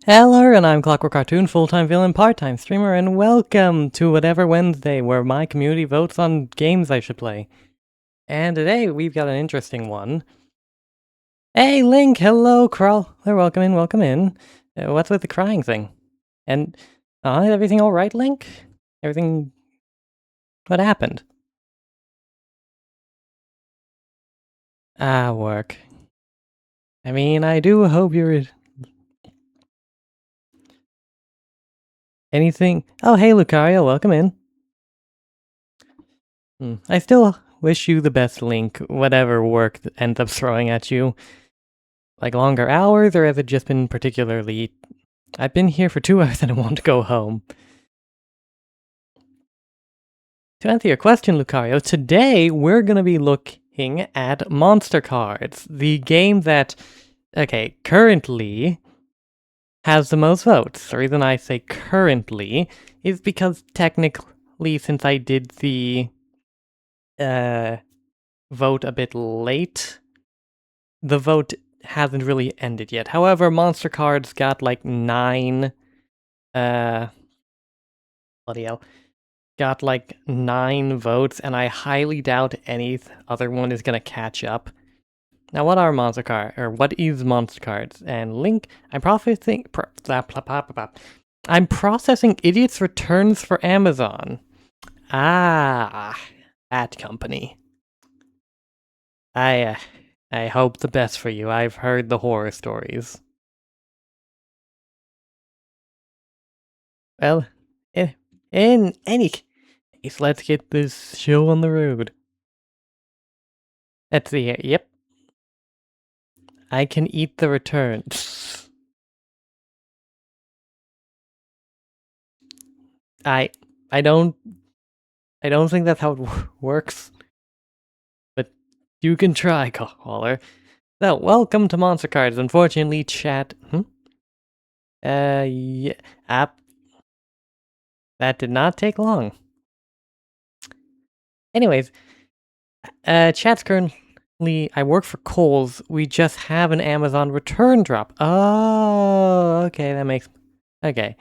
Hello, and I'm ClockworkCartoon, full-time villain, part-time streamer, and welcome to Whatever Wednesday, where my community votes on games I should play. And today, we've got an interesting one. Hey, Link! Hello, Crawl! Welcome in, welcome in. What's with the crying thing? And, everything alright, Link? Everything... What happened? Work. I mean, I do hope you're... Anything... Oh, hey, Lucario, welcome in. I still wish you the best, Link, whatever work ends up throwing at you. Like longer hours, or has it just been particularly... I've been here for 2 hours and I want to go home. To answer your question, Lucario, today we're going to be looking at Monster Cards, the game that, currently has the most votes. The reason I say currently is because technically, since I did the vote a bit late, the vote hasn't really ended yet. However, Monster Cards got like 9... bloody hell. Got like 9 votes, and I highly doubt any other one is gonna catch up. Now, what are Monster Cards, or what is Monster Cards? And Link, I'm processing idiots' returns for Amazon. Ah, that company. I hope the best for you. I've heard the horror stories. Well, in any case, let's get this show on the road. Let's see here. Yep. I can eat the returns. I don't think that's how it works. But you can try, caller. So, welcome to Monster Cards. Unfortunately, chat. Yeah. That did not take long. Anyways, chat's currently. I work for Kohl's. We just have an Amazon return drop. Oh, okay, that makes. Okay.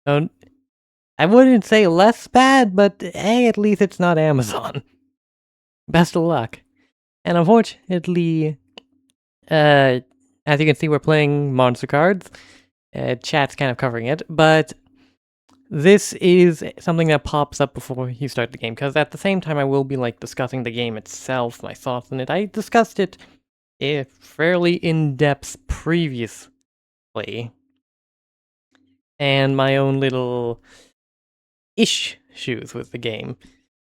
So, I wouldn't say less bad, but hey, at least it's not Amazon. Best of luck. And unfortunately, as you can see, we're playing Monster Cards. Chat's kind of covering it, but this is something that pops up before you start the game, because at the same time I will be like discussing the game itself, my thoughts on it. I discussed it fairly in-depth previously, and my own little issues with the game,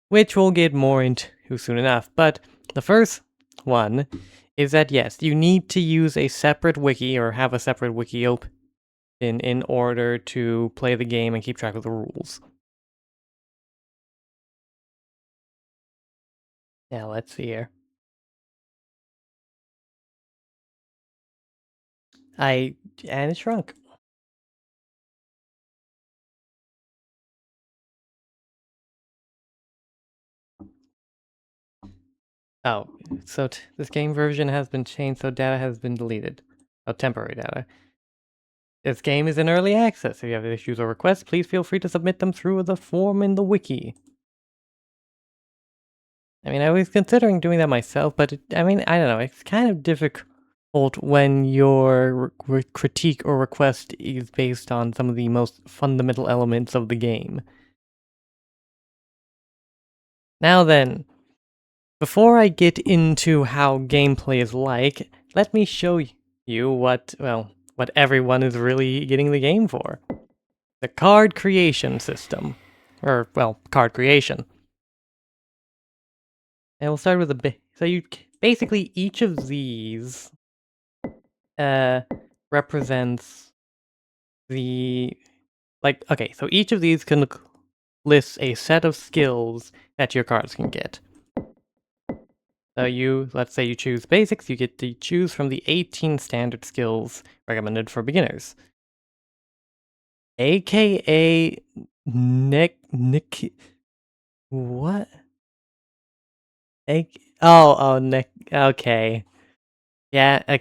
which we'll get more into soon enough. But the first one is that yes, you need to use a separate wiki or have a separate wiki open in order to play the game and keep track of the rules. Now let's see here. And it shrunk. Oh, so this game version has been changed, so data has been deleted. Oh, temporary data. This game is in early access. If you have issues or requests, please feel free to submit them through the form in the wiki. I mean, I was considering doing that myself, but I don't know. It's kind of difficult when your critique or request is based on some of the most fundamental elements of the game. Now then, before I get into how gameplay is like, let me show you what everyone is really getting the game for. The card creation system. Or, well, card creation. And we'll start with so basically each of these represents the so each of these can list a set of skills that your cards can get. So let's say you choose basics, you get to choose from the 18 standard skills recommended for beginners. AKA Nick what? Oh Nick, okay. Yeah,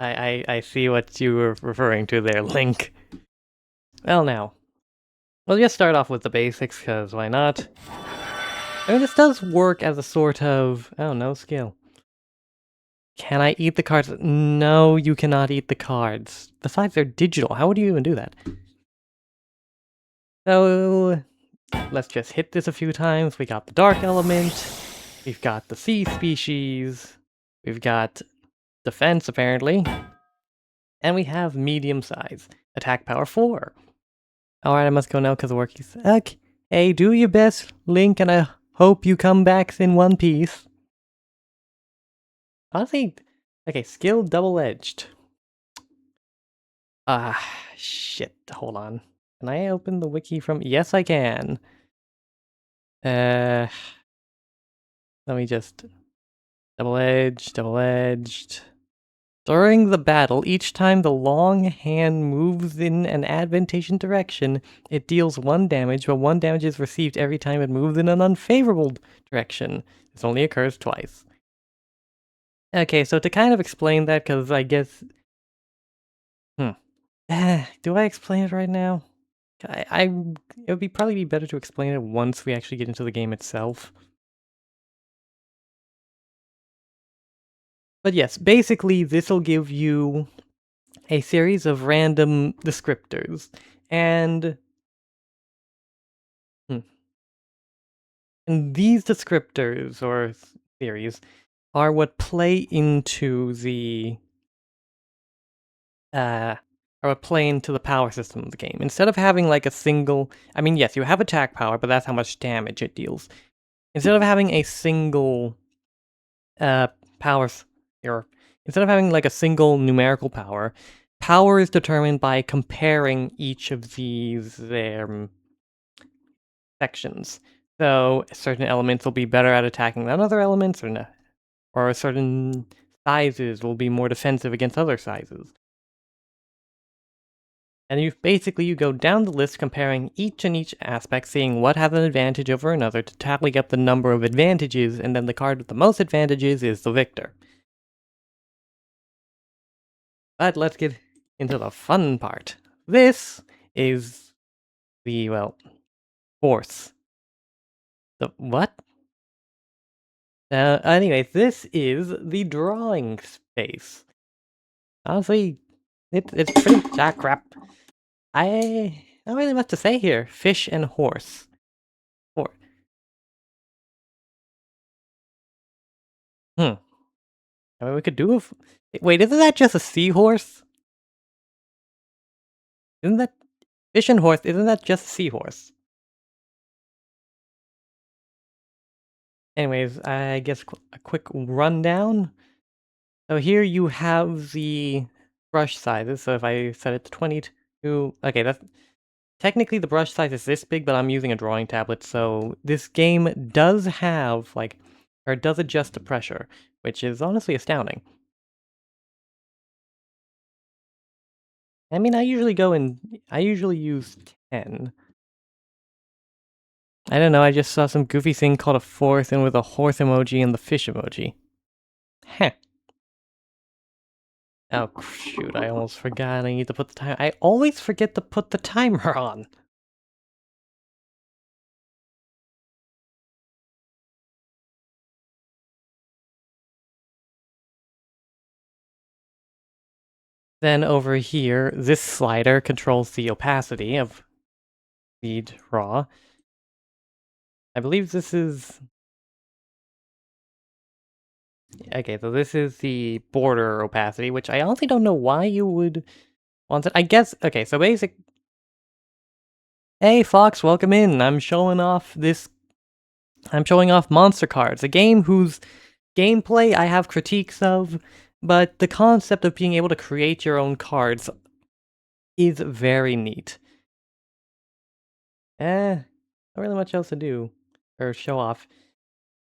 I see what you were referring to there, Link. Well, now, we'll just start off with the basics, because why not? I mean, this does work as a sort of... Oh, no skill. Can I eat the cards? No, you cannot eat the cards. Besides, they're digital. How would you even do that? So, let's just hit this a few times. We got the dark element. We've got the sea species. We've got defense, apparently. And we have medium size. Attack power 4. Alright, I must go now because the work is... Okay, hey, do your best, Link, and I hope you come back in one piece. Honestly, okay, skill double-edged. Ah, shit, hold on. Can I open the wiki from... Yes, I can. Let me just... Double-edged, double-edged... During the battle, each time the long hand moves in an advantageous direction, it deals 1 damage, but 1 damage is received every time it moves in an unfavorable direction. This only occurs twice. Okay, so to kind of explain that, because I guess... do I explain it right now? It would probably be better to explain it once we actually get into the game itself. But yes, basically this'll give you a series of random descriptors, and and these descriptors or theories are what play into the are what play into the power system of the game. Instead of having like a single, I mean, yes, you have attack power, but that's how much damage it deals. Instead of having a single uh powers or instead of having like a single numerical power, power is determined by comparing each of these sections. So certain elements will be better at attacking than other elements, or certain sizes will be more defensive against other sizes. And you go down the list comparing each aspect, seeing what has an advantage over another to tally up the number of advantages, and then the card with the most advantages is the victor. But let's get into the fun part. This is the, well, force. The what? Anyway, this is the drawing space. Honestly, it's pretty... Ah, crap. I don't really much to say here. Fish and horse. Or, I mean, we could do a... Wait, isn't that just a seahorse? Isn't that... Fish and horse, isn't that just a seahorse? Anyways, I guess a quick rundown. So here you have the brush sizes. So if I set it to 22... Okay, that's... Technically the brush size is this big, but I'm using a drawing tablet, so this game does have, like... Or it does adjust the pressure, which is honestly astounding. I mean, I usually use 10. I don't know, I just saw some goofy thing called a fourth and with a horse emoji and the fish emoji. Heh. Oh, shoot, I almost forgot I need to put the timer. I always forget to put the timer on. Then over here, this slider controls the opacity of the draw. I believe this is... Okay, so this is the border opacity, which I honestly don't know why you would want it. I guess... Okay, so basic... Hey, Fox, welcome in. I'm showing off Monster Cards, a game whose gameplay I have critiques of, but the concept of being able to create your own cards is very neat. Not really much else to do, or show off.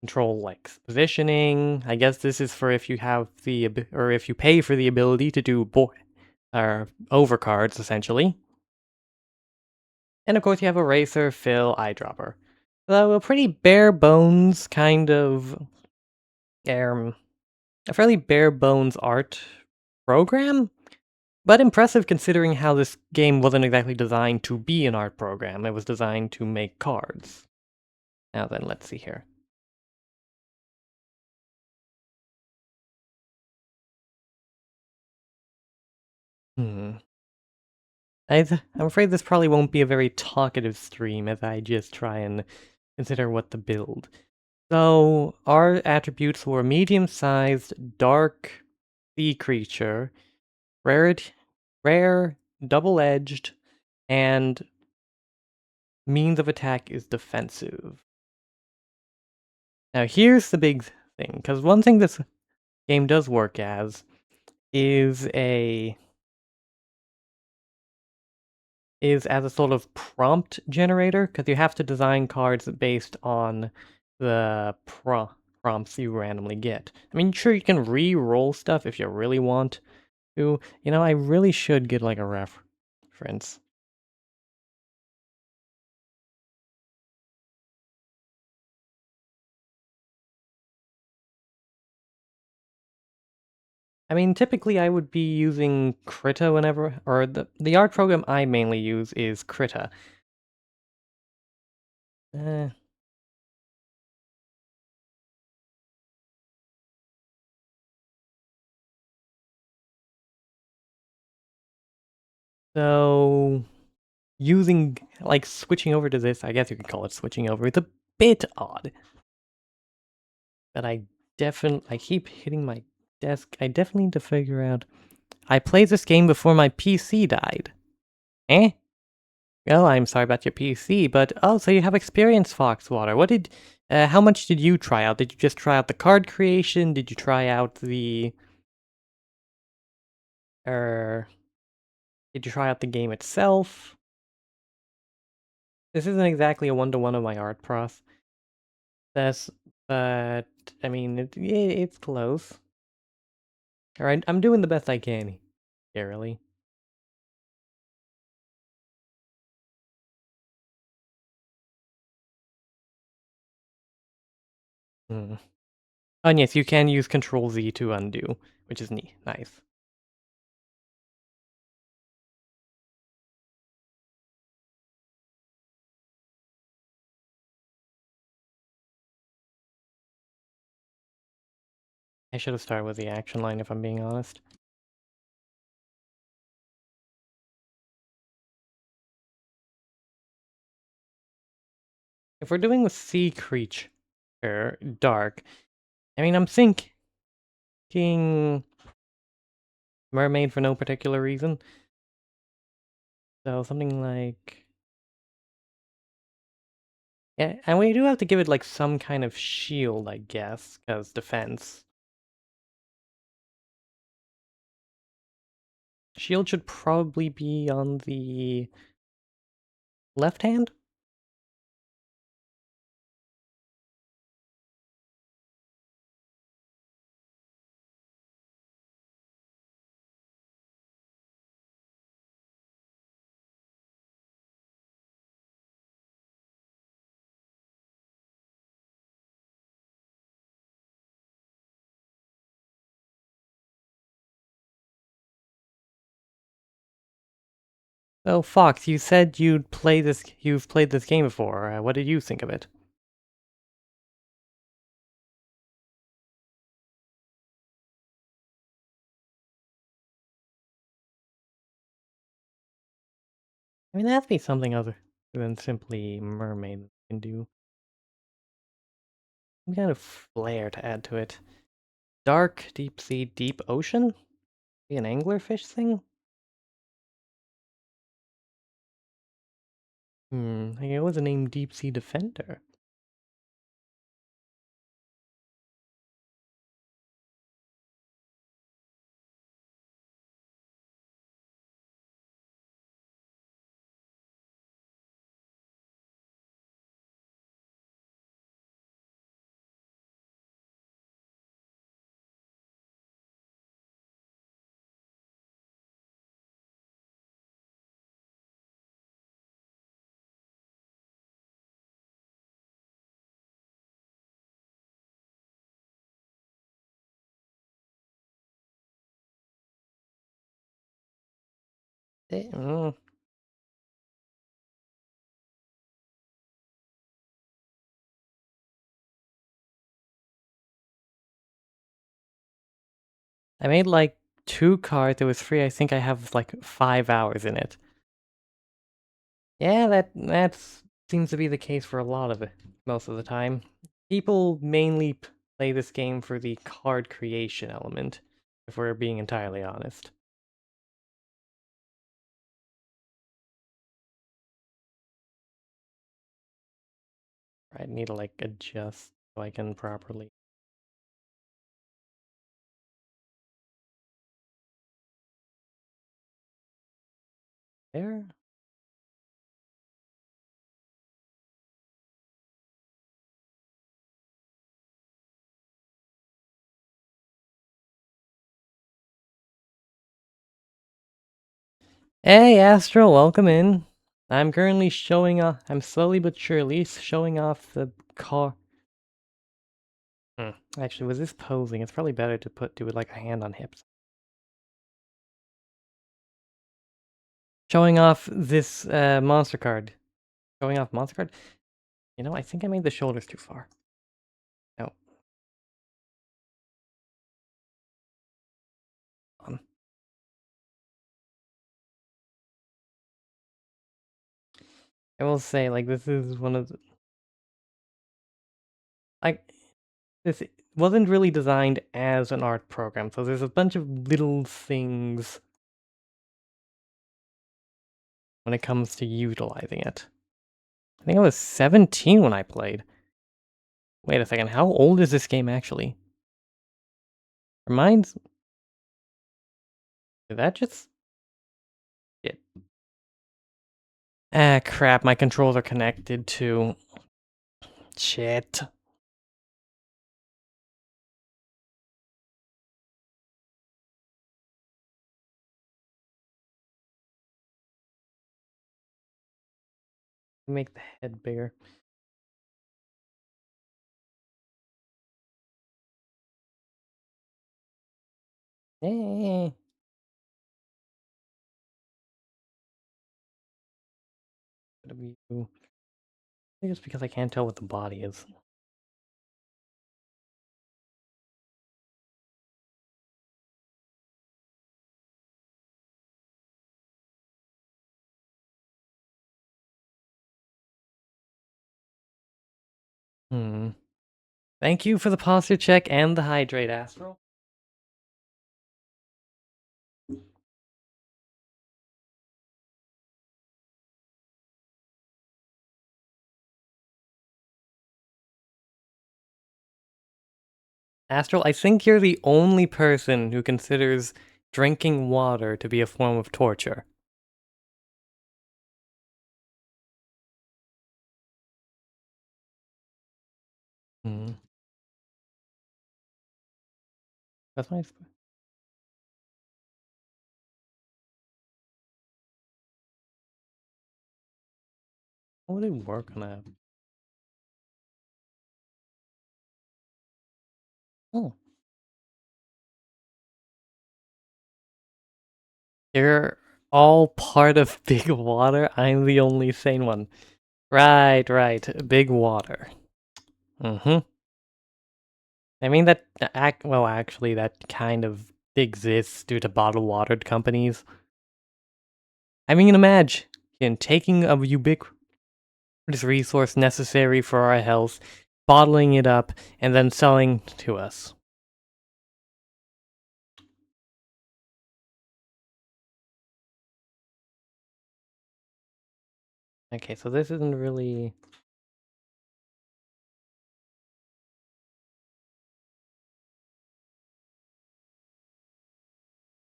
Control, like, positioning. I guess this is for if you have or if you pay for the ability to do overcards, essentially. And of course you have Eraser, Fill, Eyedropper. So a pretty bare bones kind of... a fairly bare bones art program, but impressive considering how this game wasn't exactly designed to be an art program. It was designed to make cards. Now then, let's see here. Hmm. I'm afraid this probably won't be a very talkative stream as I just try and consider what to build. So, our attributes were medium-sized, dark sea creature, rare, double-edged, and means of attack is defensive. Now, here's the big thing, because one thing this game does work as is as a sort of prompt generator, because you have to design cards based on the prompts you randomly get. I mean, sure, you can re-roll stuff if you really want to. You know, I really should get like a reference. I mean, typically I would be using Krita whenever, or the art program I mainly use is Krita. Eh, so like switching over to this, I guess you could call it switching over. It's a bit odd, but I keep hitting my desk. I definitely need to figure out. I played this game before my PC died. Eh? Well, I'm sorry about your PC, but oh, so you have experience, Foxwater. How much did you try out? Did you just try out the card creation? Did you try out er, did you try out the game itself? This isn't exactly a one-to-one of my art process, but I mean, it's close. Alright, I'm doing the best I can, really. Hmm. And yes, you can use Control Z to undo, which is neat, nice. I should have started with the action line if I'm being honest. If we're doing the sea creature dark, I mean, I'm thinking mermaid for no particular reason. So something like, yeah, and we do have to give it like some kind of shield, I guess, because defense. Shield should probably be on the left hand. Oh, Fox, you said you've played this game before. What did you think of it? I mean, there has to be something other than simply mermaid can do. Some kind of flair to add to it. Dark, deep sea, deep ocean? Be an anglerfish thing? It was a name Deep Sea Defender. Mm. I made like 2 cards. It was free. I think I have like 5 hours in it. Yeah, that seems to be the case for a lot of it most of the time. People mainly play this game for the card creation element, if we're being entirely honest. I need to like adjust so I can properly. There. Hey, Astro, welcome in. I'm currently showing off. I'm slowly but surely showing off the car. Actually, was this posing? It's probably better to do it like a hand on hips. Showing off this monster card. Showing off monster card. You know, I think I made the shoulders too far. No. Um, I will say, like, this is one of the, like, this wasn't really designed as an art program, so there's a bunch of little things when it comes to utilizing it. I think I was 17 when I played. Wait a second, how old is this game actually? Reminds... Did that just... Shit. Ah, crap, my controls are connected to... Shit. Make the head bigger. Eh. What do we do? I think it's because I can't tell what the body is. Hmm. Thank you for the posture check and the hydrate, Astro. Astral, I think you're the only person who considers drinking water to be a form of torture. Hmm. That's my... How would it work on that? Oh. You're all part of big water? I'm the only sane one. Right, right. Big water. Mm-hmm. I mean, well, actually, that kind of exists due to bottled water companies. I mean, imagine taking a ubiquitous resource necessary for our health, bottling it up, and then selling to us. Okay, so this isn't really...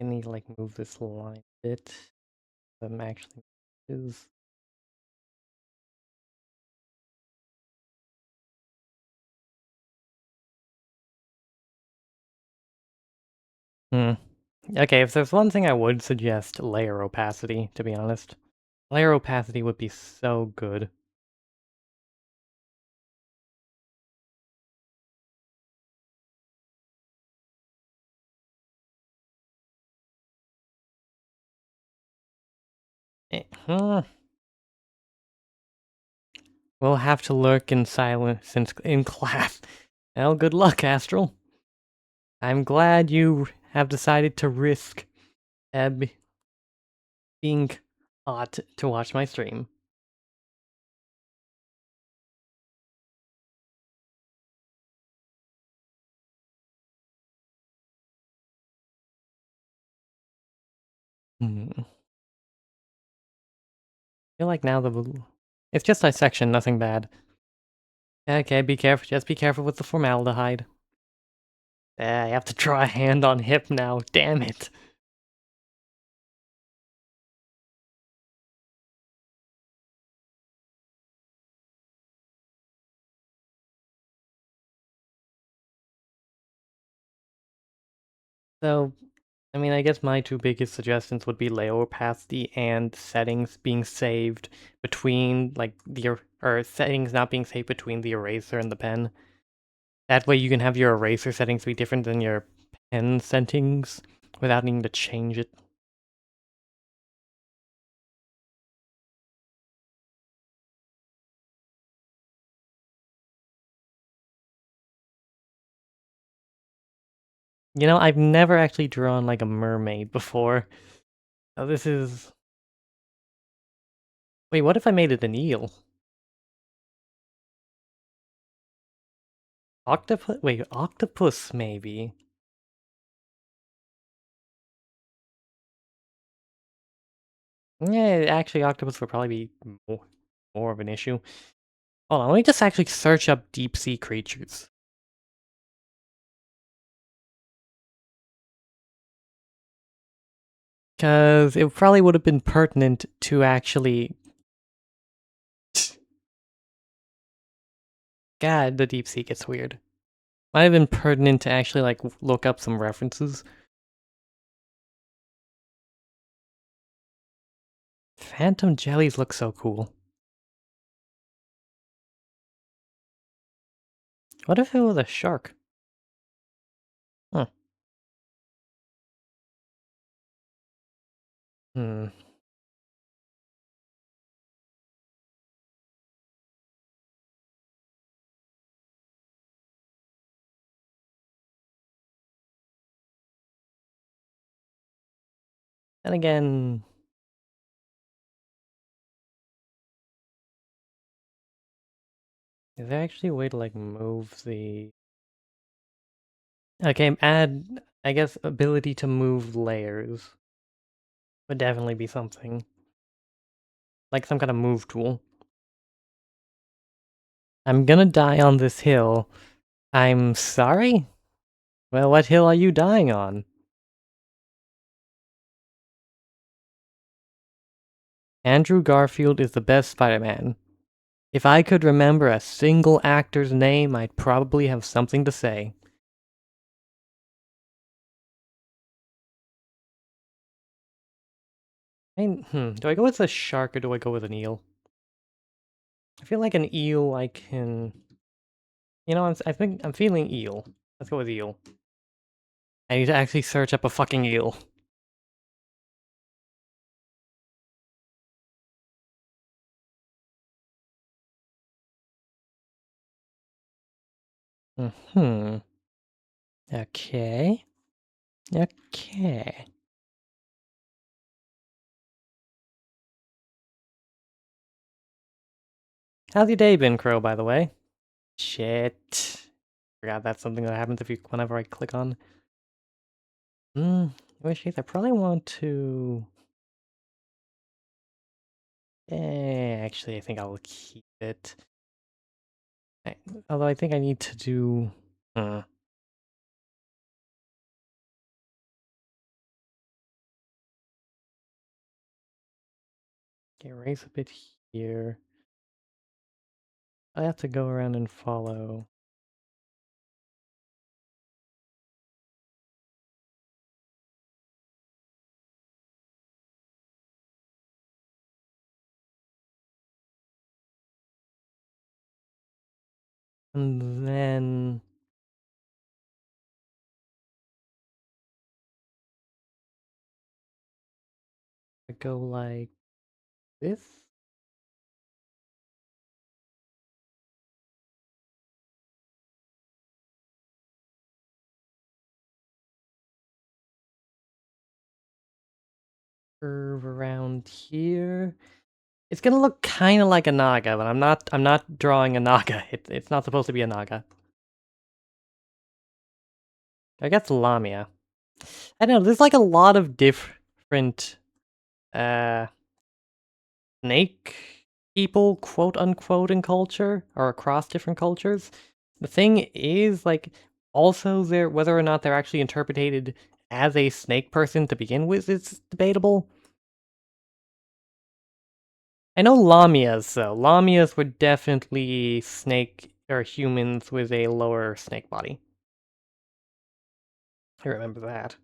I need to, like, move this line a bit. Actually is... Hmm. Okay, if there's one thing I would suggest, layer opacity, to be honest. Layer opacity would be so good. Hmm. We'll have to lurk in silence since in class. Well, good luck, Astral. I'm glad you have decided to risk being hot to watch my stream. I feel like now it's just dissection, nothing bad. Okay, be careful. Just be careful with the formaldehyde. I have to draw a hand on hip now. Damn it. So, I mean, I guess my two biggest suggestions would be layer opacity and settings being saved between, like, or settings not being saved between the eraser and the pen. That way you can have your eraser settings be different than your pen settings without needing to change it. You know, I've never actually drawn, like, a mermaid before. This is... Wait, what if I made it an eel? Octopus? Wait, octopus, maybe. Yeah, actually, octopus would probably be more of an issue. Hold on, let me just actually search up deep sea creatures. Because it probably would have been pertinent to actually... God, the deep sea gets weird. Might have been pertinent to actually, like, look up some references. Phantom jellies look so cool. What if it was a shark? Huh. Hmm. Then again... Is there actually a way to, like, move the... Okay, add, I guess, ability to move layers. Would definitely be something. Like some kind of move tool. I'm gonna die on this hill. I'm sorry? Well, what hill are you dying on? Andrew Garfield is the best Spider-Man. If I could remember a single actor's name, I'd probably have something to say. Do I go with a shark or do I go with an eel? I feel like an eel I can... You know, I think I'm feeling eel. Let's go with eel. I need to actually search up a fucking eel. Hmm. Okay. Okay. How's your day been, Crow, by the way? Shit. Forgot that's something that happens if you whenever I click on. In which case I probably want to... actually I think I'll keep it. Although I think I need to do... Uh, okay, erase a bit here. I have to go around and follow. And then... I go like... This? Curve around here. It's gonna look kind of like a naga, but I'm not drawing a naga. It's not supposed to be a naga. I guess Lamia. I don't know, there's like a lot of different uh snake people, quote unquote, in culture or across different cultures. The thing is, like, also there whether or not they're actually interpreted as a snake person to begin with is debatable. I know Lamias, though. Lamias were definitely snake or humans with a lower snake body. I remember that.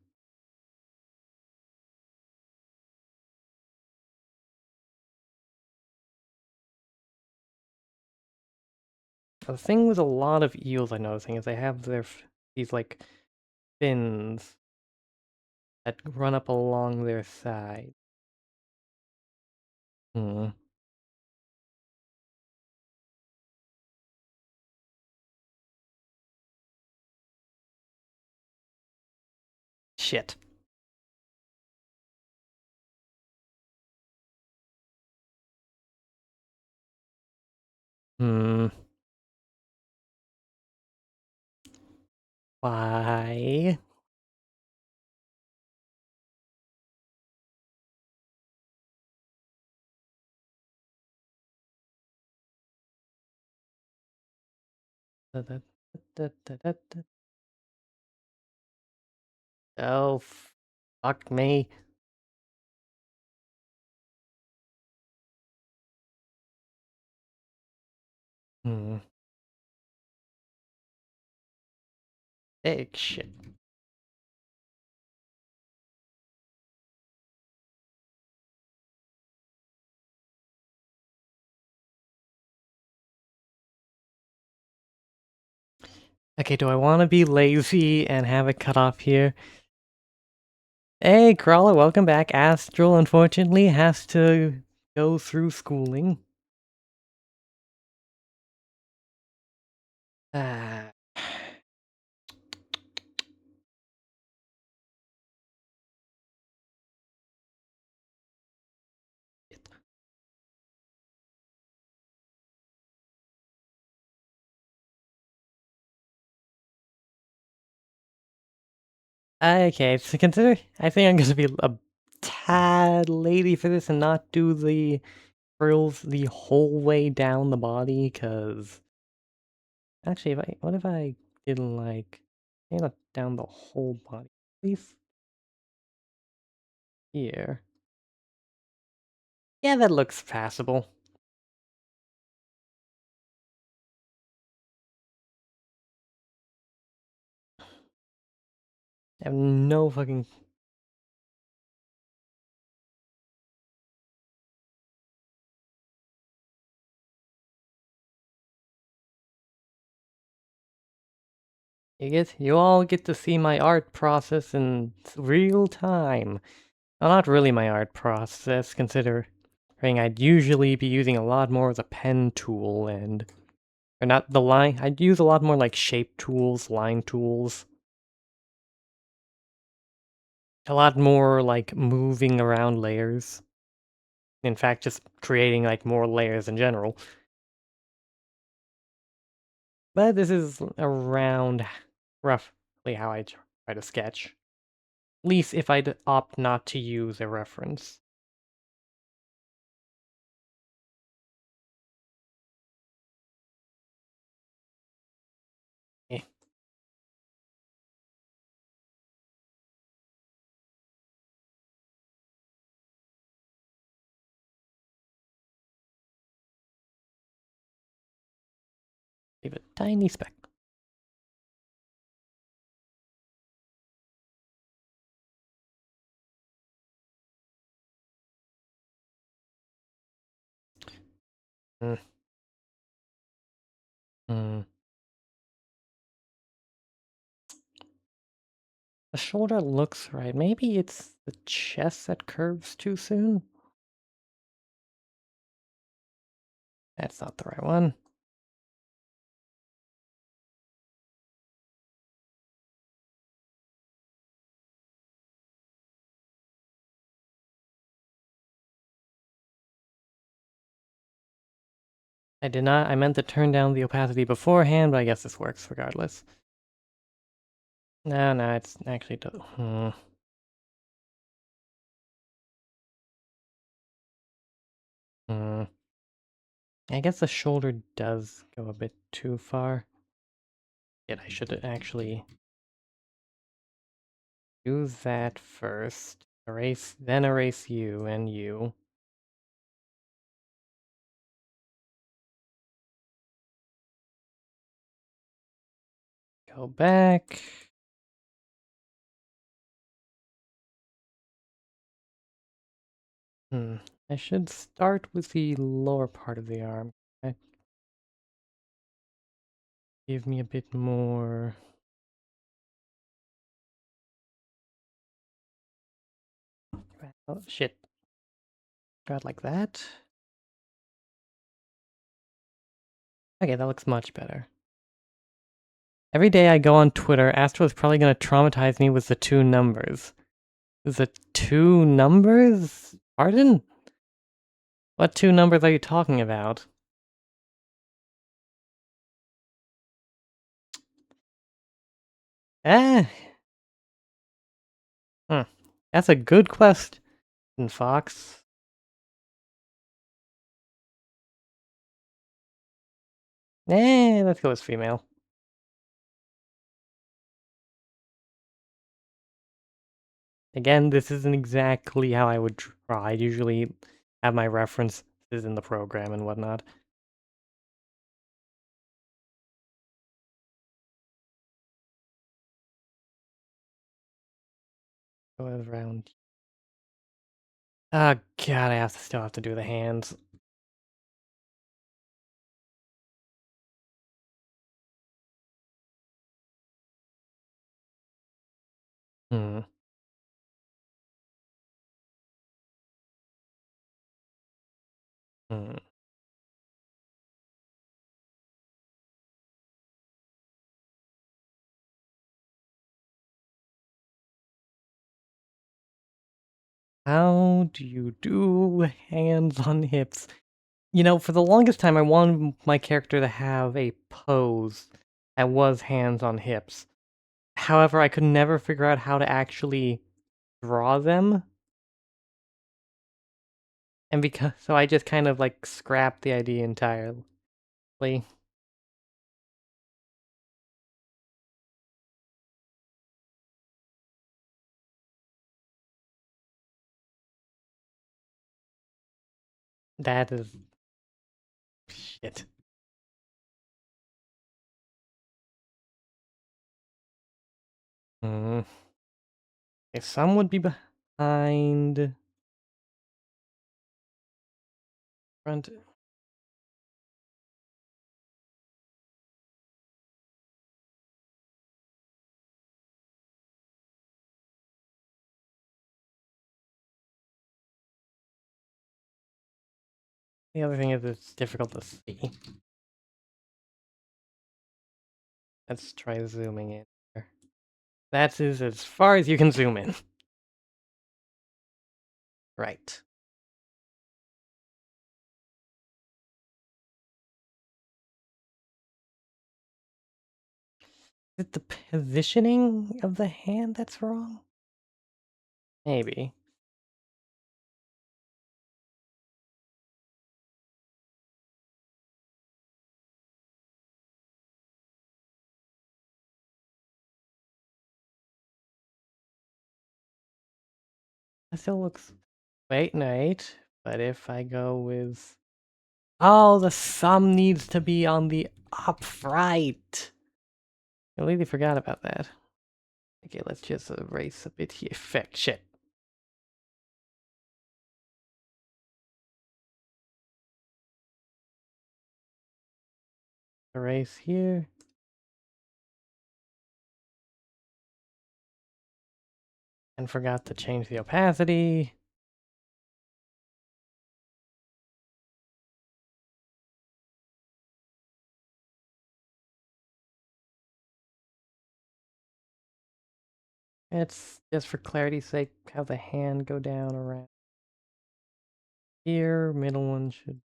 The thing with a lot of eels I'm noticing is they have these like fins that run up along their side. Hmm. Shit. Hmm. Why? Da-da-da-da-da-da. Oh, fuck me. Hmm. Big shit. Okay, do I want to be lazy and have it cut off here? Hey, Crawler, welcome back. Astral, unfortunately, has to go through schooling. Ah. Okay, so consider I think I'm gonna be a tad lady for this and not do the frills the whole way down the body, cause actually what if I did like maybe not down the whole body, at least here. Yeah, that looks passable. I have no fucking you all get to see my art process in real time. Well, not really my art process, considering I'd usually be using a lot more of the pen tool and or not the line. I'd use a lot more like shape tools, line tools. A lot more like moving around layers. In fact, just creating like more layers in general. But this is around roughly how I try to sketch. At least if I'd opt not to use a reference. Eh, leave a tiny speck. Mm, mm. The shoulder looks right. Maybe it's the chest that curves too soon? That's not the right one. I did not. I meant to turn down the opacity beforehand, but I guess this works regardless. No, it's actually... I guess the shoulder does go a bit too far. Yet I should actually do that first. Erase, then erase you and you. Go back. I should start with the lower part of the arm. Okay. Give me a bit more. Oh, shit. Got like that. Okay, that looks much better. Every day I go on Twitter, Astro is probably going to traumatize me with the two numbers. The two numbers? Pardon? What two numbers are you talking about? Eh. That's a good question, Fox. Let's go with female. Again, this isn't exactly how I would try. I usually have my references in the program and whatnot. Go around. Oh god, I still have to do the hands. Hmm. Hmm. How do you do hands on hips? You know, for the longest time, I wanted my character to have a pose that was hands on hips. However, I could never figure out how to actually draw them. And so I just kind of like scrapped the idea entirely. That is shit. Hmm. If some would be behind front. The other thing is it's difficult to see. Let's try zooming in here. That is as far as you can zoom in. Right. Is it the positioning of the hand that's wrong? Maybe. It still looks... Wait. But if I go with... Oh, the thumb needs to be on the upright. I completely forgot about that. Okay, let's just erase a bit here. Fuck, shit. Erase here. And forgot to change the opacity. It's just for clarity's sake, have the hand go down around here. Middle one should.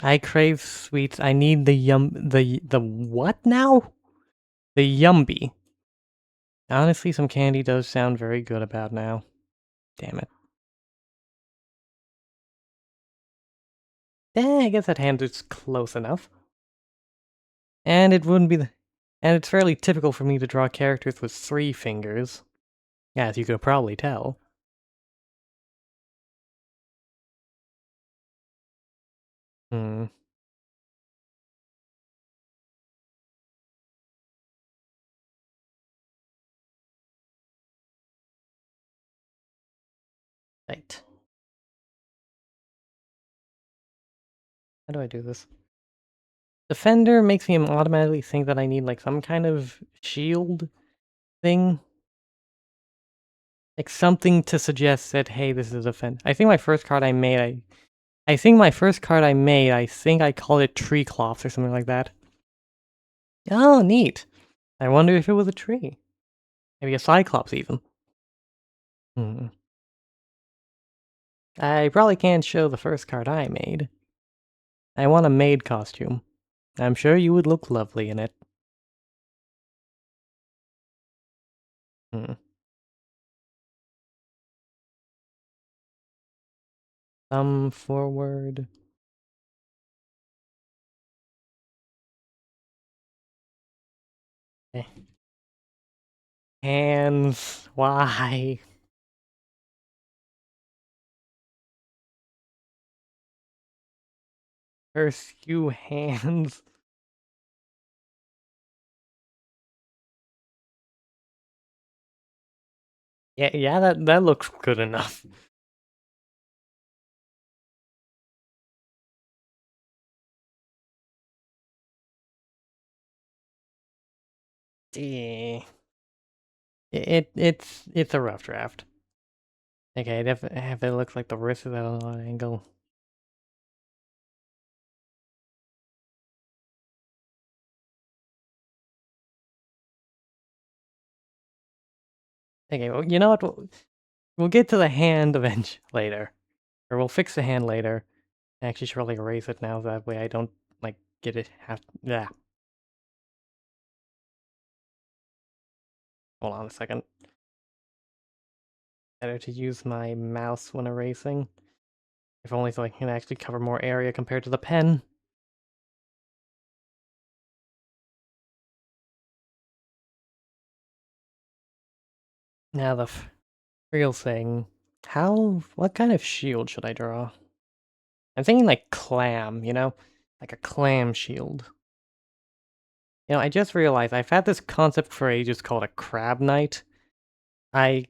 I crave sweets. I need the what now? The Yumby. Honestly, some candy does sound very good about now. Damn it. I guess that hand is close enough. And it wouldn't be and it's fairly typical for me to draw characters with 3 fingers, as you could probably tell. Hmm. Right. How do I do this? Defender makes me automatically think that I need like some kind of shield thing. Like something to suggest that, hey, this is a defend. I think my first card I made, I think my first card I made, I think I called it Tree Cloths or something like that. Oh, neat. I wonder if it was a tree. Maybe a Cyclops even. Hmm. I probably can't show the first card I made. I want a maid costume. I'm sure you would look lovely in it. Hmm. Thumb forward. Eh. Hands. Why? First few hands. Yeah, that looks good enough. Eh. It's a rough draft. Okay, definitely if it looks like the wrist is at an odd angle. Okay, well, you know what? We'll get to the hand eventually later, or we'll fix the hand later. I actually should probably erase it now. That way I don't like get it. Yeah. Hold on a second. Better to use my mouse when erasing. If only so I can actually cover more area compared to the pen. Now the real thing. What kind of shield should I draw? I'm thinking like clam, you know? Like a clam shield. You know, I just realized I've had this concept for ages called a crab knight. I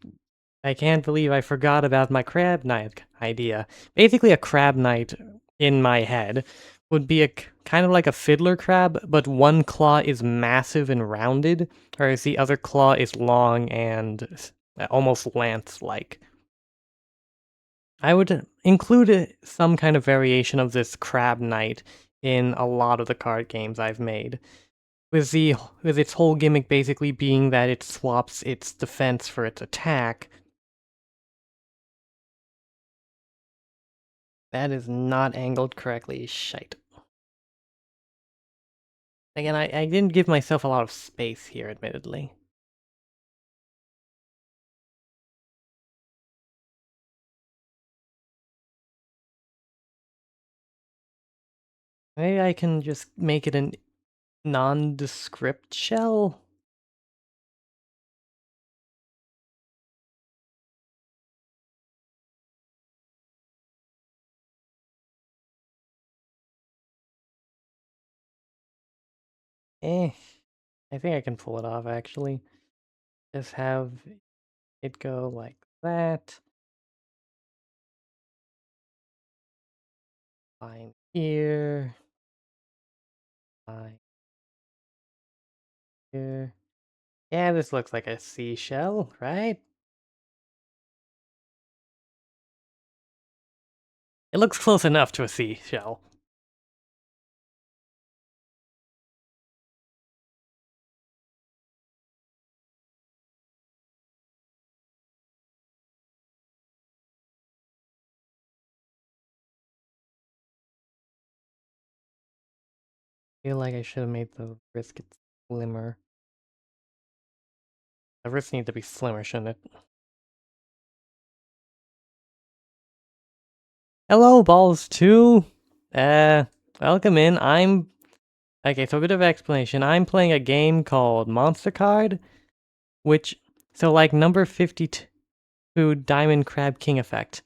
I can't believe I forgot about my crab knight idea. Basically, a crab knight in my head would be kind of like a fiddler crab, but one claw is massive and rounded, whereas the other claw is long and almost lance-like. I would include some kind of variation of this crab knight in a lot of the card games I've made. With its whole gimmick basically being that it swaps its defense for its attack. That is not angled correctly. Shite. Again, I didn't give myself a lot of space here, admittedly. Maybe I can just make it a nondescript shell? Eh, I think I can pull it off, actually. Just have it go like that. Line here. Line here. Yeah, this looks like a seashell, right? It looks close enough to a seashell. Feel like I should have made the brisket slimmer. The wrist needs to be slimmer, shouldn't it? Hello, Balls 2! Welcome in. Okay, so a bit of explanation. I'm playing a game called Monster Card, which... So, like, number 52, Diamond Crab King Effect.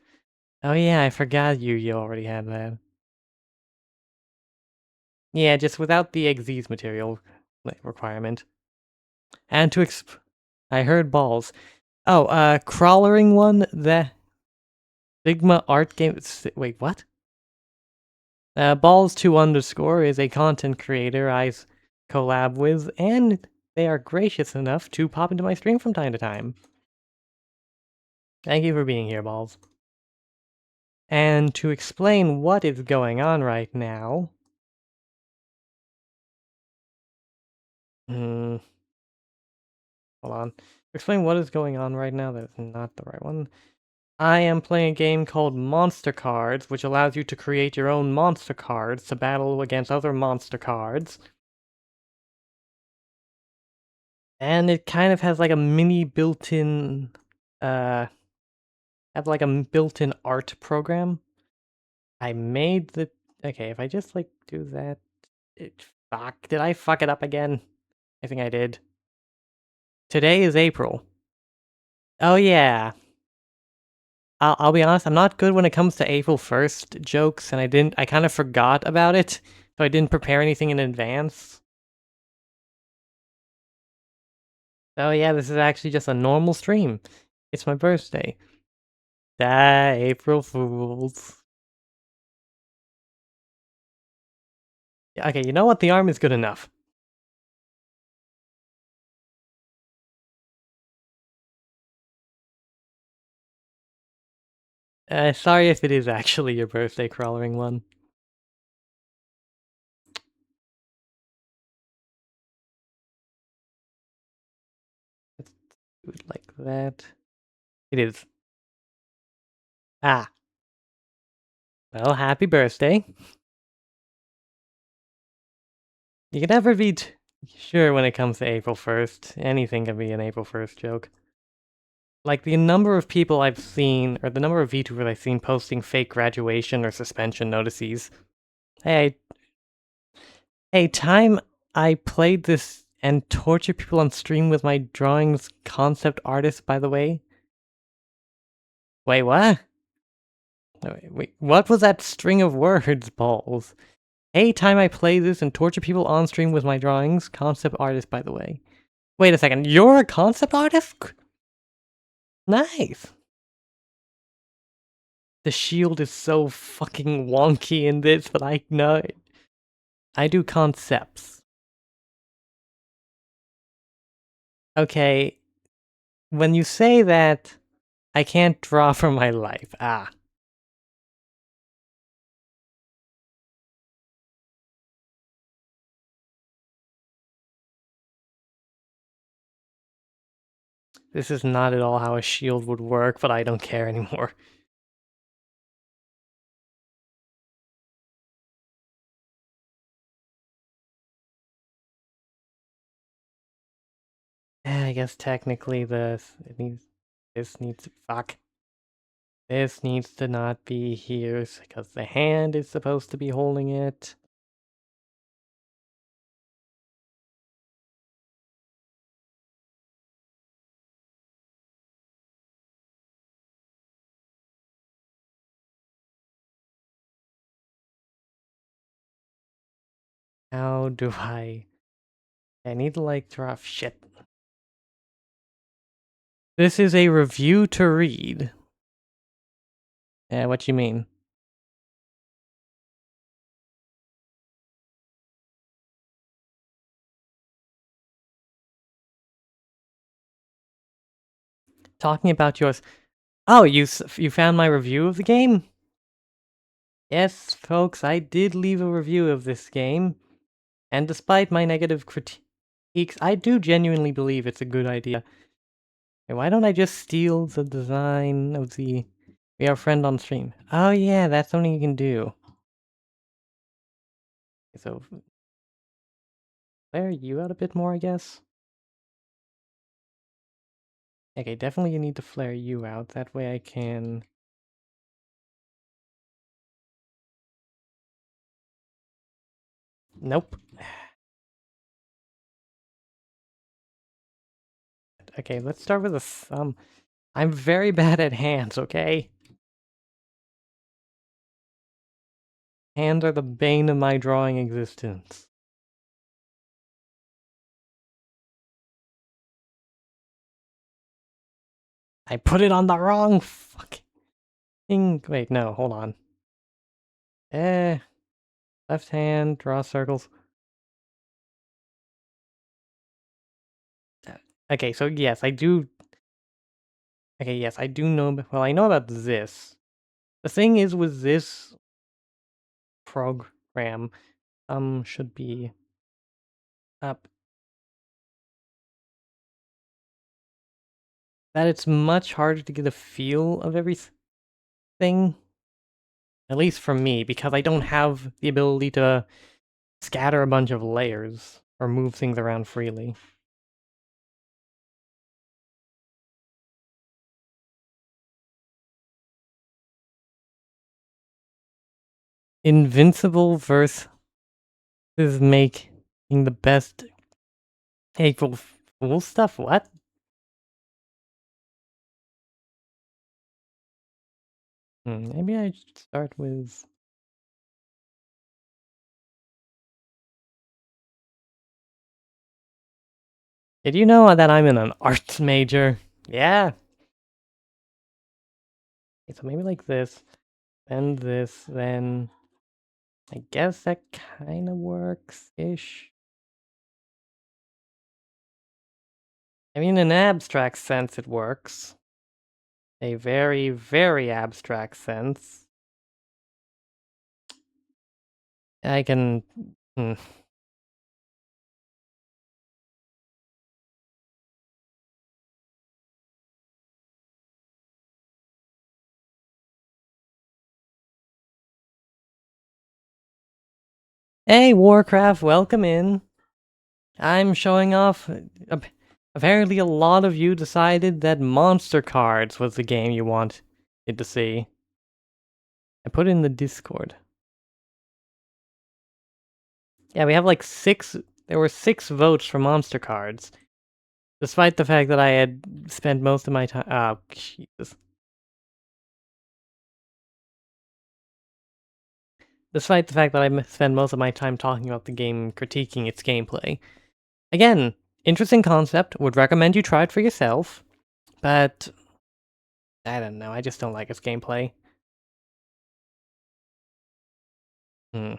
Oh yeah, I forgot you already had that. Yeah, just without the Xyz material requirement. And to I heard balls. Oh, crawlering one, the Sigma art game... Wait, what? Balls2 underscore is a content creator I collab with, and they are gracious enough to pop into my stream from time to time. Thank you for being here, Balls. And to explain what is going on right now... hold on. To explain what is going on right now, that's not the right one. I am playing a game called Monster Cards, which allows you to create your own monster cards to battle against other monster cards. And it kind of has like a mini built-in, have like a built-in art program. I made the... Okay, if I just like do that... Fuck, did I fuck it up again? I think I did. Today is April. Oh yeah. I'll be honest, I'm not good when it comes to April 1st jokes, and I kind of forgot about it, so I didn't prepare anything in advance. Oh yeah, this is actually just a normal stream. It's my birthday. April Fools. Okay, you know what? The arm is good enough. Sorry if it is actually your birthday crawling one. Let's do it like that. It is. Ah. Well, happy birthday. You can never be sure when it comes to April 1st. Anything can be an April 1st joke. Like, the number of people I've seen, or the number of VTubers I've seen posting fake graduation or suspension notices. Hey, time I played this and tortured people on stream with my drawings concept artist, by the way. Wait, what? Wait, what was that string of words, Balls? Hey, time I play this and torture people on stream with my drawings concept artist, by the way. Wait a second, you're a concept artist? Nice. The shield is so fucking wonky in this, but I know it. I do concepts. Okay, when you say that, I can't draw for my life. Ah. This is not at all how a shield would work, but I don't care anymore. I guess technically this needs fuck. This needs to not be here because the hand is supposed to be holding it. How do I need to like draw shit. This is a review to read. Yeah, what you mean? Talking about yours. Oh, you found my review of the game? Yes, folks, I did leave a review of this game. And despite my negative critiques, I do genuinely believe it's a good idea. Why don't I just steal the design of the... We are friend on stream. Oh yeah, that's something you can do. So flare you out a bit more, I guess. Okay, definitely you need to flare you out. That way I can... Nope. Okay, let's start with a thumb. I'm very bad at hands, okay? Hands are the bane of my drawing existence. I put it on the wrong fucking... Wait, no, hold on. Left hand, draw circles. Okay, so yes, I do... Okay, yes, I do know... Well, I know about this. The thing is with this program, should be up. That it's much harder to get a feel of everything. At least for me, because I don't have the ability to scatter a bunch of layers or move things around freely. Invincible versus making the best April Fool stuff? What? Maybe I should start with... Did you know that I'm in an arts major? Yeah. Okay, so maybe like this, then this, then... I guess that kind of works-ish. I mean, in an abstract sense, it works. A very, very abstract sense. I can... Hmm. Hey, Warcraft, welcome in. I'm showing off... Apparently a lot of you decided that Monster Cards was the game you wanted to see. I put it in the Discord. Yeah, we have like 6... There were 6 votes for Monster Cards. Despite the fact that I had spent most of my time... Oh, Jesus. Despite the fact that I spend most of my time talking about the game, critiquing its gameplay. Again, interesting concept, would recommend you try it for yourself, but... I don't know, I just don't like its gameplay. Hmm.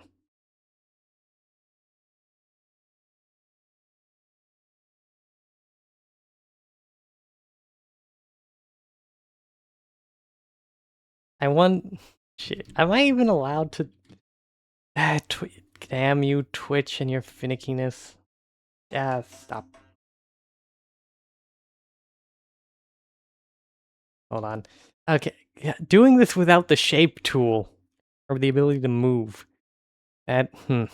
I want... Shit, am I even allowed to... Damn you, Twitch, and your finickiness. Yeah, stop. Hold on. Okay, yeah, doing this without the shape tool, or the ability to move. That, Hmm.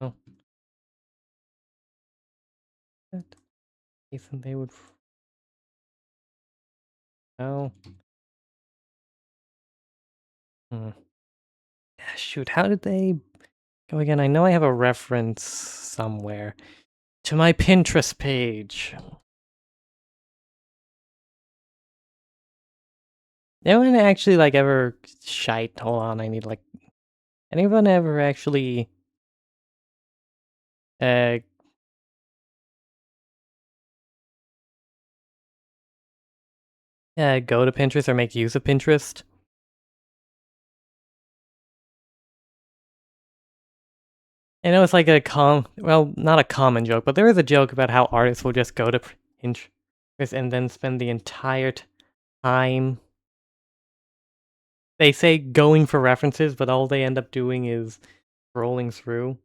Oh. Ethan, they would... No. Hmm. Shoot, how did they go again? I know I have a reference somewhere to my Pinterest page. Anyone actually like ever shite? Hold on, I need like... Anyone ever actually uh go to Pinterest or make use of Pinterest? I know it's like a well, not a common joke, but there is a joke about how artists will just go to Pinterest and then spend the entire time... They say going for references, but all they end up doing is scrolling through.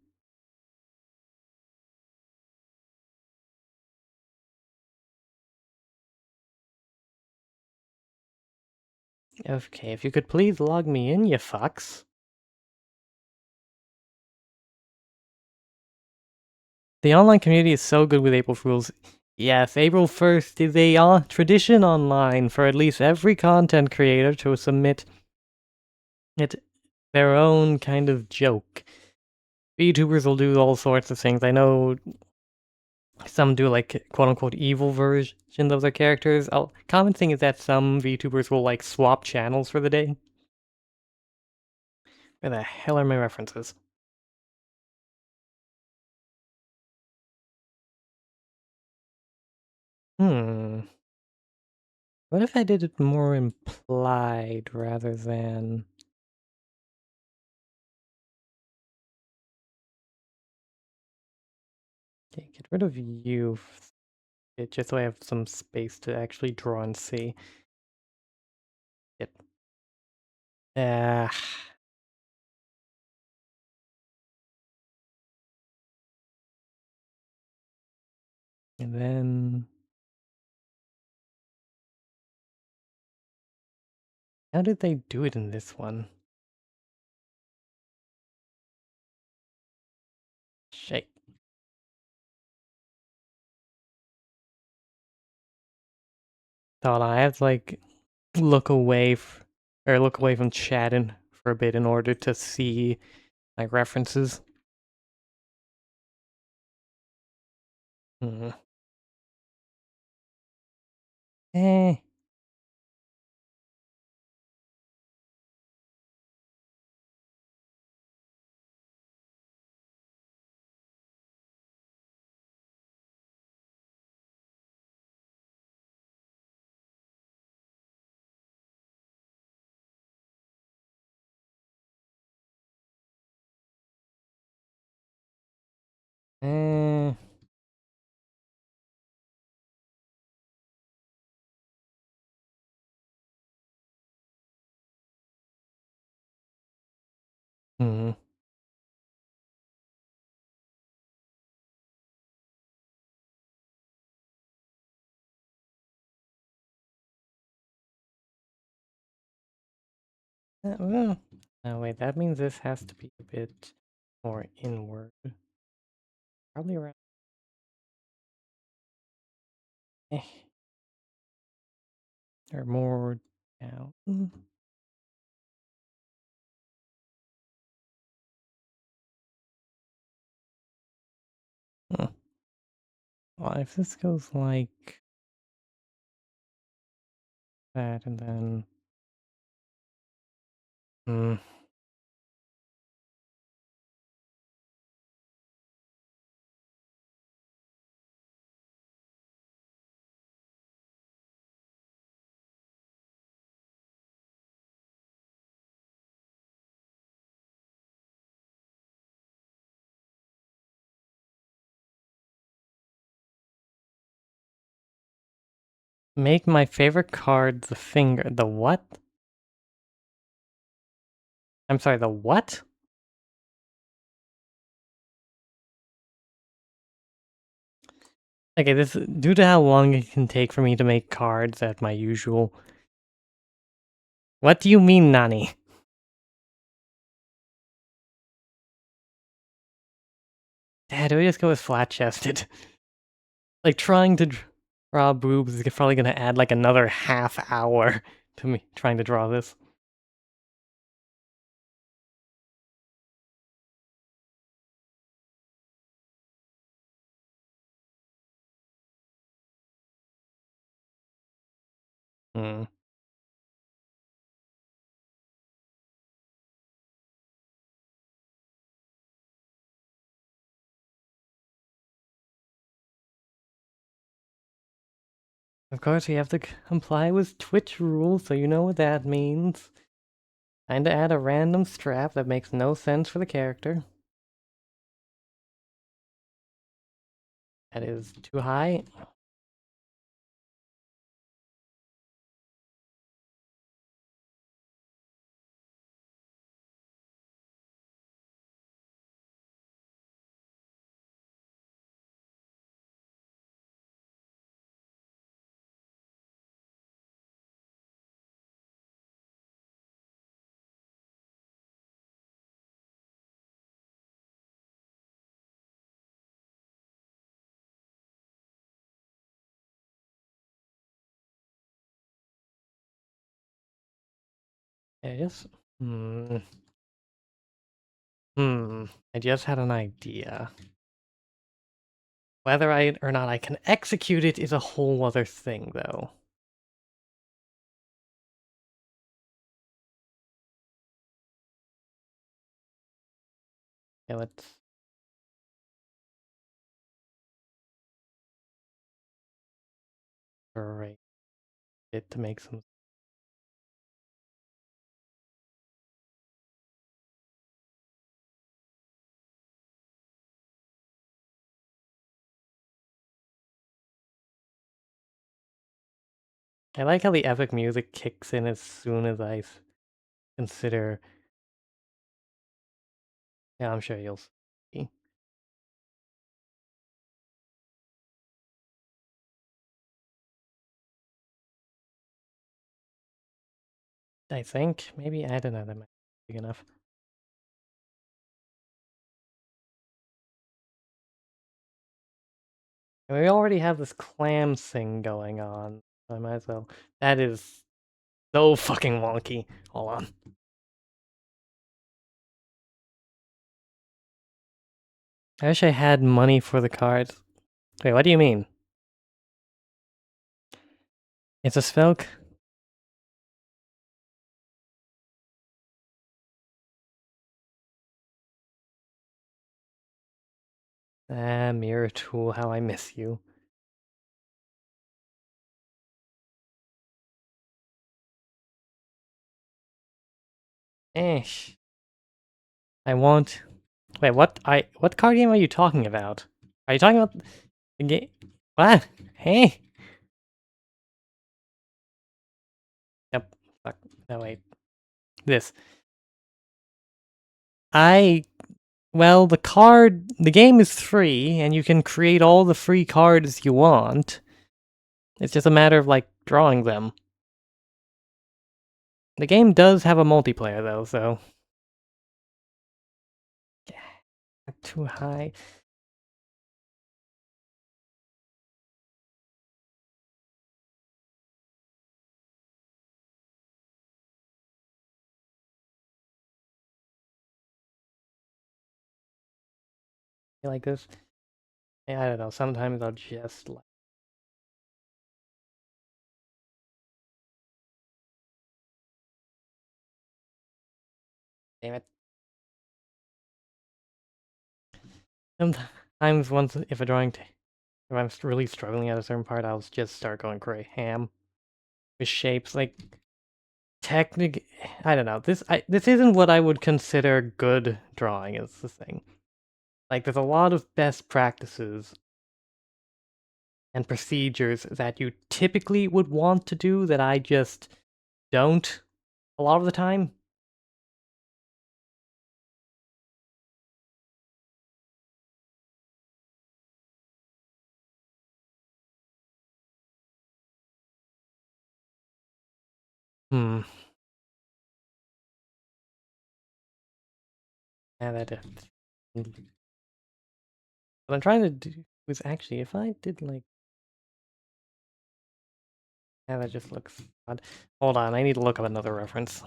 Okay, if you could please log me in, you fucks. The online community is so good with April Fools. Yes, April 1st is a tradition online for at least every content creator to submit it their own kind of joke. VTubers will do all sorts of things. I know some do like quote-unquote evil versions of their characters. Common thing is that some VTubers will like swap channels for the day. Where the hell are my references? Hmm. What if I did it more implied rather than... Okay, get rid of you, just so I have some space to actually draw and see. Yep. Ah. And then... How did they do it in this one? Shit. Thought I have to like look away or look away from chatting for a bit in order to see like references. Hmm. Eh. Eh. Hmm. Well. Oh wait, that means this has to be a bit more inward. Probably around. Eh. Or more down. Huh. Well, if this goes like that and then... Hmm. Make my favorite card the finger. The what? I'm sorry, the what? Okay, this due to how long it can take for me to make cards at my usual. What do you mean, Nani? Dad, do we just go with flat chested? Like trying to draw boobs is probably gonna add like another half hour to me trying to draw this. Hmm. Of course, we have to comply with Twitch rules, so you know what that means. Time to add a random strap that makes no sense for the character. That is too high. Yes. Hmm. Hmm. I just had an idea. Whether I or not I can execute it is a whole other thing, though. Okay, let's break it to make some. I like how the epic music kicks in as soon as I consider. Yeah, I'm sure you'll see. I think maybe I don't know. That might be big enough. And we already have this clam thing going on, so I might as well. That is so fucking wonky. Hold on. I wish I had money for the cards. Wait, what do you mean? It's a spell. Ah, mirror tool, how I miss you. Eh. I want. Wait, what card game are you talking about? Are you talking about the game? What? Hey. Yep. Fuck. No wait. This. I. Well, the game is free, and you can create all the free cards you want. It's just a matter of like drawing them. The game does have a multiplayer though, so too high. Like this. Yeah, I don't know. Sometimes I'll just like. Damn it. Sometimes once if a drawing, if I'm really struggling at a certain part, I'll just start going cray ham with shapes. Like technic, I don't know. This isn't what I would consider good drawing. Is the thing. Like there's a lot of best practices and procedures that you typically would want to do that I just don't a lot of the time. Hmm. Yeah, that. What I'm trying to do was actually, if I did like, yeah, that just looks odd. Hold on, I need to look up another reference.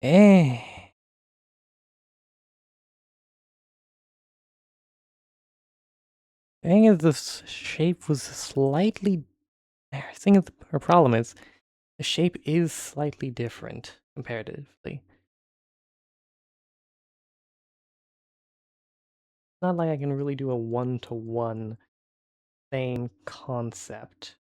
Eh. Thing is, this shape was slightly. I think her problem is the shape is slightly different comparatively. Not like I can really do a one-to-one same concept.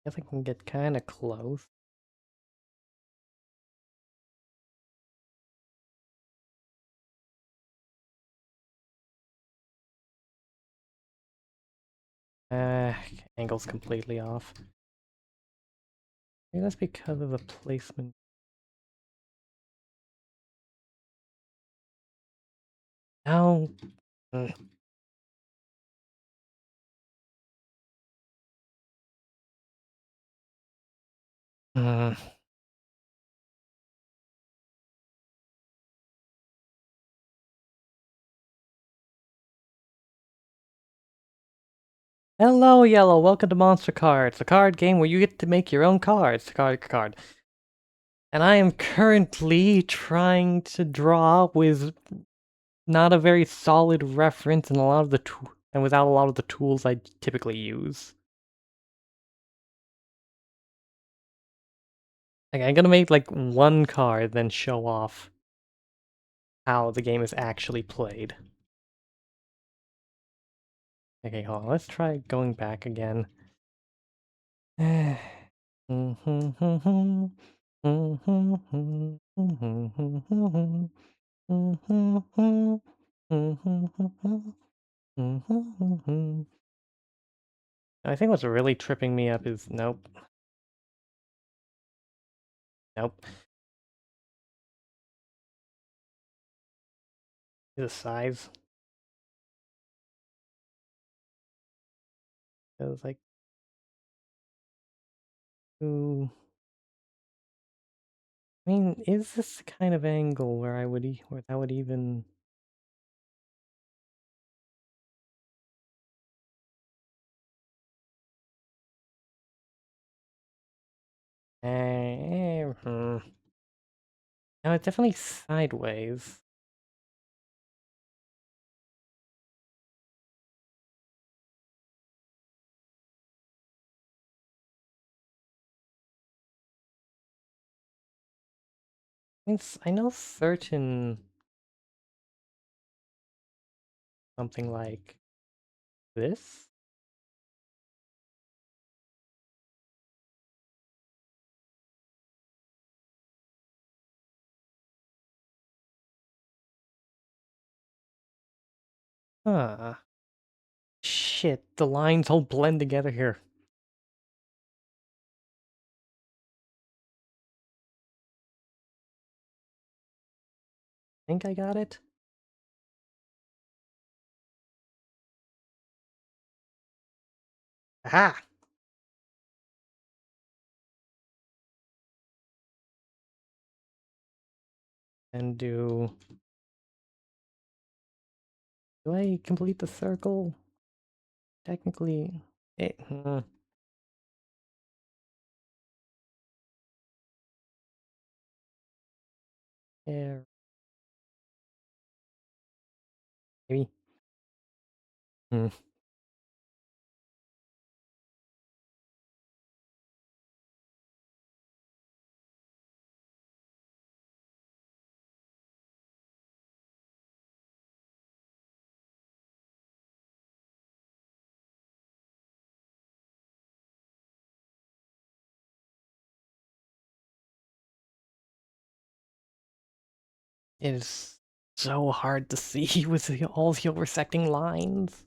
I guess I can get kind of close. Uh, Angle's completely off. Maybe that's because of the placement. How? Mm, mm. Hello, Yellow. Welcome to Monster Cards, a card game where you get to make your own cards. Card. And I am currently trying to draw with not a very solid reference and without a lot of the tools I typically use. Like I'm gonna make like one card, then show off how the game is actually played. Okay, hold on. Let's try going back again. I think what's really tripping me up is nope. Nope. The size. It was like, ooh. I mean, is this the kind of angle where where that would even? No, it's definitely sideways. I know certain something like this. Huh. Shit, the lines all blend together here. Think I got it? Aha! And do I complete the circle? Technically, it, yeah, maybe. Hmm. It is so hard to see with all the intersecting lines.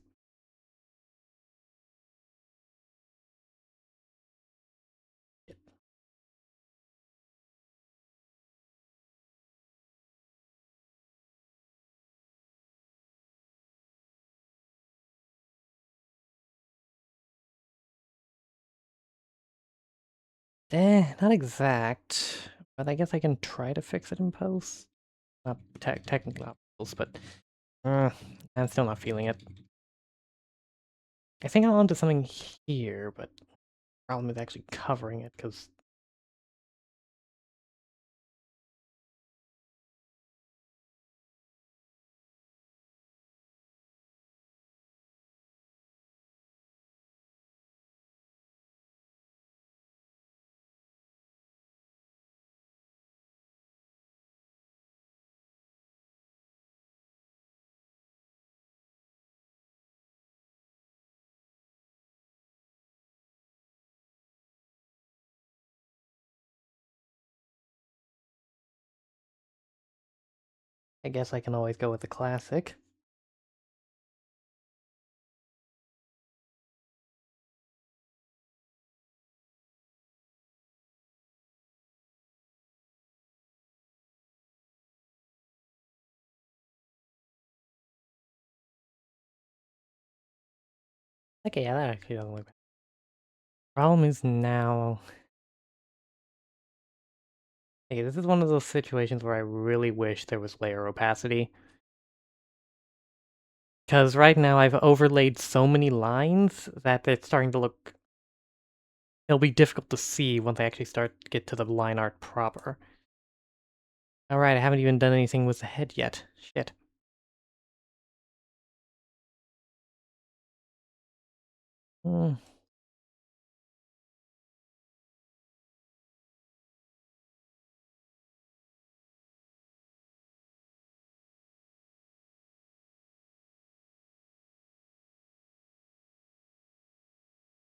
Not exact, but I guess I can try to fix it in post. Not technically not post, but I'm still not feeling it. I think I'm onto something here, but the problem is actually covering it because I guess I can always go with the classic. Okay, yeah, that actually doesn't look bad. Problem is now. Okay, this is one of those situations where I really wish there was layer opacity. Because right now I've overlaid so many lines that it's starting to look. It'll be difficult to see once I actually get to the line art proper. Alright, I haven't even done anything with the head yet. Shit. Hmm.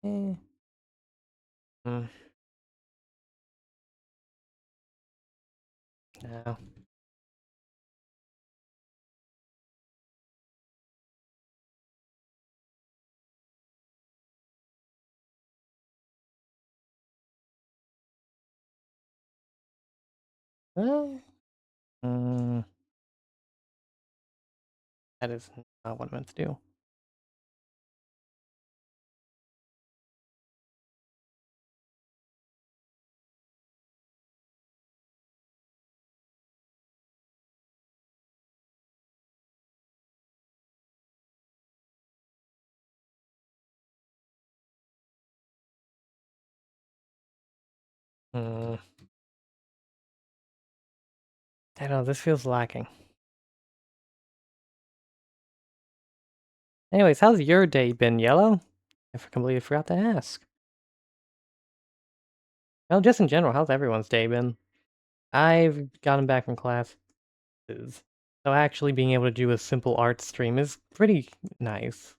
Eh. Hmm. No. Well, hmm, that is not what I meant to do. Hmm. I don't know, this feels lacking. Anyways, how's your day been, Yellow? I completely forgot to ask. Well, just in general, how's everyone's day been? I've gotten back from classes, so actually being able to do a simple art stream is pretty nice.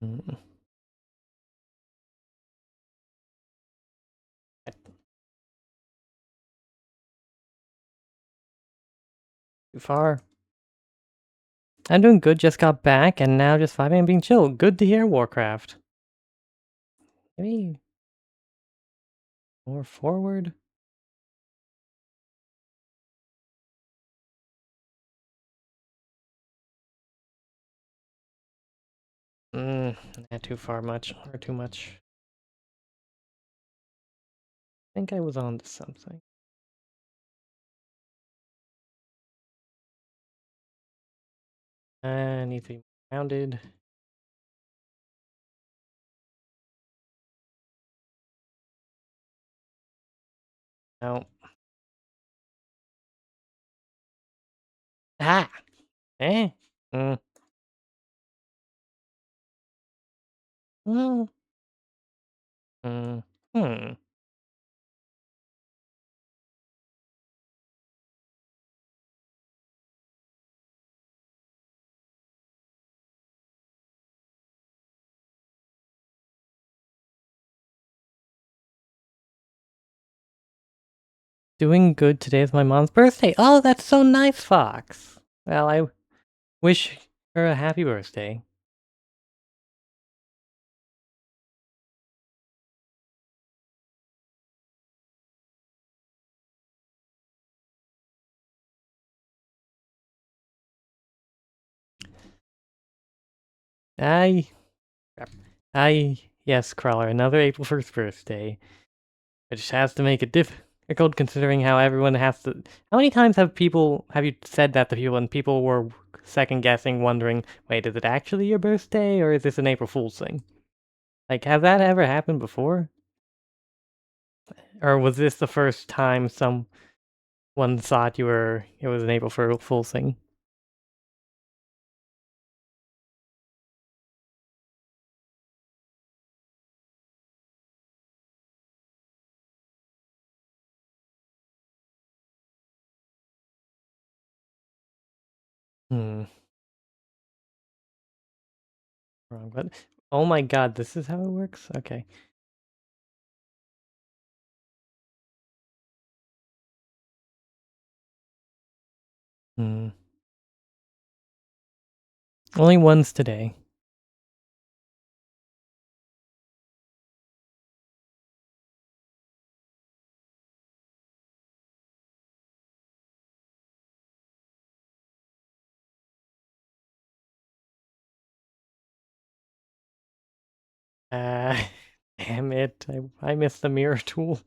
Mm. Too far. I'm doing good, just got back, and now just vibing and being chill. Good to hear, Warcraft. Maybe more forward? Not too far much, or too much. I think I was on to something. I need to be grounded. No. Ah! Eh? Mm. Mm. Mm. Hmm. Doing good, today is my mom's birthday. Oh, that's so nice, Fox. Well, I wish her a happy birthday. I, yes, Crawler, another April 1st birthday. It just has to make it difficult considering how everyone has to. How many times have you said that to people and people were second guessing, wondering, wait, is it actually your birthday or is this an April Fool's thing? Like, has that ever happened before? Or was this the first time someone thought it was an April Fool's thing? Hmm. Wrong button. Oh my god, this is how it works? Okay. Hmm. Only once today. Damn it. I missed the mirror tool.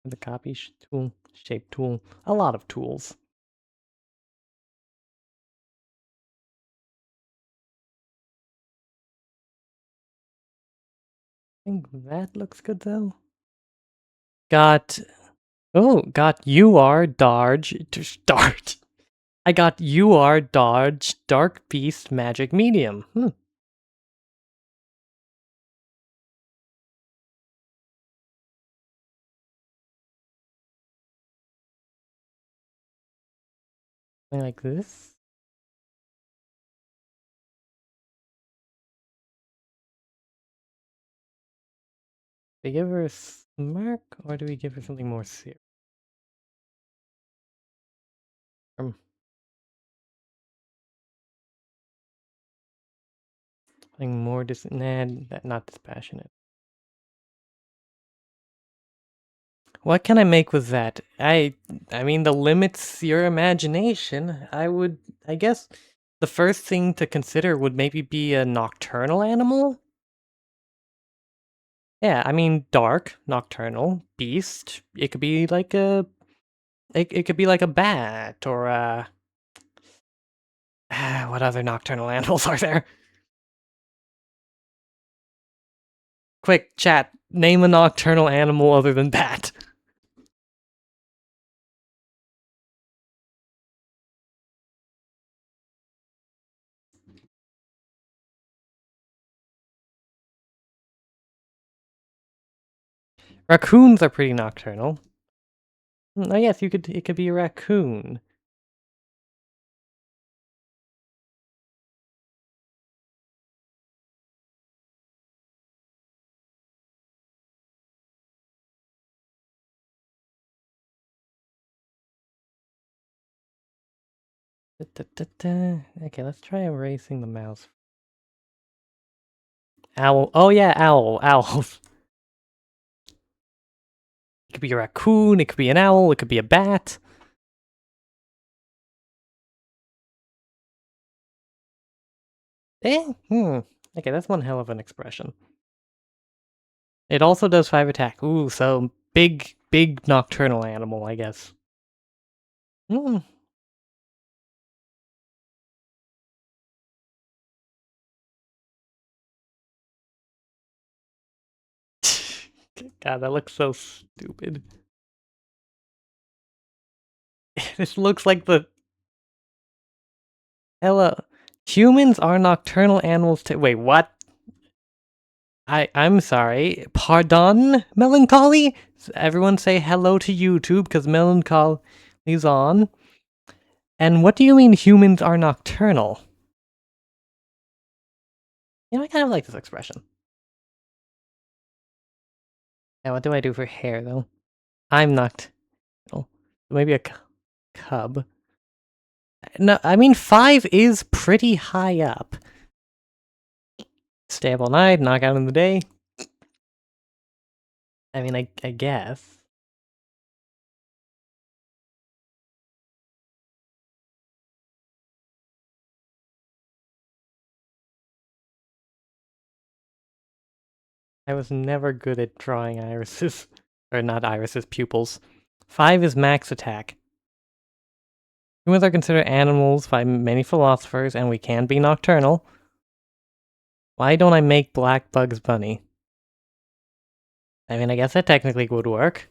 The copy tool. Shape tool. A lot of tools. I think that looks good though. Got got UR Dodge Dart. I got UR Dodge Dark Beast Magic Medium. Something like this. Do we give her a smirk or do we give her something more serious? Something more not dispassionate. What can I make with that? I mean the limits your imagination. I guess the first thing to consider would maybe be a nocturnal animal. Yeah, I mean dark, nocturnal, beast. It could be like it could be like a bat or a what other nocturnal animals are there? Quick, chat, name a nocturnal animal other than bat. Raccoons are pretty nocturnal. Oh yes, it could be a raccoon. Okay, let's try erasing the mouse. Owl. Oh yeah, owl. Owls. It could be a raccoon, it could be an owl, it could be a bat. Okay, that's one hell of an expression. It also does 5 attack. Ooh, so big nocturnal animal, I guess. Hmm. God, that looks so stupid. This looks like the... Hello. Humans are nocturnal animals too. Wait, what? I'm sorry. Pardon, Melancholy? Everyone say hello to YouTube, because Melancholy's on. And what do you mean humans are nocturnal? I kind of like this expression. Now, what do I do for hair, though? I'm nocturnal. Maybe a cub. No, I mean, 5 is pretty high up. Stay up all night, knock out in the day. I mean, I guess. I was never good at drawing irises. Or not irises, pupils. 5 is max attack. Humans are considered animals by many philosophers, and we can be nocturnal. Why don't I make Black Bugs Bunny? I mean, I guess that technically would work.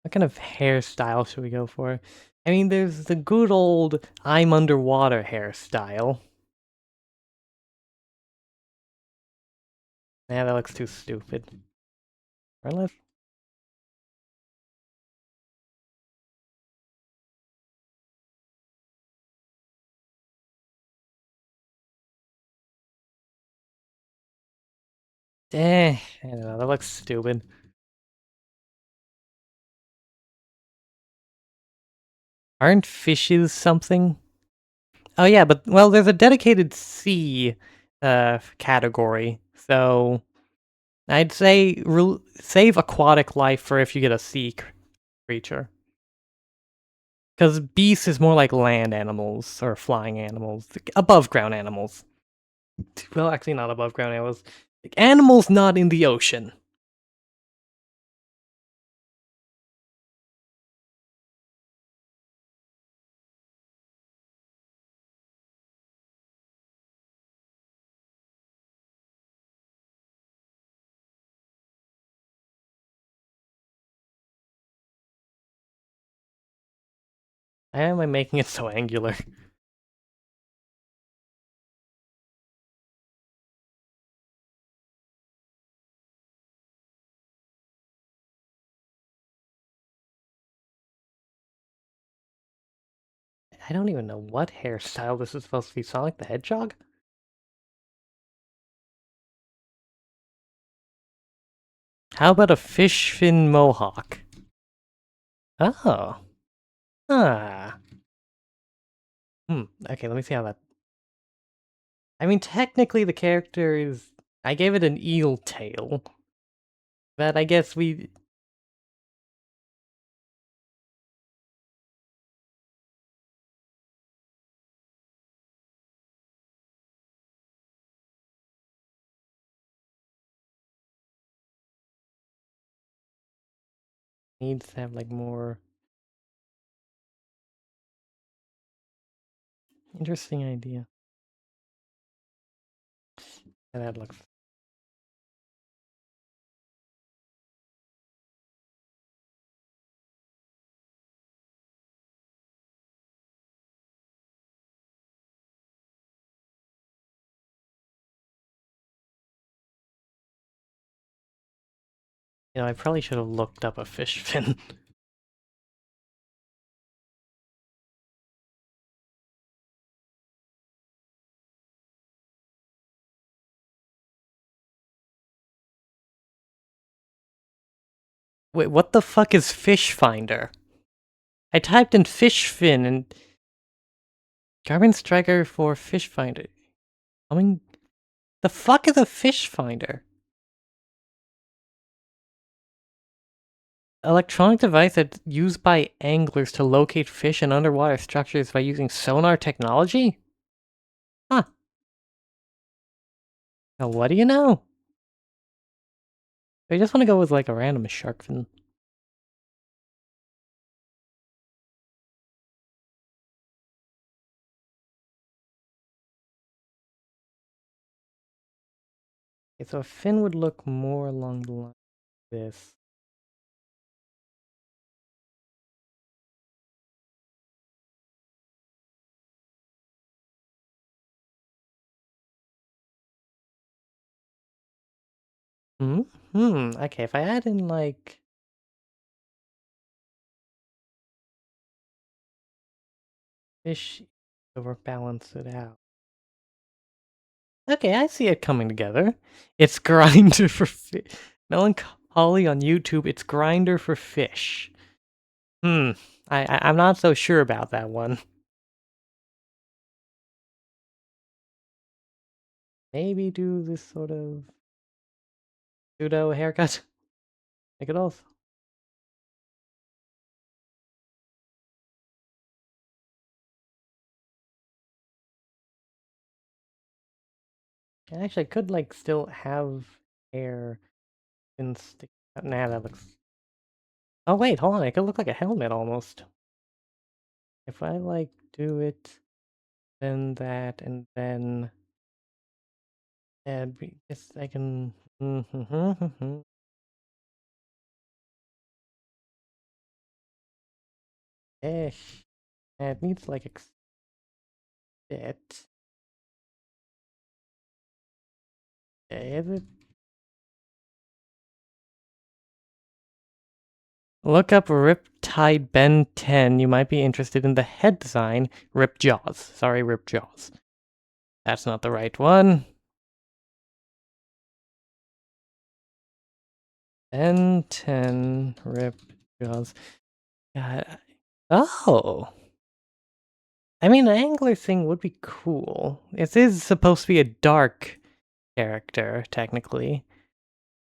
What kind of hairstyle should we go for? I mean, there's the good old I'm underwater hairstyle. Yeah, that looks too stupid. Or let's... I don't know, that looks stupid. Aren't fishes something? Oh yeah, but, well, there's a dedicated sea category, so... I'd say save aquatic life for if you get a sea creature. Because beasts is more like land animals or flying animals, like above ground animals. Well, actually, not above ground animals. Like animals not in the ocean. Why am I making it so angular? I don't even know what hairstyle this is supposed to be. Sonic the Hedgehog? How about a fish fin mohawk? Oh. Ah. Okay, let me see how that... I mean, technically the character is... I gave it an eel tail. But I guess we... needs to have, like, more... interesting idea. And that looks... You know, I probably should have looked up a fish fin. Wait, what the fuck is Fish Finder? I typed in fish fin and Garmin Striker for Fish Finder. I mean, the fuck is a fish finder? Electronic device that's used by anglers to locate fish in underwater structures by using sonar technology? Huh. Now what do you know? I just want to go with like a random shark fin. Okay, so a fin would look more along the line of this. Okay, if I add in like... fish, overbalance it out. Okay, I see it coming together. It's grinder for fish. Melancholy on YouTube, it's grinder for fish. Hmm. I'm not so sure about that one. Maybe do this sort of pseudo haircut. Make it also. Actually, I could like still have hair and stick out. Nah, that looks... Oh wait, hold on. It could look like a helmet almost. If I like do it, then that, and then add... Yes, I can... Ish. It needs like it. Is it? Look up Riptide Ben 10. You might be interested in the head design. Rip Jaws. Sorry, Rip Jaws. That's not the right one. Ben 10 Rip Jaws. God. Oh. I mean, an angler thing would be cool. It is supposed to be a dark character, technically.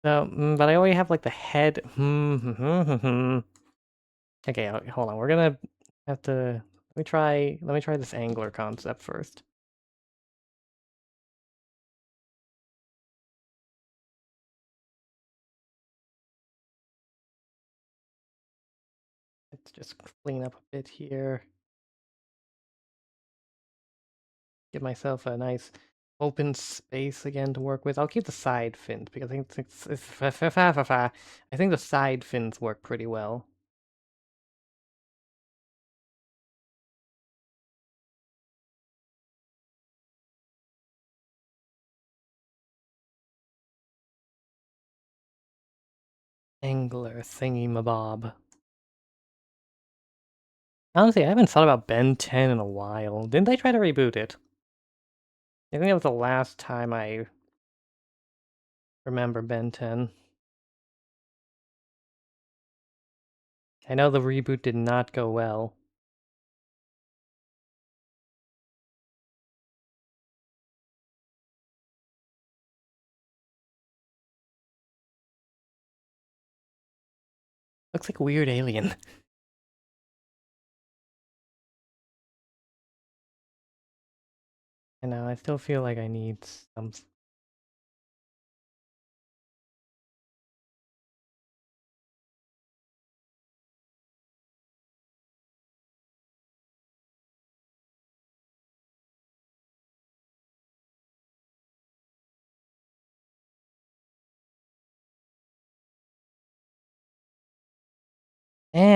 So, but I already have like the head. Okay, hold on. We're gonna Have to let me try this angler concept first. Let's just clean up a bit here. Give myself a nice open space again to work with. I'll keep the side fins because I think I think the side fins work pretty well. Angler thingy mabob. Honestly, I haven't thought about Ben 10 in a while. Didn't they try to reboot it? I think that was the last time I remember Ben 10. I know the reboot did not go well. Looks like a weird alien. I know, I still feel like I need some...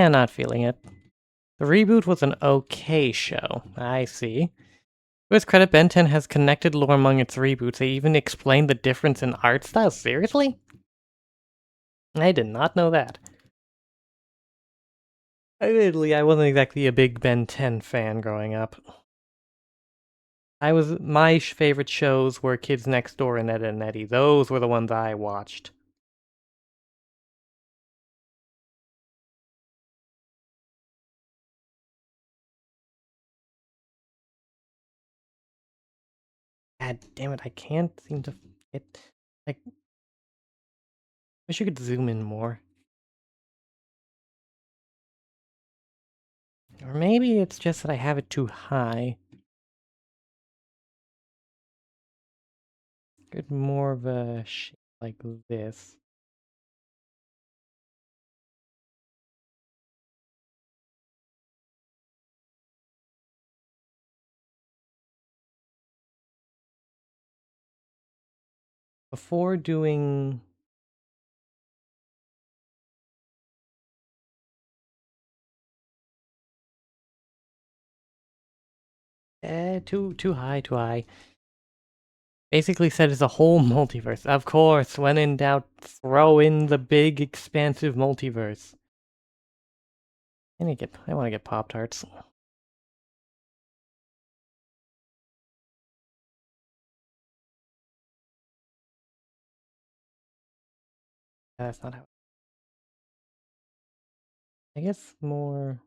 not feeling it. The reboot was an okay show. I see. To its credit, Ben 10 has connected lore among its reboots. They even explained the difference in art style. Seriously? I did not know that. Admittedly, I wasn't exactly a big Ben 10 fan growing up. My favorite shows were Kids Next Door and Ed and Eddie. Those were the ones I watched. God damn it, I can't seem to get... Like, wish you could zoom in more. Or maybe it's just that I have it too high. Get more of a shape like this. Before doing... too high, too high. Basically said it's a whole multiverse. Of course, when in doubt, throw in the big, expansive multiverse. I want to get Pop-Tarts. That's not how... I guess more...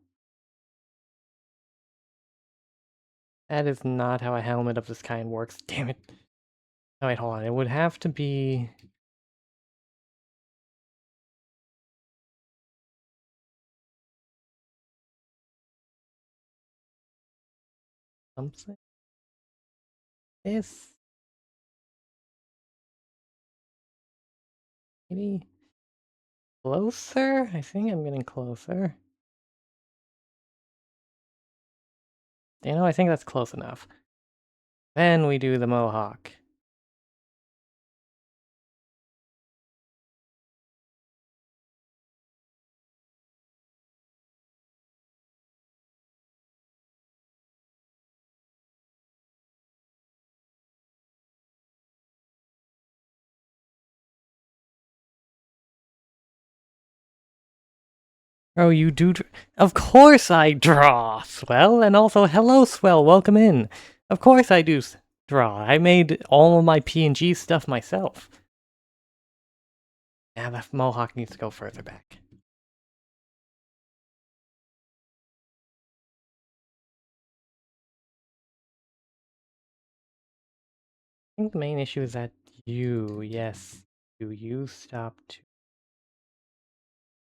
That is not how a helmet of this kind works. Damn it. Oh, wait, hold on. It would have to be... something? This? Maybe... Closer? I think I'm getting closer. I think that's close enough. Then we do the mohawk. Oh, you do... Of course I draw, Swell! And also, hello, Swell, welcome in! Of course I do draw. I made all of my PNG stuff myself. Yeah, that mohawk needs to go further back. I think the main issue is that yes, you stopped.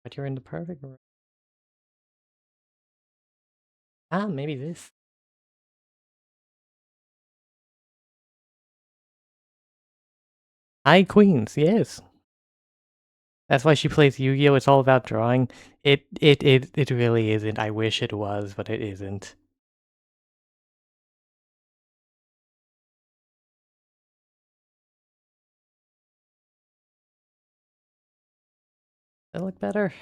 But you're in the perfect... Ah, maybe this. High Queens, yes. That's why she plays Yu-Gi-Oh! It's all about drawing. It really isn't. I wish it was, but it isn't. Does it look better?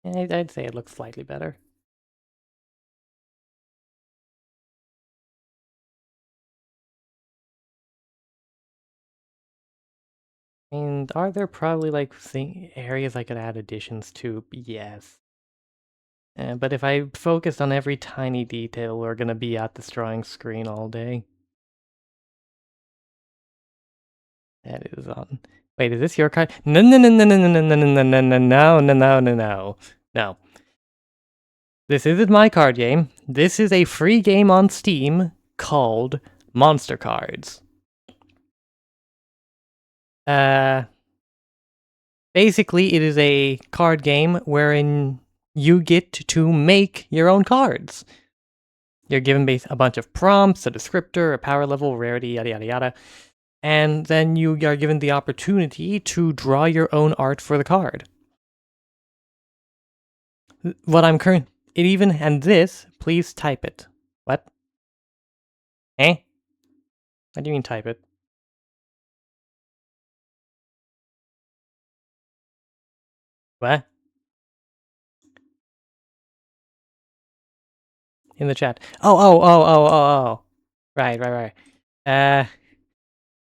Yeah, I'd say it looks slightly better. And are there probably like areas I could add additions to? Yes. But if I focused on every tiny detail, we're gonna be at this drawing screen all day. That is on. Wait, is this your card? No, no, no, no, no, no, no, no, no, no, no, no, no, no, no, no. No. This isn't my card game. This is a free game on Steam called Monster Cards. Uh, Basically, it is a card game wherein you get to make your own cards. You're given a bunch of prompts, a descriptor, a power level, rarity, yada yada yada, and then you are given the opportunity to draw your own art for the card. What I'm current, it even and this, please type it. What? Eh? What do you mean type it? What? In the chat. Oh. Right. Uh,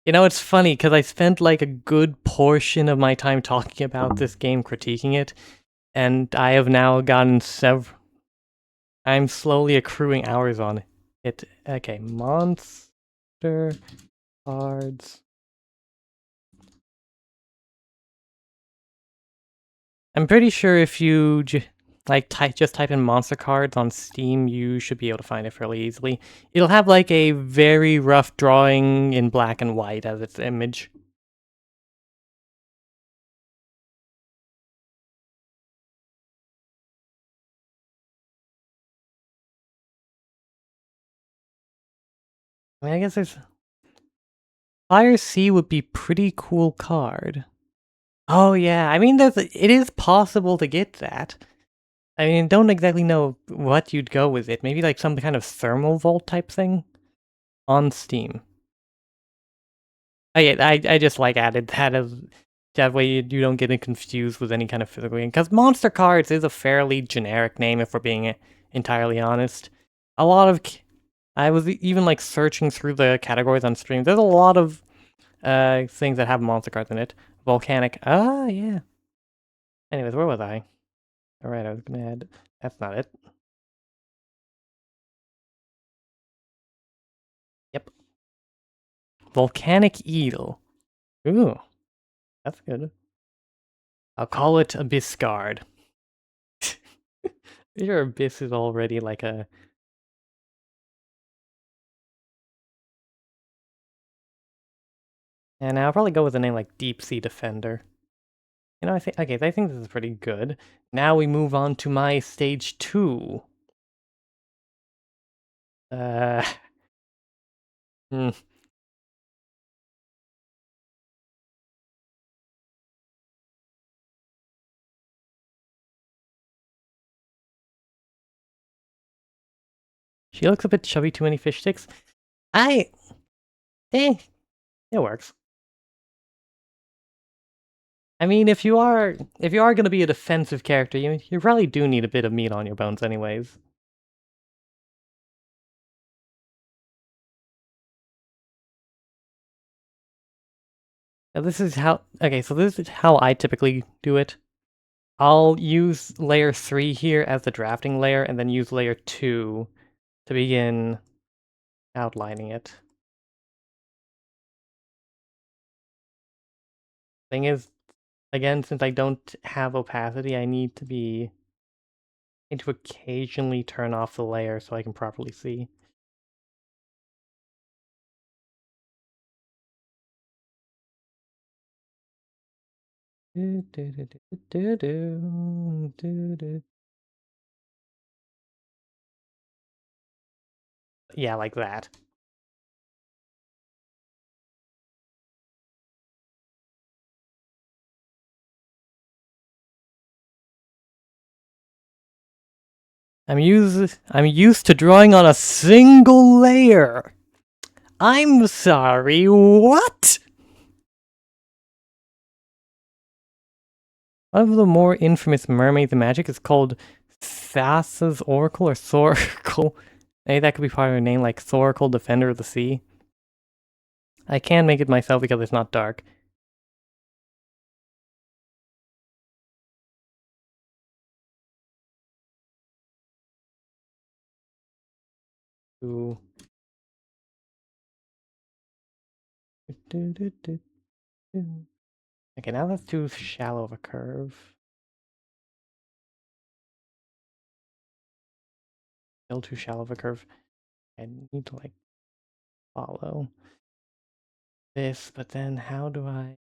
it's funny because I spent like a good portion of my time talking about this game, critiquing it, and I have now gotten several. I'm slowly accruing hours on it. Okay, Monster Cards. I'm pretty sure if you just type in Monster Cards on Steam, you should be able to find it fairly easily. It'll have like a very rough drawing in black and white as its image. I mean, I guess there's Fire C would be pretty cool card. Oh yeah, I mean, it is possible to get that. I mean, don't exactly know what you'd go with it. Maybe like some kind of thermal vault type thing on Steam. I just like added that as that way you don't get it confused with any kind of physical game. Because Monster Cards is a fairly generic name if we're being entirely honest. A lot of I was even like searching through the categories on stream. There's a lot of things that have Monster Cards in it. Volcanic. Ah, yeah. Anyways, where was I? All right, I was gonna add. That's not it. Yep. Volcanic Eel. Ooh, that's good. I'll call it Abyss Guard. Your Abyss is already like a. And I'll probably go with a name like Deep Sea Defender. I think okay. I think this is pretty good. Now we move on to my stage 2. Uh, hmm. She looks a bit chubby. Too many fish sticks. I. Eh, it works. I mean, if you are gonna be a defensive character, you probably do need a bit of meat on your bones, anyways. Now this is how. Okay, so this is how I typically do it. I'll use layer 3 here as the drafting layer, and then use layer 2 to begin outlining it. Thing is, again, since I don't have opacity, I need to occasionally turn off the layer so I can properly see. Yeah, like that. I'm used to drawing on a single layer. I'm sorry, what? One of the more infamous mermaids in magic is called Thassa's Oracle or Thoracle. Maybe that could be part of her name, like Thoracle, Defender of the Sea. I can make it myself because it's not dark. Ooh. Okay, now that's too shallow of a curve. Still too shallow of a curve. I need to like follow this, but then how do I?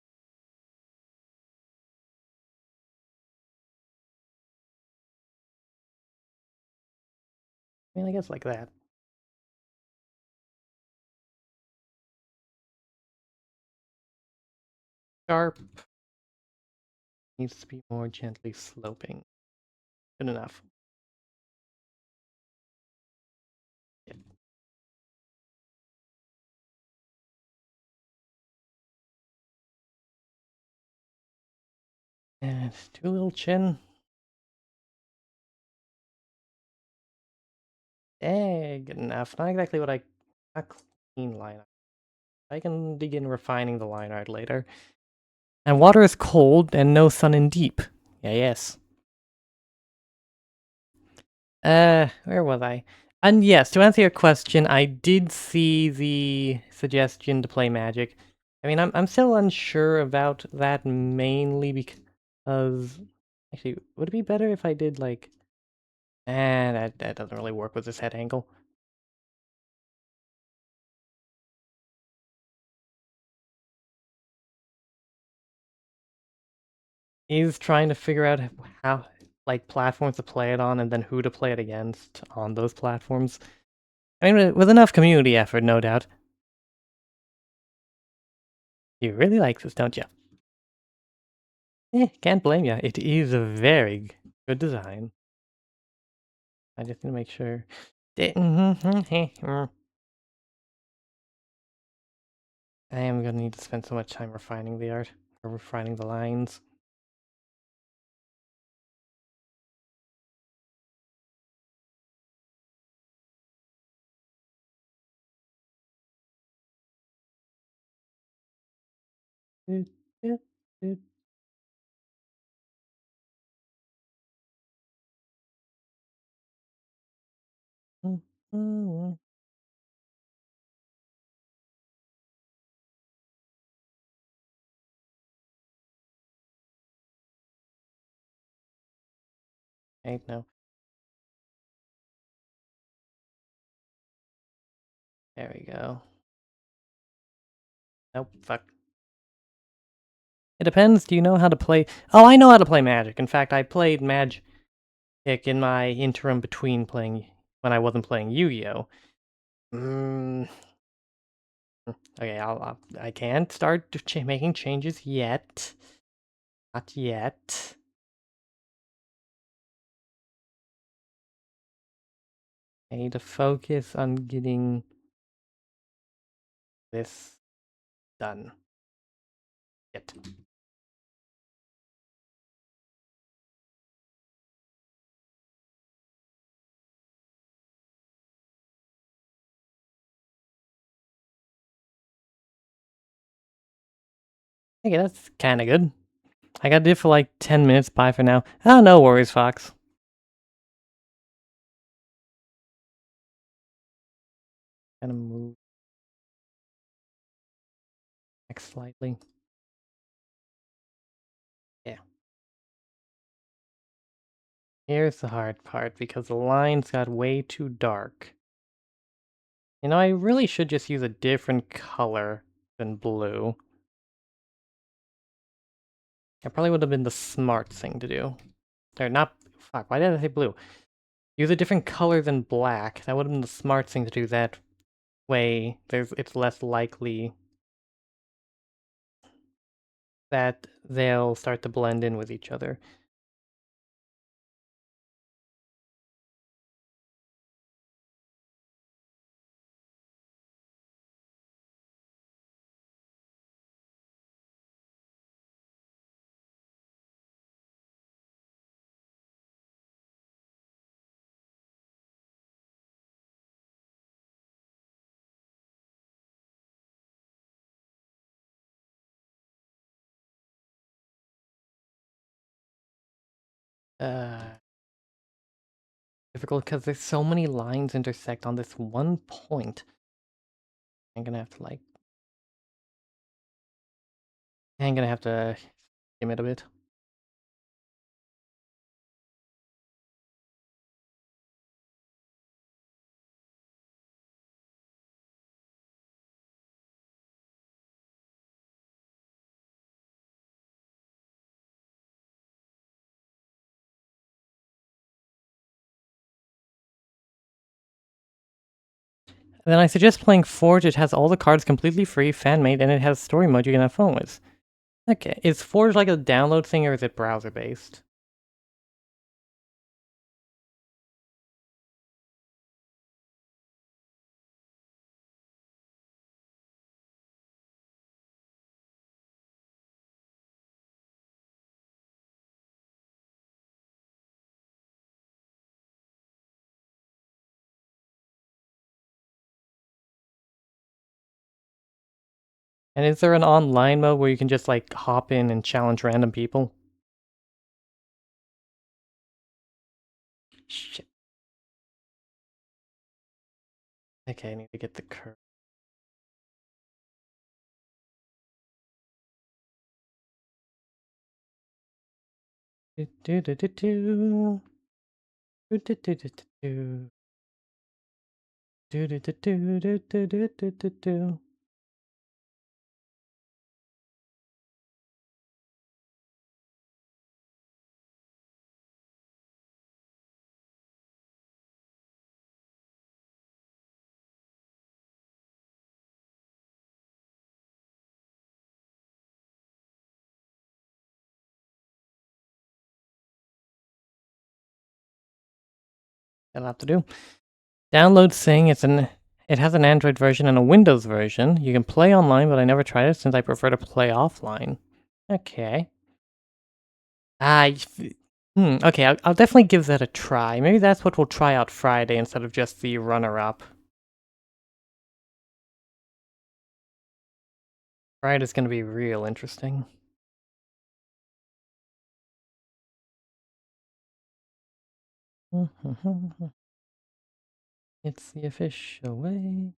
I mean, I guess like that. Sharp needs to be more gently sloping. Good enough. Yep. And too little chin. Good enough. Not exactly what I... A clean line art. I can begin refining the line art later. And water is cold and no sun in deep. Yeah, yes. Where was I? And yes, to answer your question, I did see the suggestion to play Magic. I mean, I'm still unsure about that mainly because actually, would it be better if I did like that doesn't really work with this head angle. He's trying to figure out how like platforms to play it on and then who to play it against on those platforms. I mean, with enough community effort, no doubt. You really like this, don't you? Can't blame you. It is a very good design. I just need to make sure. I am gonna need to spend so much time refining the art, or refining the lines. Okay, no. There we go. Nope, fuck. It depends. Do you know how to play? Oh, I know how to play Magic. In fact, I played Magic in my interim between playing when I wasn't playing Yu-Gi-Oh. Mm, okay, I can't start making changes yet. Not yet. I need to focus on getting this done. Yet. Okay, that's kind of good. I got to do it for like 10 minutes. Bye for now. Oh, no worries, Fox. Gonna move next slightly. Yeah. Here's the hard part because the lines got way too dark. You know, I really should just use a different color than blue. That probably would have been the smart thing to do. Or not, fuck, why did I say blue? Use a different color than black. That would have been the smart thing to do that way. It's less likely that they'll start to blend in with each other. Uh, Difficult because there's so many lines intersect on this one point. I'm gonna have to like, I'm gonna have to skim it a bit. And then I suggest playing Forge. It has all the cards completely free, fan-made, and it has story mode you can have fun with. Okay, is Forge like a download thing or is it browser-based? And is there an online mode where you can just like hop in and challenge random people? Shit. Okay, I need to get the curve. Do do do do do. Do do do do do. Do do do do do do do do do do. That'll have to do. Download Sing. It has an Android version and a Windows version. You can play online, but I never tried it since I prefer to play offline. Okay. Ah, okay, I'll definitely give that a try. Maybe that's what we'll try out Friday instead of just the runner-up. Friday's gonna be real interesting. It's the official way.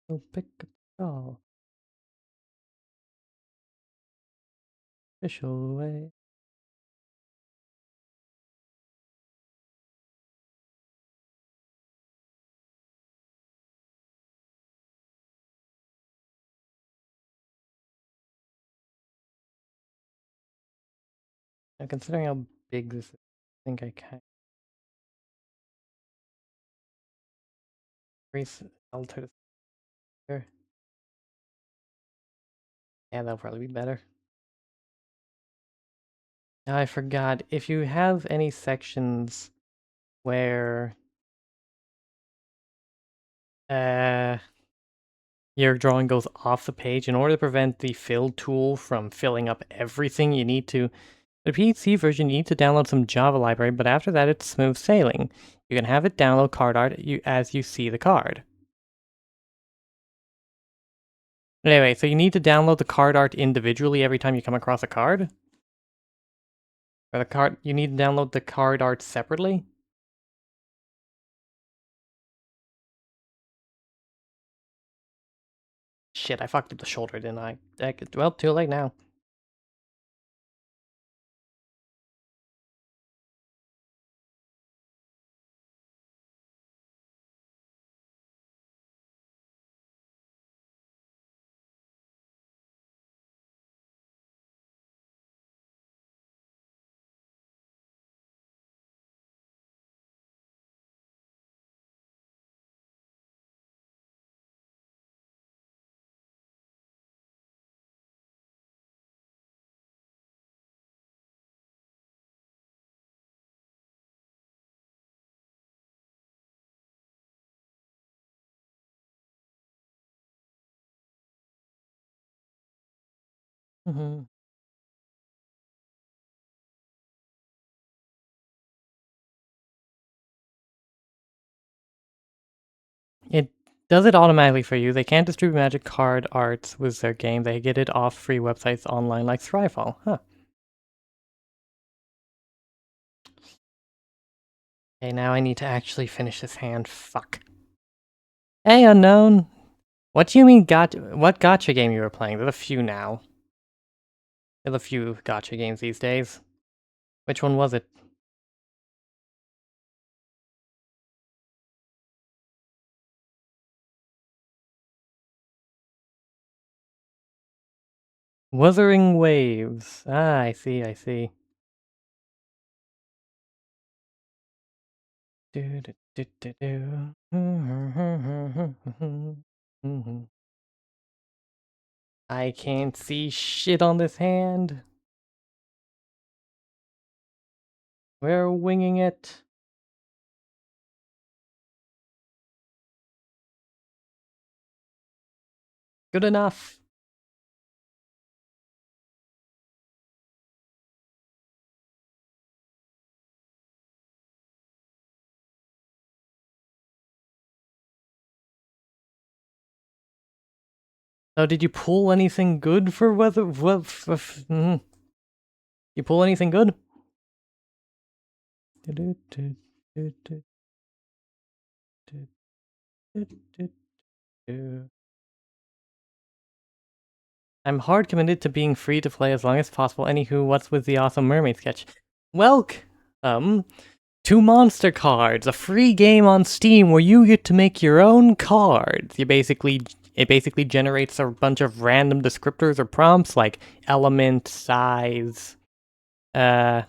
So pick a doll. Official way. Now, considering how big this is, I think I can increase alter this here. Yeah, that'll probably be better. Now, I forgot, if you have any sections where uh your drawing goes off the page, in order to prevent the fill tool from filling up everything, you need to, the PC version, you need to download some Java library, but after that it's smooth sailing. You can have it download card art as you see the card. Anyway, so you need to download the card art individually every time you come across a card? Or the card, you need to download the card art separately? Shit, I fucked up the shoulder, didn't I? Well, too late now. Mhm. It does it automatically for you. They can't distribute Magic card arts with their game. They get it off free websites online like Thryfall. Huh. Okay, now I need to actually finish this hand. Fuck. Hey, unknown. What do you mean what gotcha game you were playing? There's a few now. There's a few gotcha games these days. Which one was it? Wuthering Waves. Ah, I see, I see. Do, do, do, do, do. I can't see shit on this hand. We're winging it. Good enough. So did you pull anything good for weather? You pull anything good? I'm hard committed to being free to play as long as possible. Anywho, what's with the awesome mermaid sketch? Welcome to Monster Cards, a free game on Steam where you get to make your own cards. It basically generates a bunch of random descriptors or prompts like element, size, uh,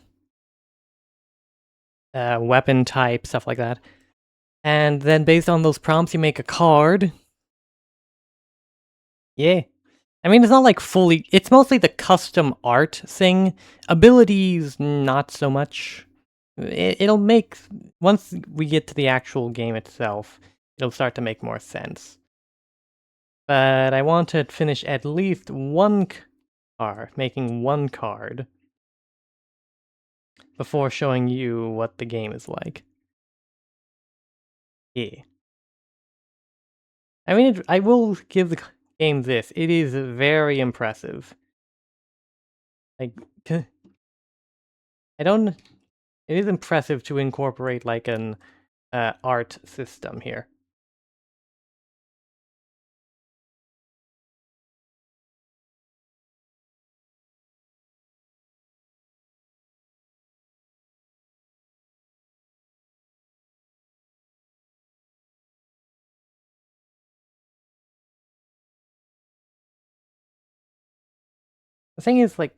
weapon type, stuff like that. And then based on those prompts, you make a card. Yeah. I mean, it's not like fully, it's mostly the custom art thing. Abilities, not so much. It'll make, once we get to the actual game itself, it'll start to make more sense. But I want to finish at least one card, making one card, before showing you what the game is like. Yeah. I mean, I will give the game this. It is very impressive. Like, I don't. It is impressive to incorporate like an art system here. The thing is, like,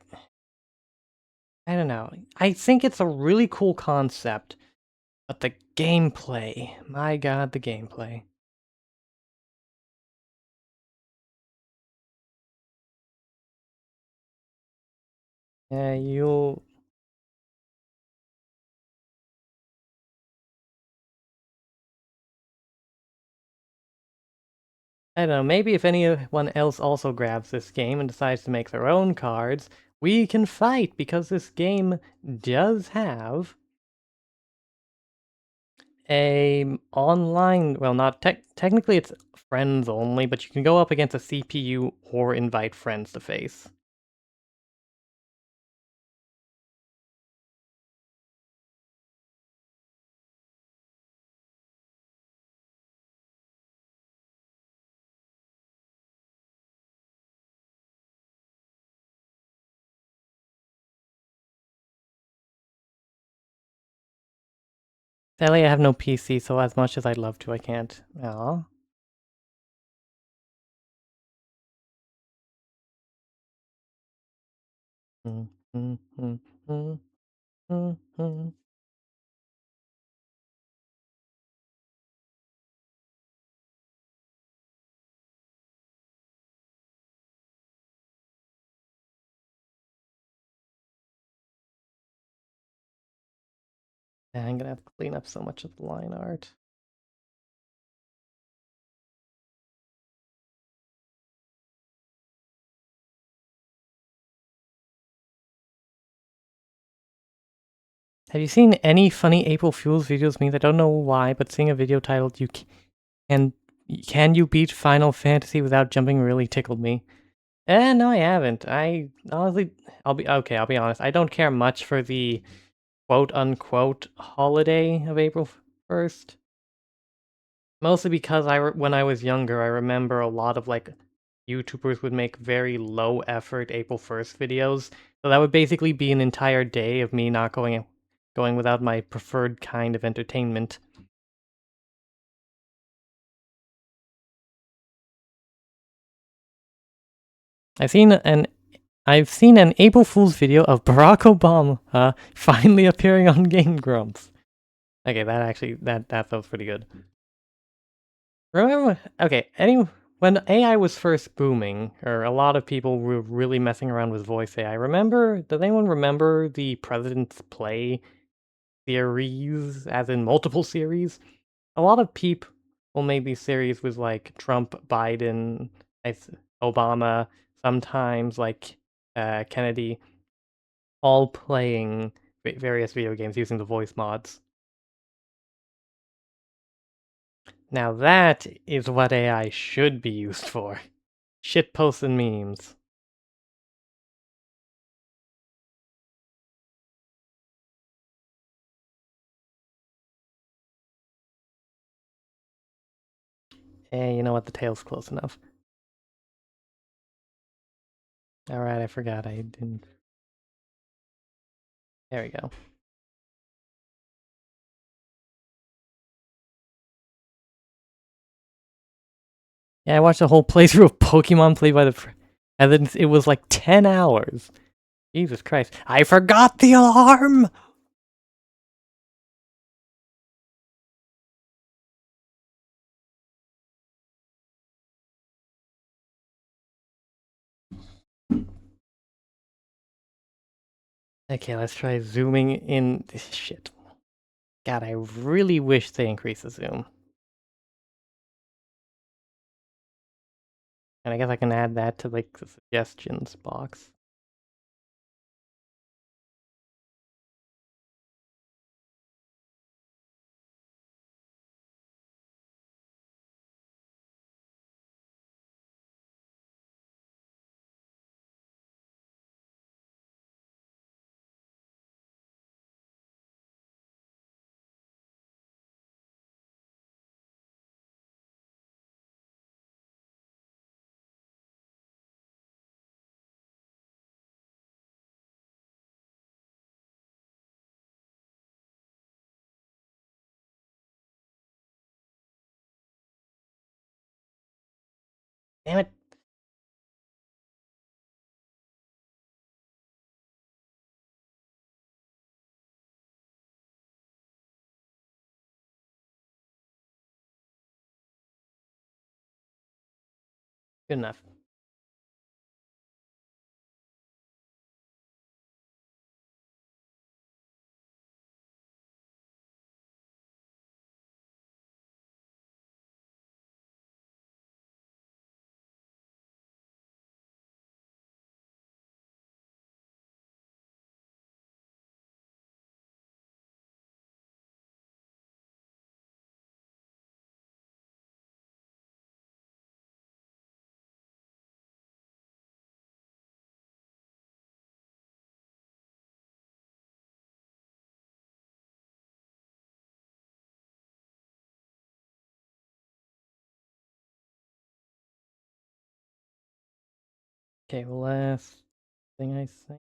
I don't know. I think it's a really cool concept, but the gameplay, my god, the gameplay. Yeah, you'll. I don't know. Maybe if anyone else also grabs this game and decides to make their own cards, we can fight because this game does have a online, well, not technically it's friends only, but you can go up against a CPU or invite friends to face. Sadly, I have no PC, so as much as I'd love to, I can't. Aw. Mm, mm, mm, mm, mm, mm. Yeah, I'm gonna have to clean up so much of the line art. Have you seen any funny April Fool's videos memes? I don't know why, but seeing a video titled can can you beat Final Fantasy without jumping really tickled me. No, I haven't. I honestly, I'll be okay. I'll be honest. I don't care much for the quote unquote holiday of April 1st. Mostly because when I was younger, I remember a lot of like YouTubers would make very low effort April 1st videos. So that would basically be an entire day of me not going without my preferred kind of entertainment. I've seen an I've seen an April Fool's video of Barack Obama finally appearing on Game Grumps. Okay, that actually that felt pretty good. Remember, okay, when AI was first booming, or a lot of people were really messing around with voice AI. Does anyone remember the President's Play series, as in multiple series? A lot of people made these series with like Trump, Biden, Obama, sometimes like Kennedy, all playing various video games using the voice mods. Now that is what AI should be used for. Shitposts and memes. Hey, you know what? The tail's close enough. Alright, I forgot I didn't... There we go. Yeah, I watched a whole playthrough of Pokemon played by the... And then it was like 10 hours. Jesus Christ. I forgot the alarm! Okay, let's try zooming in. Shit. God, I really wish they increased the zoom. And I guess I can add that to like the suggestions box. Damn it. Good enough. Okay, last thing I say.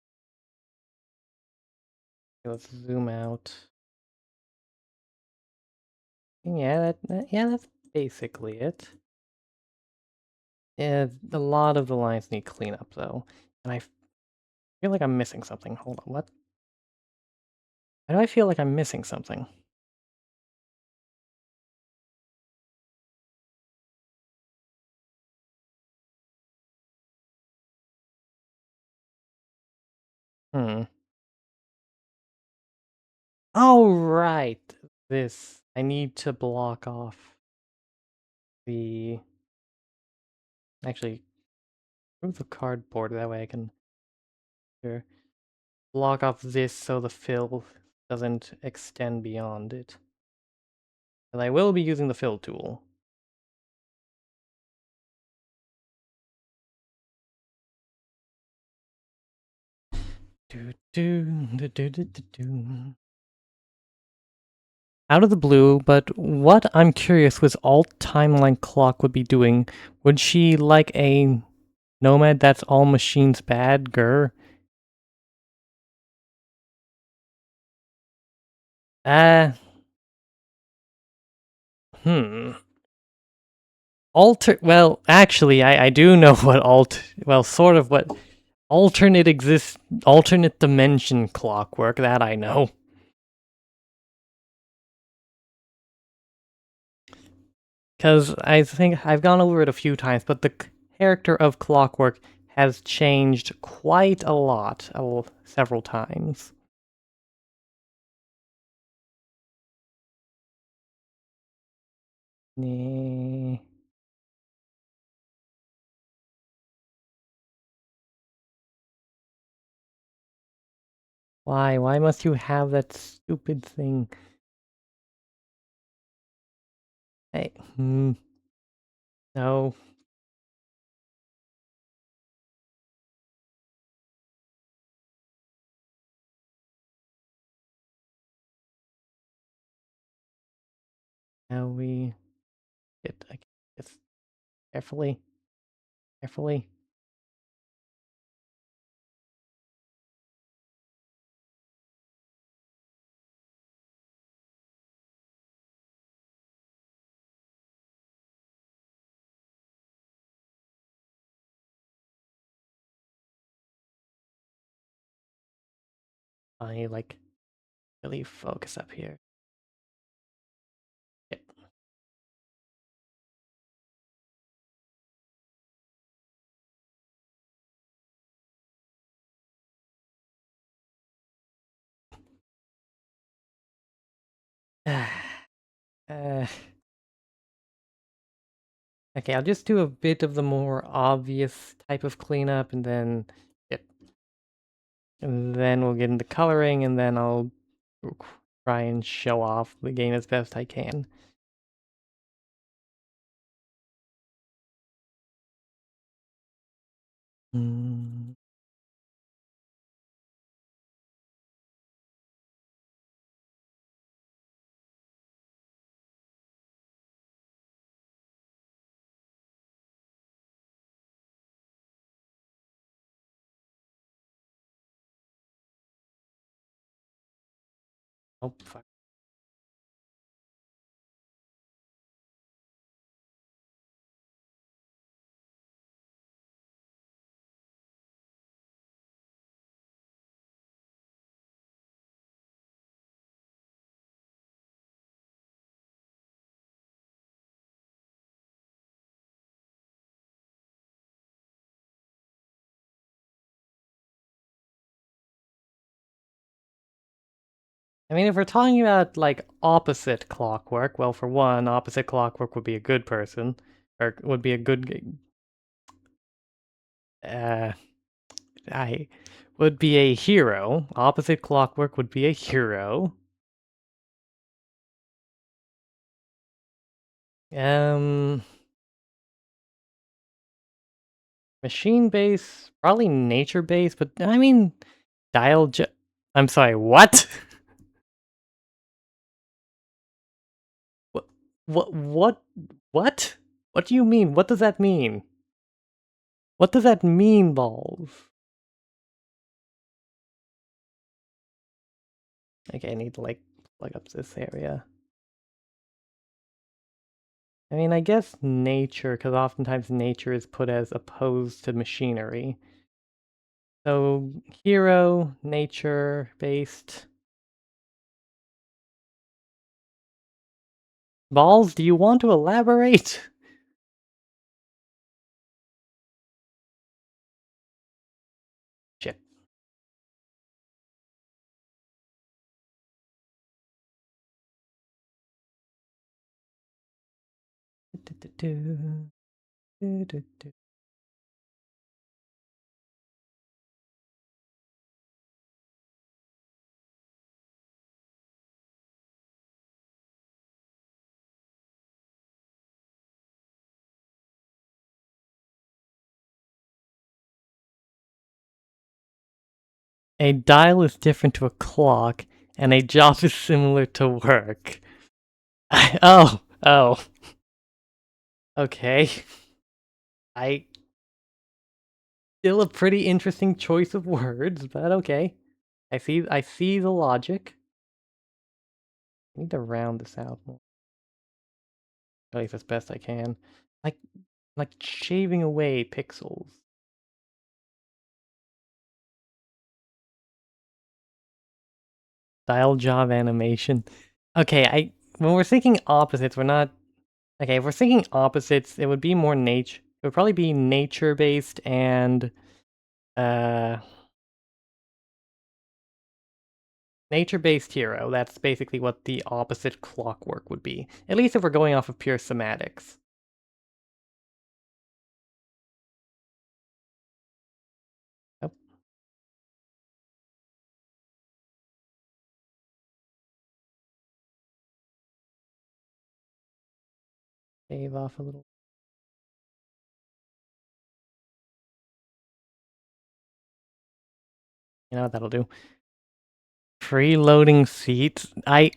Let's zoom out. Yeah, that's basically it. Yeah, a lot of the lines need cleanup though, and I feel like I'm missing something. Hold on, what? Why do I feel like I'm missing something? Hmm. Oh, right. This. I need to block off the... Actually, move the cardboard, that way I can... Here. Block off this so the fill doesn't extend beyond it. But I will be using the fill tool. Do, do, do, do, do, do, do. Out of the blue, but what I'm curious was alt timeline clock would be doing. Would she like a nomad that's all machines bad, grr? Uh, hmm. Well, actually, I do know what well, sort of what alternate dimension clockwork, that I know. Because I think I've gone over it a few times, but the character of Clockwork has changed quite a lot, several times. Nah. Why? Why must you have that stupid thing? Hey, no. Now we get, I guess, carefully, carefully. I like really focus up here. Yeah. uh, okay, I'll just do a bit of the more obvious type of cleanup, and then yep. And then we'll get into coloring, and then I'll try and show off the game as best I can. Mm. Oh, fuck. I mean, if we're talking about, like, opposite Clockwork, well, for one, opposite Clockwork would be a good person, or would be a good, I would be a hero. Opposite Clockwork would be a hero. Um, Machine base, probably nature base, but I mean, I'm sorry, what? What? What? What? What? What do you mean? What does that mean? What does that mean, balls? Okay, I need to, like, plug up this area. I mean, I guess nature, because oftentimes nature is put as opposed to machinery. So, hero, nature based. Balls, do you want to elaborate? Shit. A dial is different to a clock, and a job is similar to work. Oh, okay. I still a pretty interesting choice of words, but okay. I see the logic. I need to round this out more. At least as best I can. Like like shaving away pixels. Dial job animation. Okay, when we're thinking opposites, we're not okay, if we're thinking opposites, it would be more nature. It would probably be nature based and uh nature based hero. That's basically what the opposite clockwork would be. At least if we're going off of pure semantics. Oh, shave off a little. You know what that'll do. Freeloading seats. I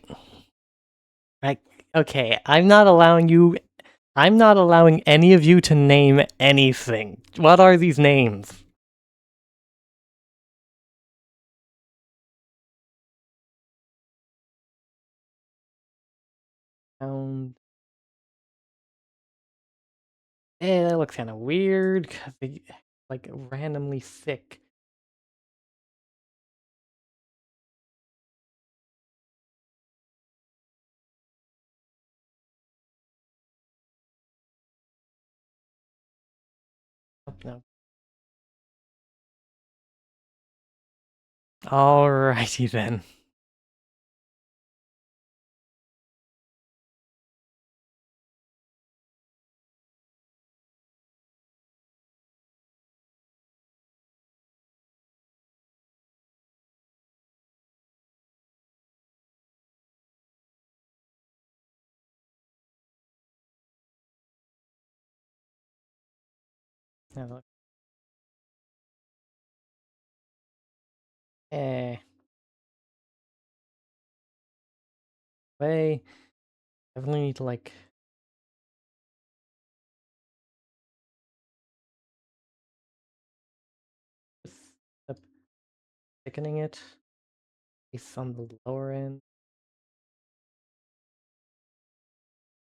okay, I'm not allowing any of you to name anything. What are these names? Sound. That looks kind of weird because they like randomly thick. Oh, no. Alrighty then. Now look. Eh, way. Definitely need to like just step thickening it. It's on the lower end.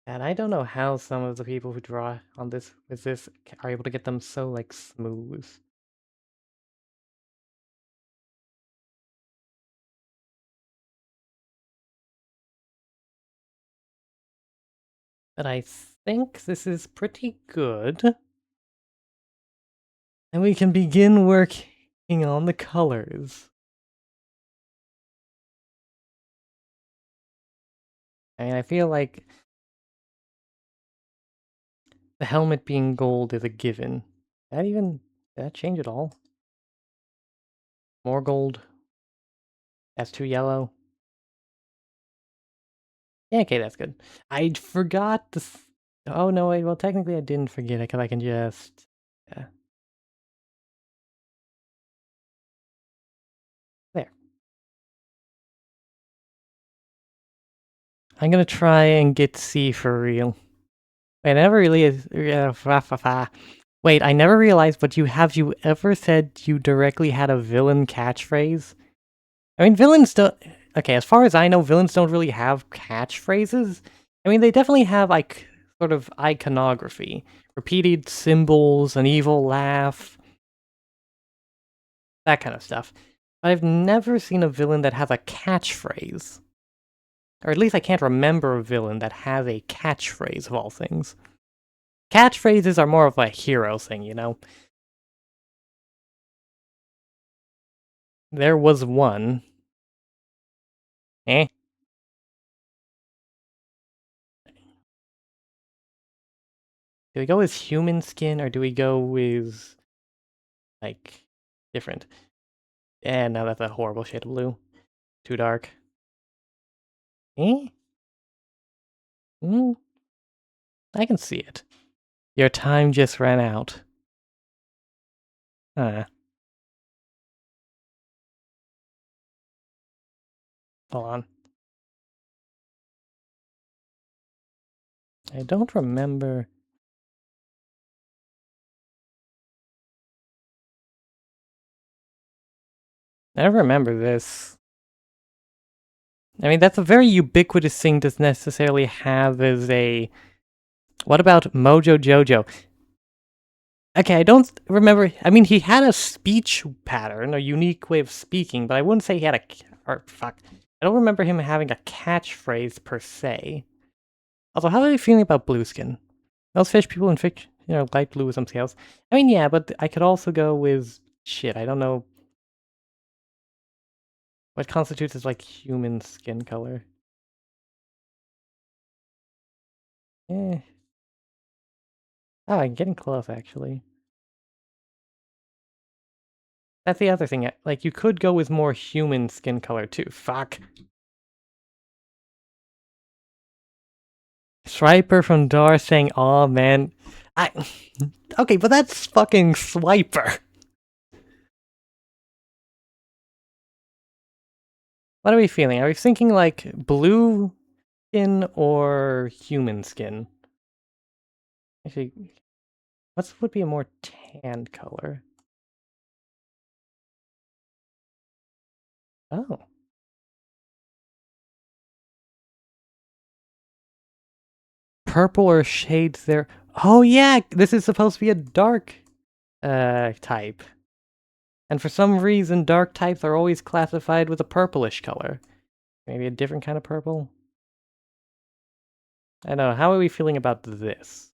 And I don't know how some of the people who draw on this with this are able to get them so like smooth. But I think this is pretty good. And we can begin working on the colors. I mean, I feel like the helmet being gold is a given. Did that change at all? More gold. That's too yellow. Yeah, okay, that's good. I forgot the... Oh, no, wait, well, technically I didn't forget it, because I can just... Yeah. There. I'm gonna try and get C for real. Wait, I never really is... Wait, I never realized, but you ever said you directly had a villain catchphrase? I mean, villains don't... Okay, as far as I know, villains don't really have catchphrases. I mean, they definitely have, like, sort of iconography. Repeated symbols, an evil laugh, that kind of stuff. But I've never seen a villain that has a catchphrase. Or at least I can't remember a villain that has a catchphrase, of all things. Catchphrases are more of a hero thing, you know? There was one. Eh? Do we go with human skin, or do we go with, like, different? And now that's a horrible shade of blue. Too dark. Eh? Mm, I can see it. Your time just ran out. Huh. Hold on. I don't remember. I don't remember this. I mean, that's a very ubiquitous thing to necessarily have as a... What about Mojo Jojo? Okay, I don't remember... I mean, he had a speech pattern, a unique way of speaking, but I wouldn't say he had a... Or, fuck. I don't remember him having a catchphrase, per se. Also, how are you feeling about Blueskin? Those fish people in fiction, light blue with some scales. I mean, yeah, but I could also go with... Shit, I don't know what constitutes as, like, human skin color. Eh. Oh, I'm getting close, actually. That's the other thing. Like, you could go with more human skin color, too. Fuck. Swiper from Dar saying, "Aw, man." Okay, but that's fucking Swiper. What are we feeling? Are we thinking, like, blue skin or human skin? Actually, what would be a more tanned color? Oh. Purple or shades there. Oh yeah, this is supposed to be a dark type. And for some reason, dark types are always classified with a purplish color. Maybe a different kind of purple? I don't know. How are we feeling about this?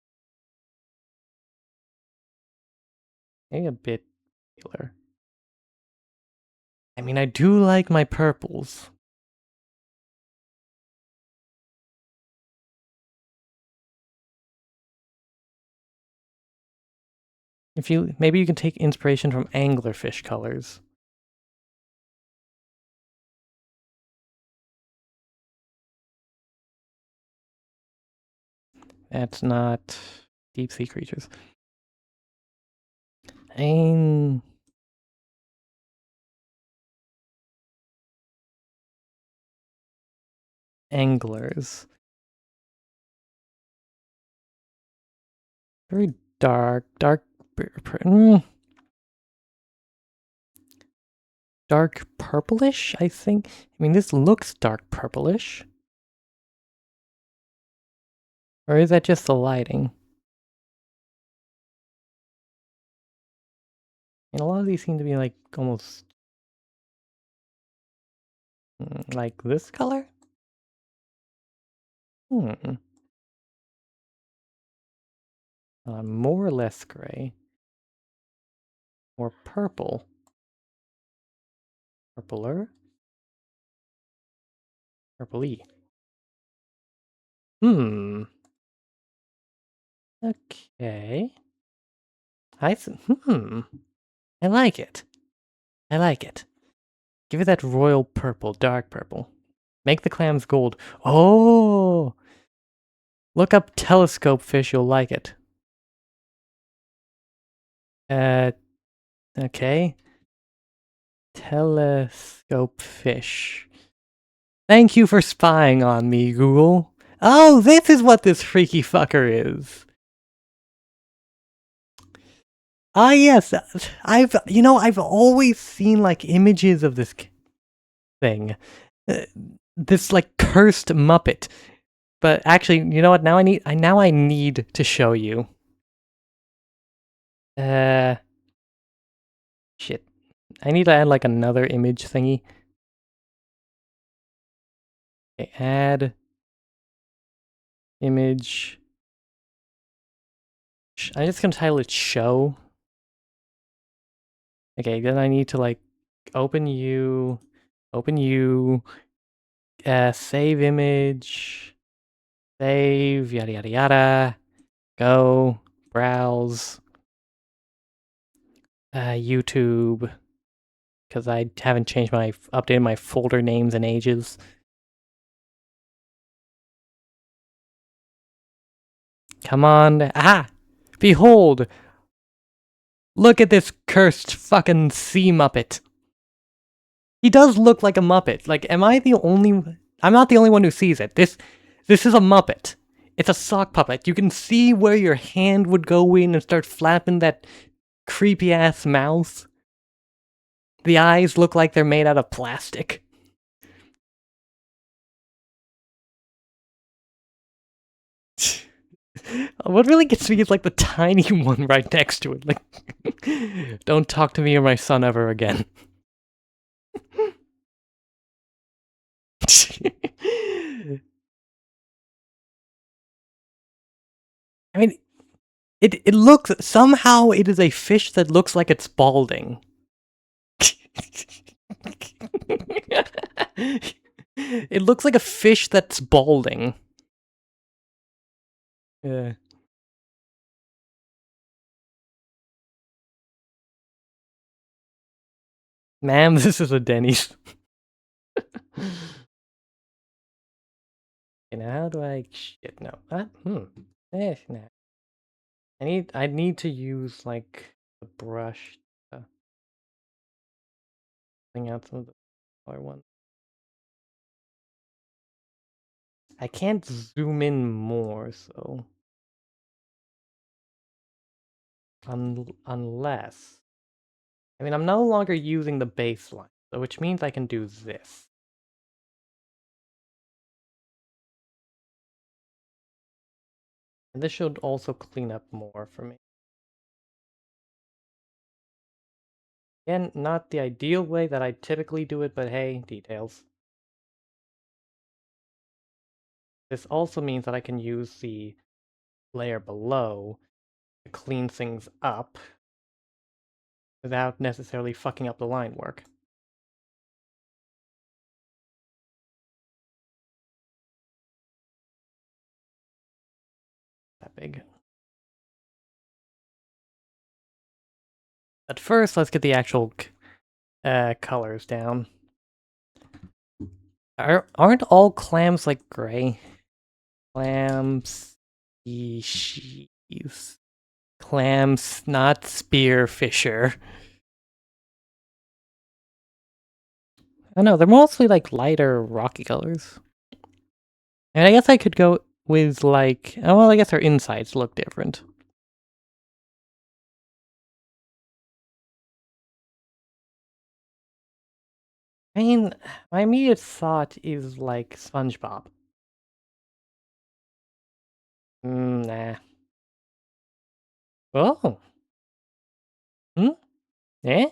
Maybe a bit paler. I mean, I do like my purples. Maybe you can take inspiration from anglerfish colors. That's not deep sea creatures. Anglers. Very dark, dark purplish, I think. I mean, this looks dark purplish. Or is that just the lighting? And a lot of these seem to be like almost like this color? More or less gray. Or purple. Purpler? Purpley. Okay. I like it. I like it. Give it that royal purple, dark purple. Make the clams gold. Oh! Look up telescope fish, you'll like it. Okay. Telescope fish. Thank you for spying on me, Google. Oh, this is what this freaky fucker is. Ah, yes. I've always seen, like, images of this thing. This, like, cursed Muppet. But actually, you know what? Now I need to show you. Shit. I need to add, like, another image thingy. Okay, add image. I'm just gonna title it show. Okay, then I need to, like, open you, save image, save, yada yada yada, go, browse, YouTube, because I haven't updated my folder names in ages. Come on, aha! Behold! Look at this cursed fucking sea Muppet! He does look like a Muppet. Like, am I the only... I'm not the only one who sees it. This is a Muppet. It's a sock puppet. You can see where your hand would go in and start flapping that creepy-ass mouth. The eyes look like they're made out of plastic. What really gets me is like the tiny one right next to it. Like, don't talk to me or my son ever again. I mean, it looks... Somehow it is a fish that looks like it's balding. It looks like a fish that's balding. Yeah. Ma'am, this is a Denny's. Okay, now how do I... Shit, no. No. I need to use, like, a brush to bring out some of the color ones. I can't zoom in more, so... Unless... I mean, I'm no longer using the baseline, so which means I can do this. And this should also clean up more for me. Again, not the ideal way that I typically do it, but hey, details. This also means that I can use the layer below to clean things up without necessarily fucking up the line work. That big. But first, let's get the actual colors down. Aren't all clams like gray? Clam species. Clams, not spearfisher. I know, they're mostly like lighter rocky colors. And I guess I could go with like, oh well, I guess our insides look different. I mean, my immediate thought is like SpongeBob. Nah. Oh. Hmm? Eh?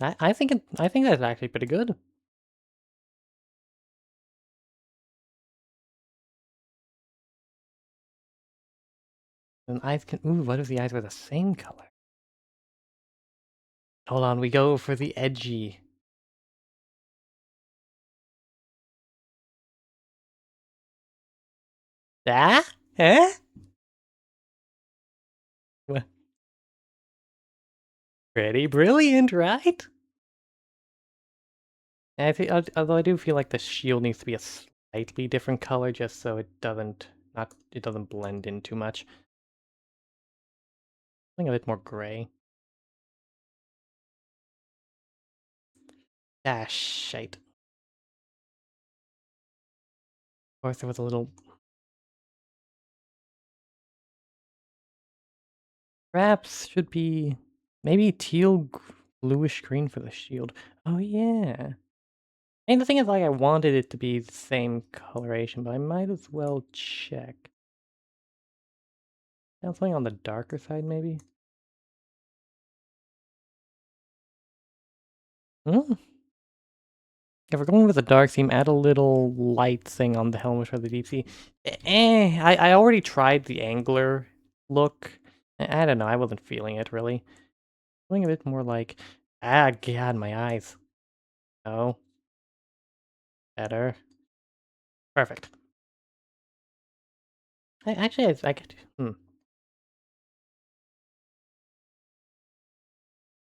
I think I think that's actually pretty good. And eyes can... Ooh, what if the eyes were the same color? Hold on, we go for the edgy. Ah? Eh? Pretty brilliant, right? And I think, although I do feel like the shield needs to be a slightly different color just so it doesn't blend in too much. Something a bit more gray. Ah, shite. Of course, there was a little... Perhaps should be maybe teal bluish green for the shield. Oh yeah. And the thing is, like, I wanted it to be the same coloration, but I might as well check. Something on the darker side, maybe? Hmm. If we're going with a dark theme, add a little light thing on the helmet for the deep sea. I already tried the angler look. I don't know, I wasn't feeling it, really. Feeling a bit more like... Ah, God, my eyes. Oh. Better. Perfect. I could...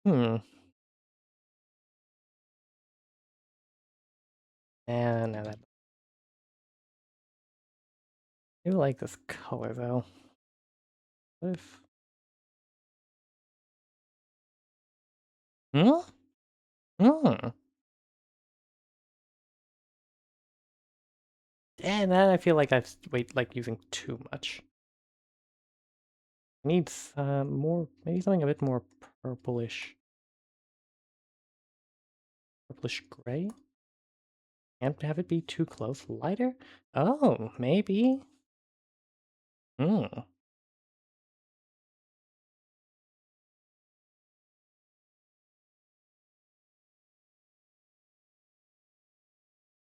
Hmm. And now that... I do like this color, though. What if... Hmm? Hmm. And then I feel like I've like using too much. Needs more, maybe something a bit more purplish. Purplish gray? Can't have it be too close. Lighter? Oh, maybe. Hmm.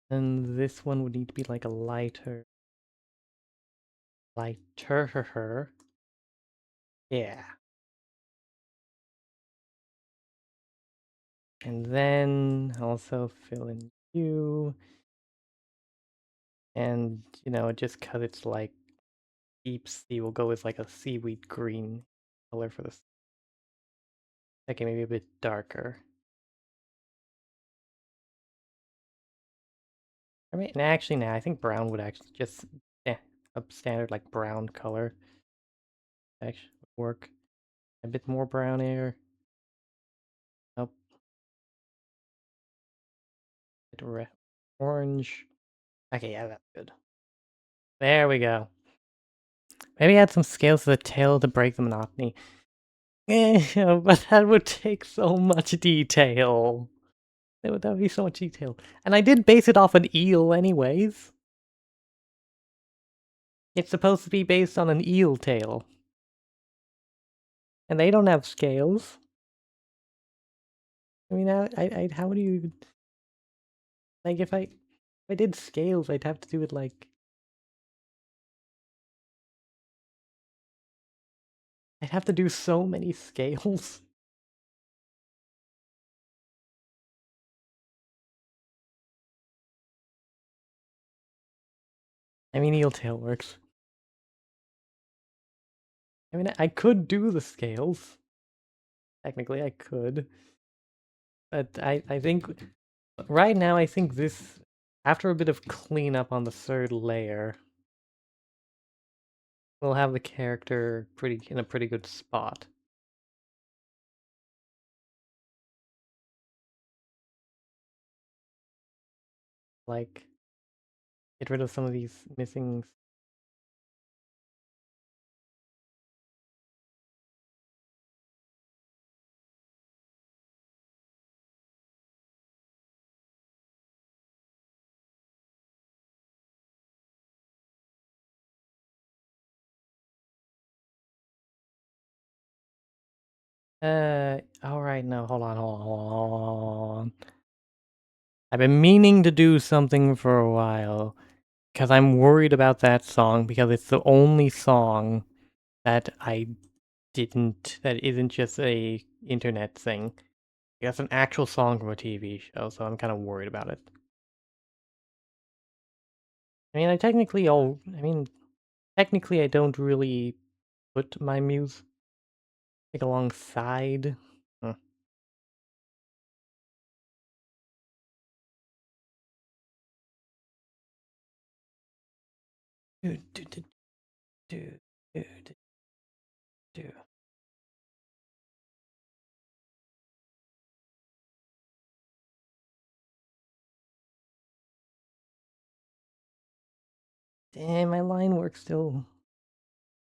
And this one would need to be like a lighter. Yeah. And then also fill in you. And, you know, just because it's like deep sea, we'll go with like a seaweed green color for this. Okay, maybe a bit darker. I mean, actually, nah, I think brown would actually just, a standard like brown color actually would work. A bit more brown here. Oh, bit red, orange. Okay, yeah, that's good. There we go. Maybe add some scales to the tail to break the monotony. But that would take so much detail. That would be so much detail. And I did base it off an eel anyways. It's supposed to be based on an eel tail. And they don't have scales. I mean, how do you... Like, if I did scales, I'd have to do it like... I'd have to do so many scales. I mean, eel tail works. I mean, I could do the scales. Technically, I could. But I think... Right now, I think this... After a bit of cleanup on the third layer, we'll have the character in a pretty good spot. Like, get rid of some of these missing... Alright, no, hold on. I've been meaning to do something for a while, because I'm worried about that song, because it's the only song that that isn't just a internet thing. That's an actual song from a TV show, so I'm kind of worried about it. I mean, technically I don't really put my music alongside. Huh. Do, do, do, do, do, do, do. Damn, my line work still...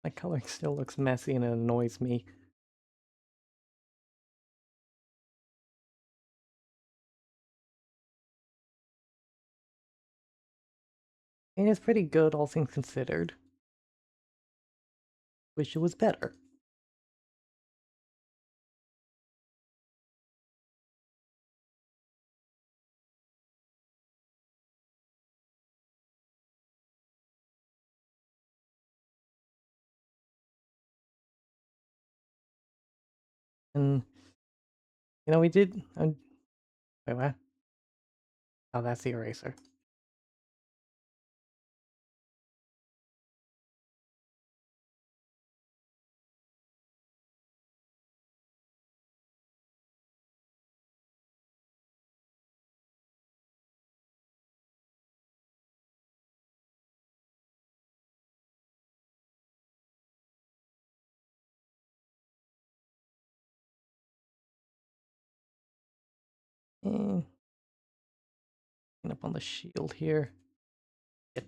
My coloring still looks messy and it annoys me. I mean, it's pretty good, all things considered. Wish it was better. And, you know, we did... wait, what? Oh, that's the eraser. Clean up on the shield here. Yep.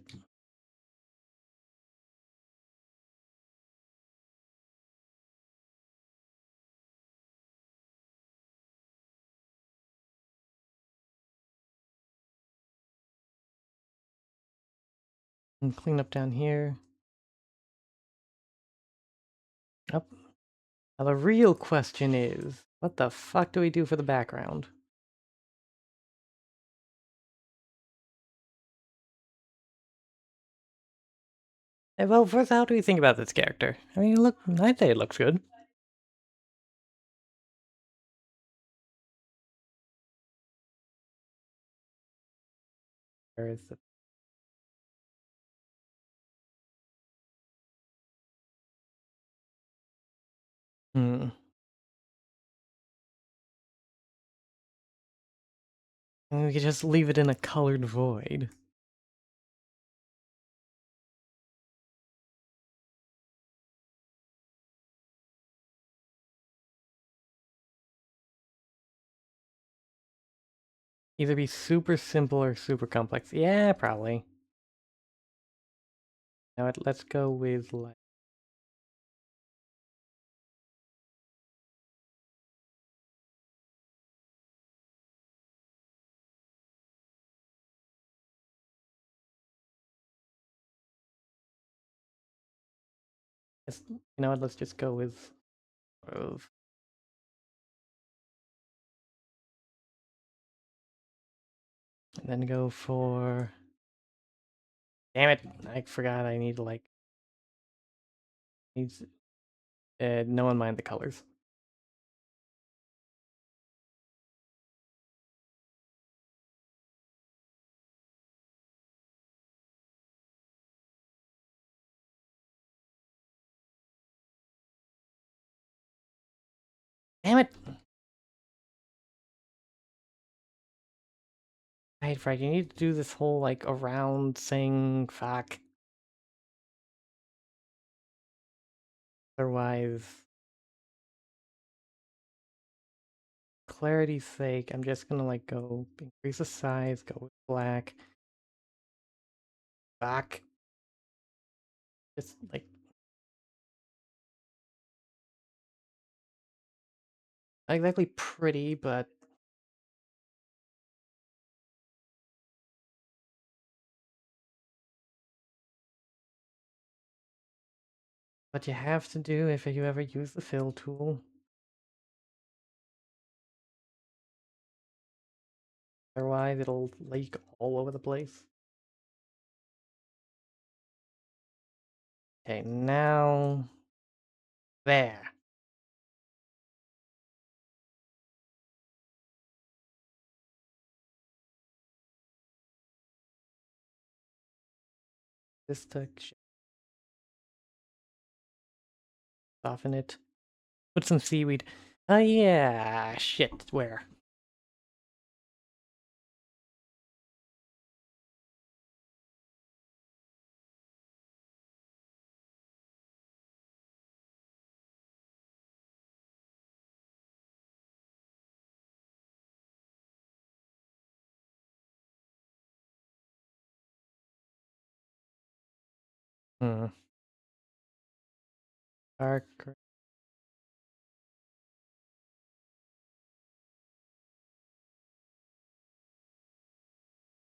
And clean up down here. Up. Now the real question is, what the fuck do we do for the background? Well, first, how do we think about this character? I mean, look, I'd say it looks good. Where is the... Hmm. And we could just leave it in a colored void. Either be super simple or super complex. Yeah, probably. Now let's go with like... You know what? Let's just go with of... And then go for... Damn it! I forgot I need like... Needs... no one mind the colors. Damn it! Right, you need to do this whole like around thing, fuck. Otherwise, clarity's sake, I'm just gonna like go increase the size, go with black. Fuck. Just like, not exactly pretty, but you have to do if you ever use the fill tool. Otherwise, it'll leak all over the place. Okay, now... There. This to soften it. Put some seaweed. Oh yeah, shit, where? Hmm. Dark.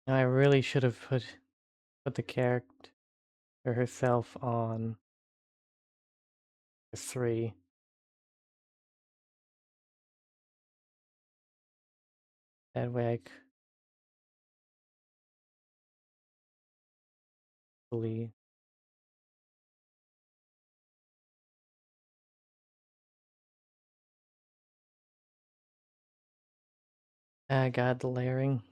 I really should have put the character herself on the 3. That way I could believe. I got the layering.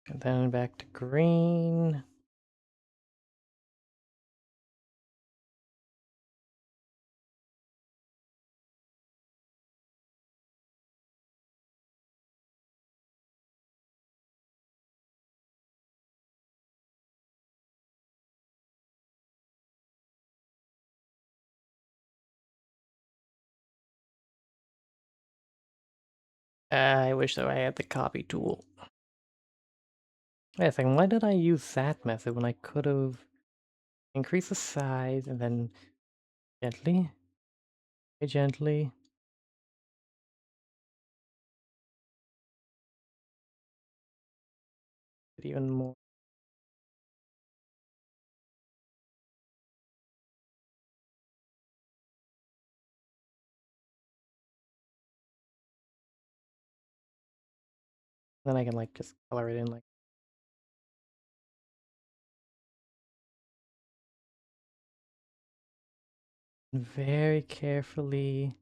And then back to green. I wish that I had the copy tool. Wait a second, why did I use that method when I could have increased the size and then gently? Very gently. Even more. Then I can like just color it in like. Very carefully.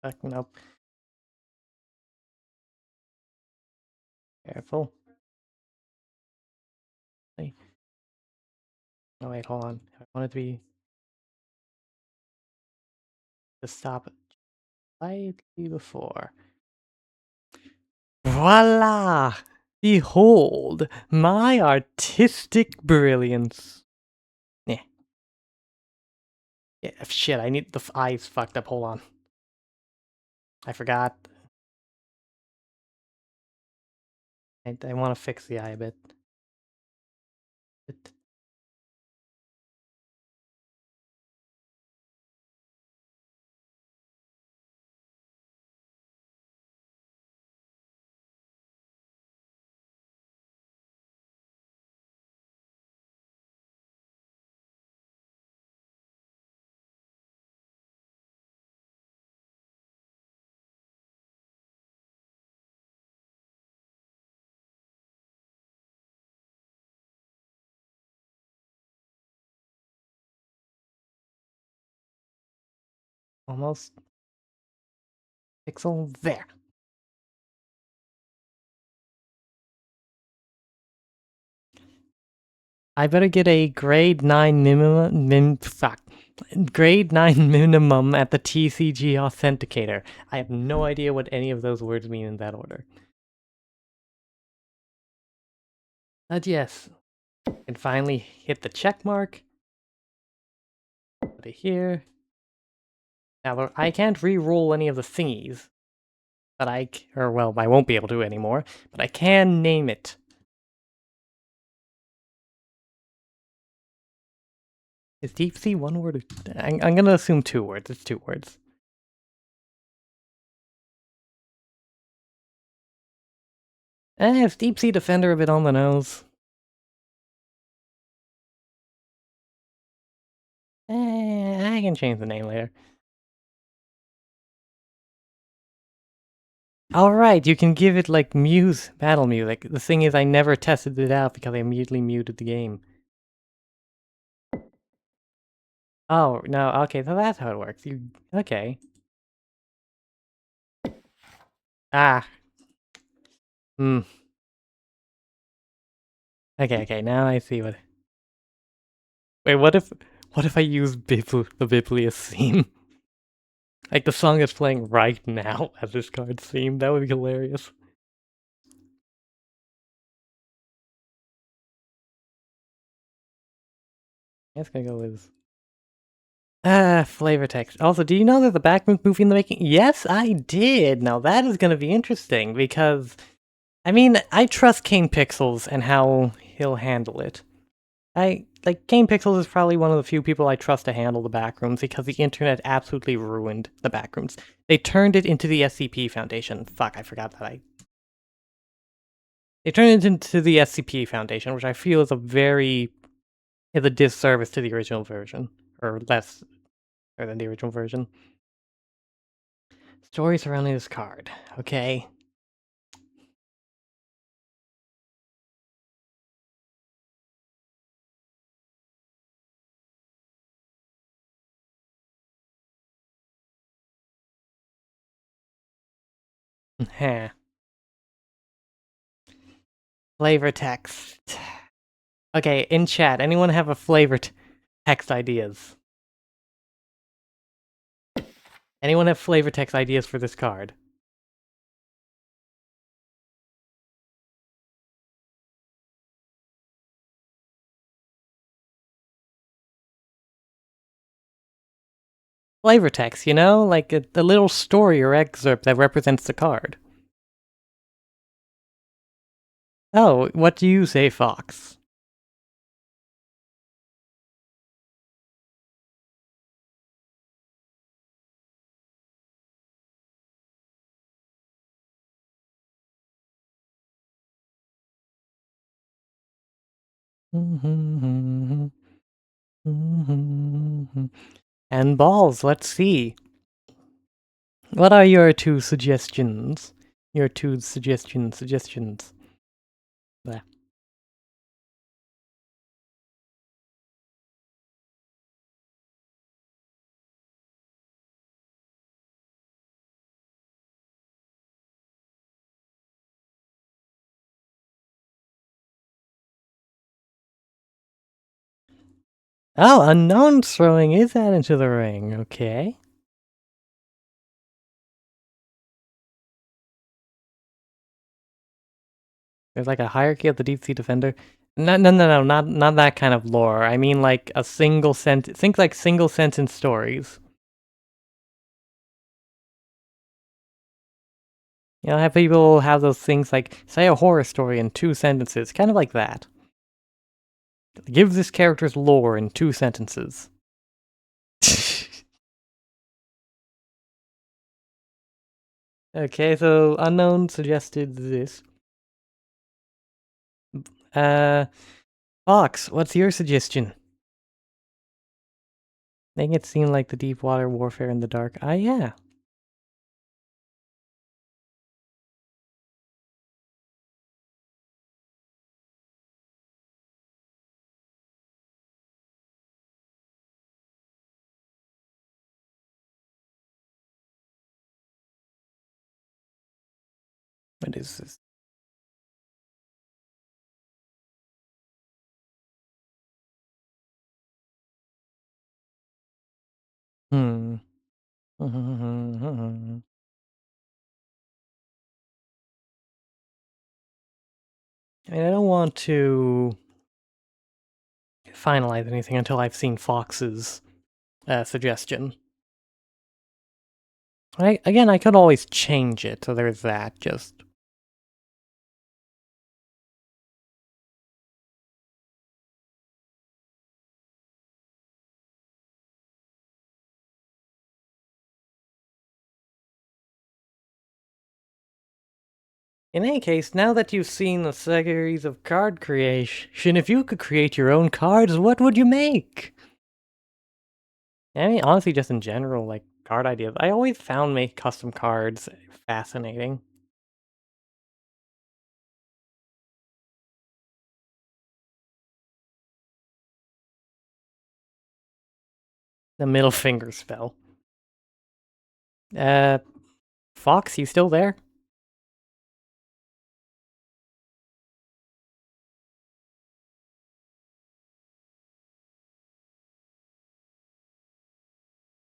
Backing up. Careful. Hey. Oh wait, hold on. I want it to be to stop slightly before. Voila! Behold my artistic brilliance. Yeah. Yeah, shit, I need the eyes fucked up. Hold on. I forgot. I want to fix the eye a bit. Almost. Pixel there. I better get a grade 9 minimum. Grade 9 minimum at the TCG Authenticator. I have no idea what any of those words mean in that order. But yes, and finally hit the check mark. Put it here. Now, I can't re-roll any of the thingies, but I won't be able to anymore, but I can name it. Is deep sea one word? I'm gonna assume 2 words. It's 2 words. It's deep sea defender a bit on the nose. I can change the name later. Alright, you can give it like battle music. The thing is, I never tested it out because I immediately muted the game. Oh, no, okay, so that's how it works. Okay. Ah. Hmm. Okay, now I see what... Wait, what if I use the Biblius theme? Like the song is playing right now as this card's theme. That would be hilarious. I guess gonna go with flavor text. Also, do you know there's a Backroom movie in the making? Yes, I did. Now that is gonna be interesting because, I mean, I trust Kane Pixels and how he'll handle it. Kane Pixels is probably one of the few people I trust to handle the Backrooms because the internet absolutely ruined the Backrooms. They turned it into the SCP Foundation. Fuck, I forgot that They turned it into the SCP Foundation, which I feel is a disservice to the original version. Or less than the original version. Story surrounding this card. Okay. Heh. Flavor text. Okay, in chat, anyone have a flavor text ideas? Anyone have flavor text ideas for this card? Flavor text, you know? Like a little story or excerpt that represents the card. Oh, what do you say, Fox? And balls, let's see. What are your two suggestions? Your two suggestions. Blah. Oh, unknown throwing is that into the ring. Okay. There's like a hierarchy of the deep sea defender. No, not that kind of lore. I mean like a single sentence. Think like single sentence stories. You know, have people have those things like say a horror story in 2 sentences, kind of like that. Give this character's lore in 2 sentences. Okay, so unknown suggested this. Uh, Fox, what's your suggestion? Make it seem like the deep water warfare in the dark. Ah, yeah. What is this? Hmm. I mean, I don't want to finalize anything until I've seen Fox's suggestion. Again, I could always change it, so there's that, just... In any case, now that you've seen the series of card creation, if you could create your own cards, what would you make? I mean, honestly, just in general, like, card ideas. I always found make custom cards fascinating. The middle finger spell. Uh, Fox, you still there?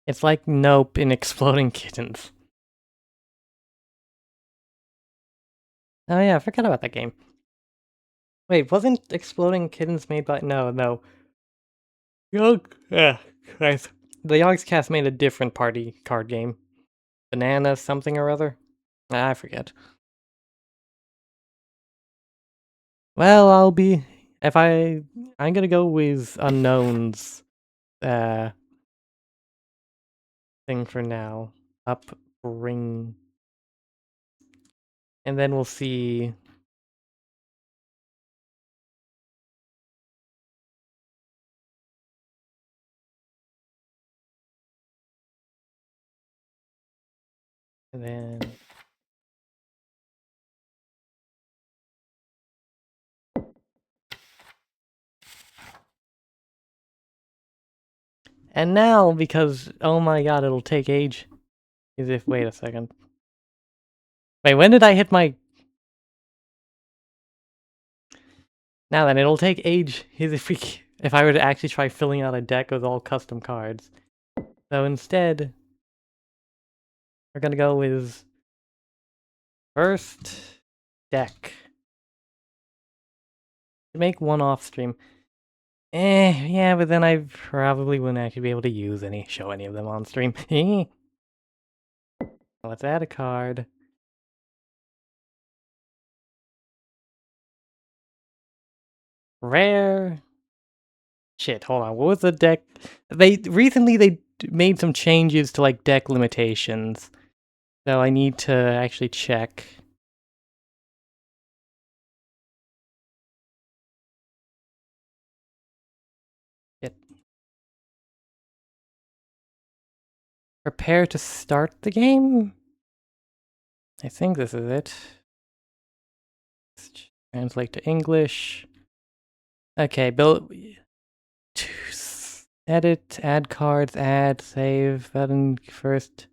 It's like Nope in Exploding Kittens. Oh yeah, I forgot about that game. Wait, wasn't Exploding Kittens made by... No. Christ. The Yogscast made a different party card game. Banana something or other? I forget. Well, I'll be... If I'm gonna go with Unknown's uh, thing for now. Upbring... And then we'll see... And then... And now, because, oh my god, it'll take age. As if, wait a second. Wait, when did I hit my... Now then, it'll take age as if I were to actually try filling out a deck with all custom cards. So instead, we're gonna go with first deck. Make one off stream. Yeah, but then I probably wouldn't actually be able to show any of them on stream. Let's add a card. Rare. Shit, hold on. What was the deck? They made some changes to like deck limitations. So I need to actually check. It. Prepare to start the game? I think this is it. Translate to English. Okay, build. Edit, add cards, add, save, button first.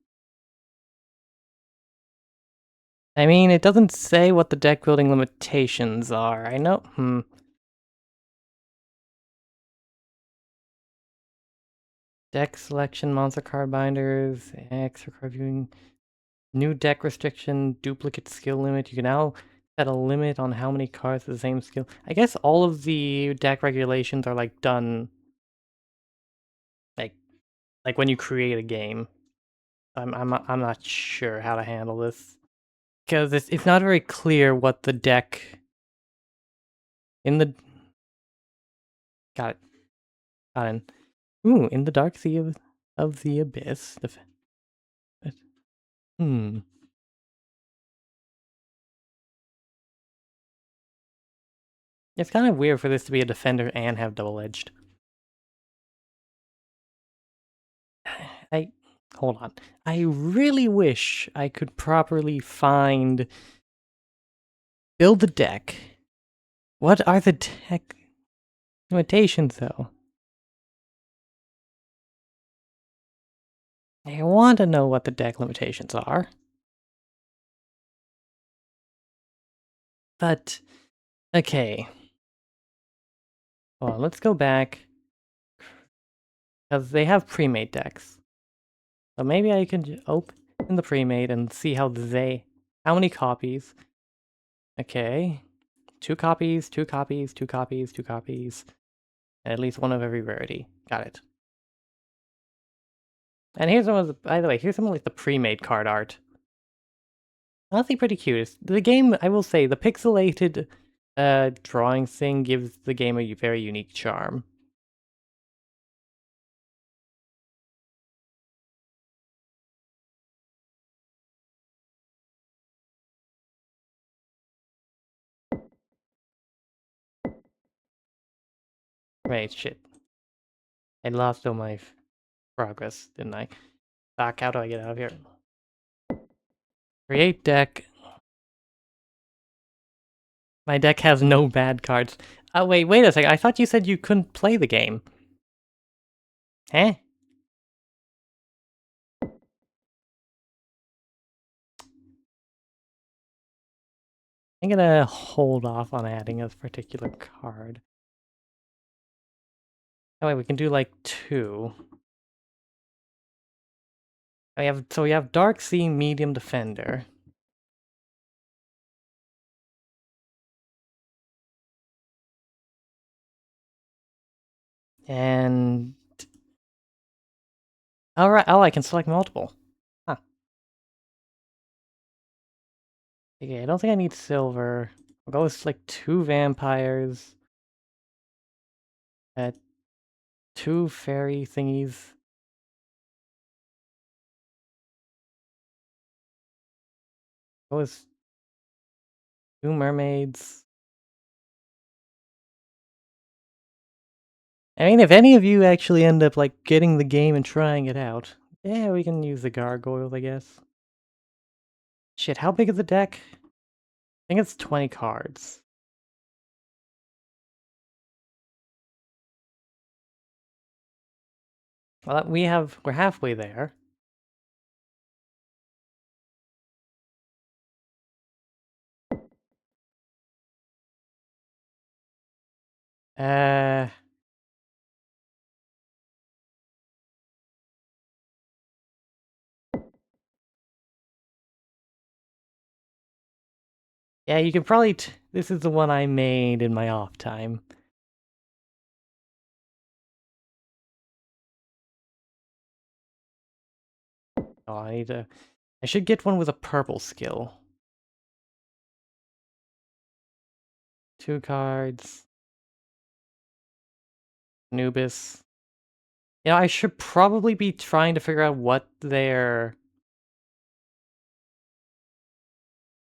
I mean, it doesn't say what the deck building limitations are. I know. Deck selection, monster card binders, extra card viewing, new deck restriction, duplicate skill limit. You can now set a limit on how many cards with the same skill. I guess all of the deck regulations are like done like when you create a game. I'm not sure how to handle this because it's not very clear what the deck in the got it got in. Ooh, in the dark sea of the abyss. Hmm. It's kind of weird for this to be a defender and have double-edged. I hold on. I really wish I could properly build the deck. What are the deck limitations though? I want to know what the deck limitations are. But okay. Well, let's go back because they have pre-made decks. So maybe I can open the pre-made and see how many copies. Okay. 2 copies, 2 copies, 2 copies, 2 copies. And at least one of every rarity. Got it. And here's some of the, by the way, here's some of like the pre-made card art. Honestly pretty cute. The game, I will say, the pixelated drawing thing gives the game a very unique charm. Wait, shit. I lost all my progress, didn't I? Back, how do I get out of here? Create deck. My deck has no bad cards. Oh, wait a second. I thought you said you couldn't play the game. Eh? I'm gonna hold off on adding a particular card. Oh wait, we can do like 2. We have Dark Sea, Medium Defender. And alright, I can select multiple. Huh. Okay, I don't think I need silver. I'll go with like 2 vampires. 2 fairy thingies. Go with 2 mermaids. I mean, if any of you actually end up like getting the game and trying it out, yeah, we can use the gargoyles, I guess. Shit, how big is the deck? I think it's 20 cards. Well, we're halfway there. Uh, yeah, you can probably. This is the one I made in my off time. Oh, I should get one with a purple skill. 2 cards. Anubis. You know, I should probably be trying to figure out what their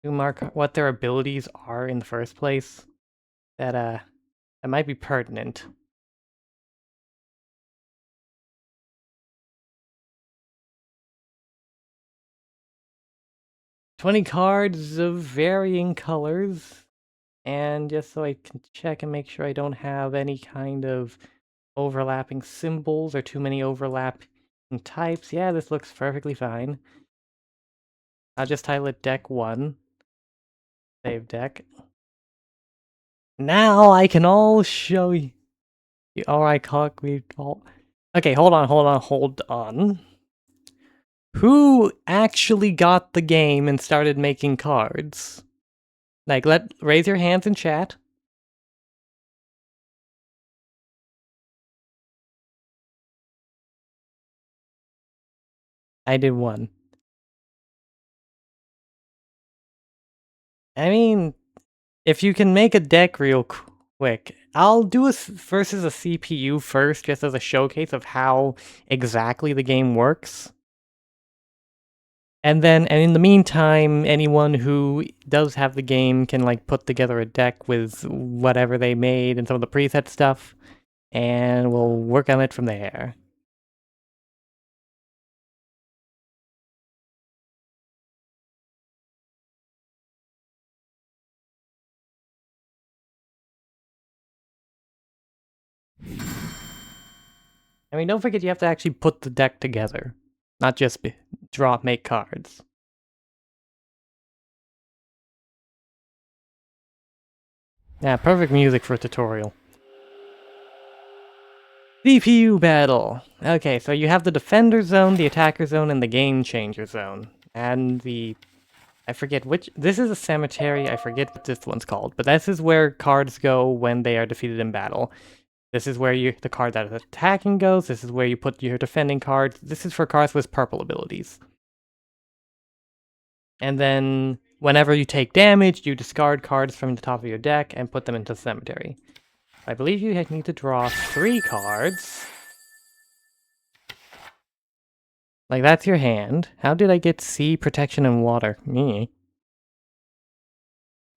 abilities are in the first place. That might be pertinent. "20 cards of varying colors." And just so I can check and make sure I don't have any kind of overlapping symbols or too many overlapping types. Yeah, this looks perfectly fine. I'll just title it Deck 1. Save deck. Now I can all show you. Alright, Cock, we all... Okay, hold on. Who actually got the game and started making cards? Like, raise your hands in chat. I did one. I mean, if you can make a deck real quick, I'll do a versus a CPU first, just as a showcase of how exactly the game works. And in the meantime, anyone who does have the game can like put together a deck with whatever they made and some of the preset stuff, and we'll work on it from there. I mean, don't forget you have to actually put the deck together, not just make cards. Yeah, perfect music for a tutorial. CPU battle. Okay, so you have the defender zone, the attacker zone, and the game changer zone. And I forget which... This is a cemetery, I forget what this one's called, but this is where cards go when they are defeated in battle. This is where the card that is attacking goes, this is where you put your defending cards, this is for cards with purple abilities. And then, whenever you take damage, you discard cards from the top of your deck and put them into the cemetery. I believe you need to draw 3 cards. Like, that's your hand. How did I get sea, protection, and water? Me.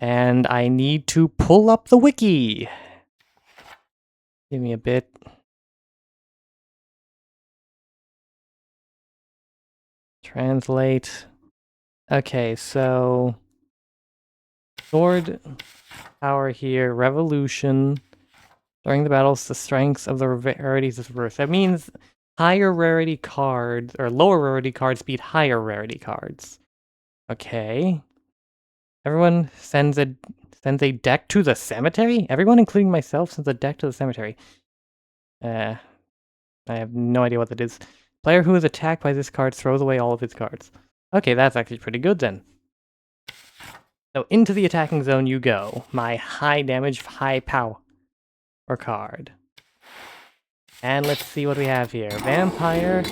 And I need to pull up the wiki. Give me a bit. Translate. Okay, so... Sword power here, revolution. During the battles, the strengths of the rarities is reversed. That means higher rarity cards, or lower rarity cards beat higher rarity cards. Okay. Everyone sends a deck to the cemetery? Everyone, including myself, sends a deck to the cemetery. I have no idea what that is. Player who is attacked by this card throws away all of his cards. Okay, that's actually pretty good then. So into the attacking zone you go. My high damage, high power card. And let's see what we have here. Vampire.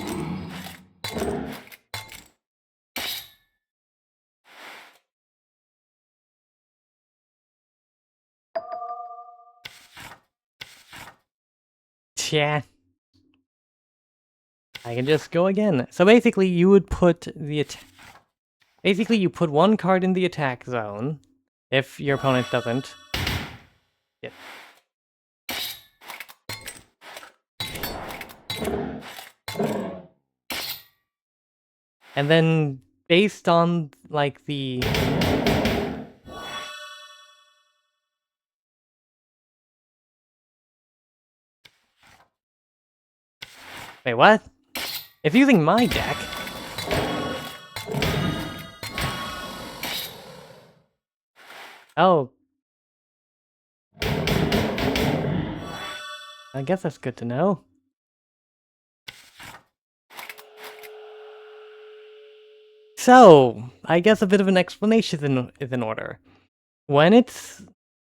Tja. I can just go again. So basically you would put basically you put one card in the attack zone if your opponent doesn't. Yeah. And then based on like the Wait, what? If using my deck... Oh. I guess that's good to know. So, I guess a bit of an explanation is in order. When it's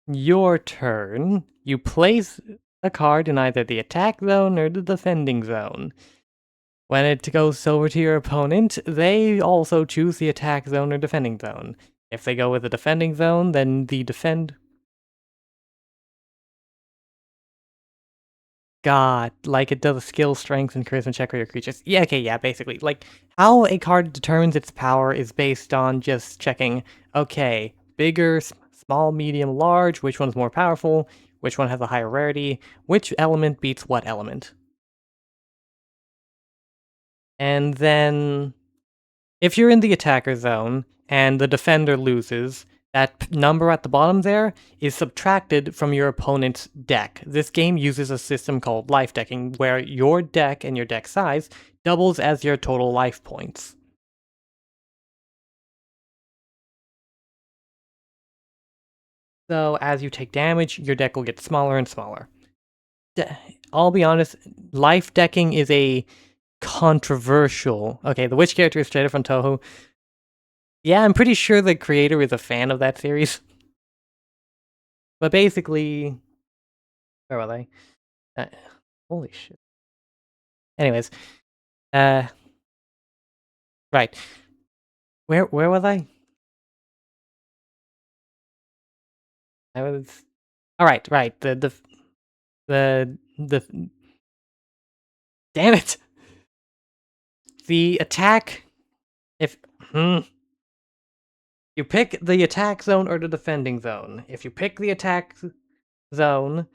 your turn, you place a card in either the attack zone or the defending zone. When it goes over to your opponent, they also choose the attack zone or defending zone. If they go with the defending zone, then the God, like it does a skill, strength, and charisma check for your creatures. Yeah, okay, yeah, basically. Like, how a card determines its power is based on just checking, okay, bigger, small, medium, large, which one's more powerful, which one has a higher rarity, which element beats what element. And then, if you're in the attacker zone and the defender loses, that number at the bottom there is subtracted from your opponent's deck. This game uses a system called life decking, where your deck and your deck size doubles as your total life points. So as you take damage, your deck will get smaller and smaller. I'll be honest, life decking is a controversial... Okay, the witch character is straight up from Toho. Yeah, I'm pretty sure the creator is a fan of that series. But basically... Where were they? Holy shit. Anyways, uh, right. Where was I? I was... Alright, right. The damn it! The attack... If... You pick the attack zone or the defending zone. If you pick the attack zone,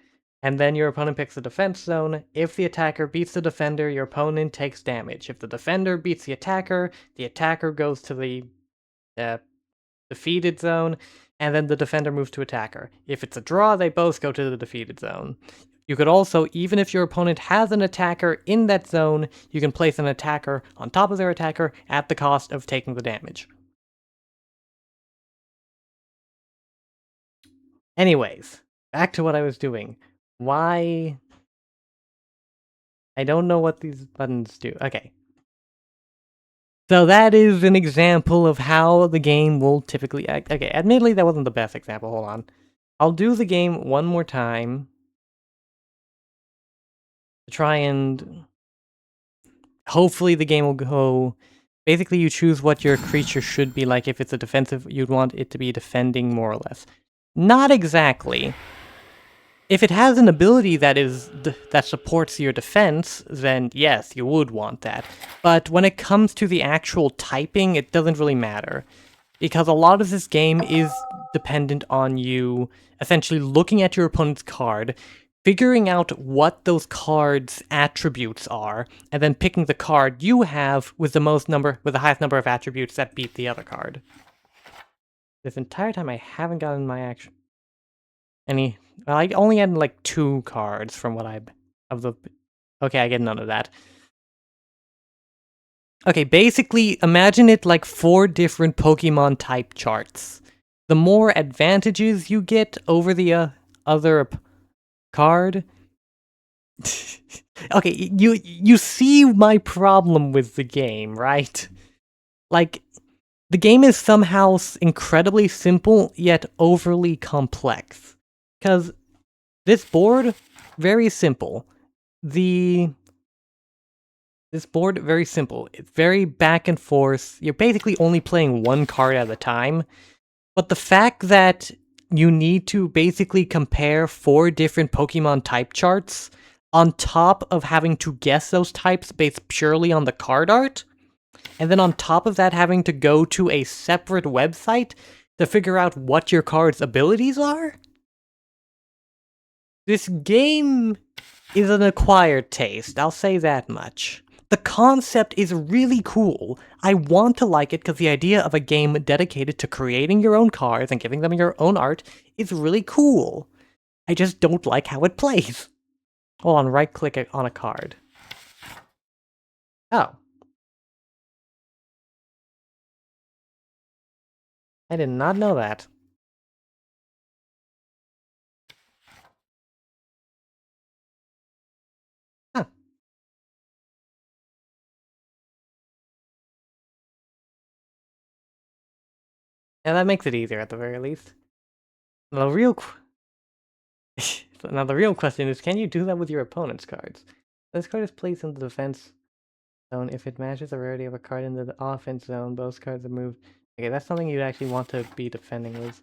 and then your opponent picks the defense zone, if the attacker beats the defender, your opponent takes damage. If the defender beats the attacker goes to the defeated zone, and then the defender moves to attacker. If it's a draw, they both go to the defeated zone. You could also, even if your opponent has an attacker in that zone, you can place an attacker on top of their attacker at the cost of taking the damage. Anyways, back to what I was doing. Why... I don't know what these buttons do. Okay. So that is an example of how the game will typically act. Okay, admittedly that wasn't the best example, hold on. I'll do the game one more time to try and... Hopefully the game will go... Basically you choose what your creature should be like. If it's a defensive, you'd want it to be defending more or less. Not exactly. If it has an ability that supports your defense, then yes, you would want that. But when it comes to the actual typing, it doesn't really matter. Because a lot of this game is dependent on you essentially looking at your opponent's card, figuring out what those cards' attributes are, and then picking the card you have with the highest number of attributes that beat the other card. This entire time I haven't gotten my action. Well, I only had like 2 cards from what okay, I get none of that. Okay, basically, imagine it like 4 different Pokemon type charts. The more advantages you get over the other card... Okay, you see my problem with the game, right? Like, the game is somehow incredibly simple, yet overly complex. Because this board, very simple. This board, very simple. It's very back and forth. You're basically only playing one card at a time. But the fact that you need to basically compare 4 different Pokemon type charts, on top of having to guess those types based purely on the card art, and then on top of that having to go to a separate website to figure out what your card's abilities are? This game is an acquired taste, I'll say that much. The concept is really cool. I want to like it because the idea of a game dedicated to creating your own cards and giving them your own art is really cool. I just don't like how it plays. Hold on, right-click on a card. Oh. I did not know that. Huh. Yeah, that makes it easier at the very least. The real now the real question is, can you do that with your opponent's cards? This card is placed in the defense zone. If it matches the rarity of a card in the offense zone, both cards are moved. Okay, that's something you'd actually want to be defending with.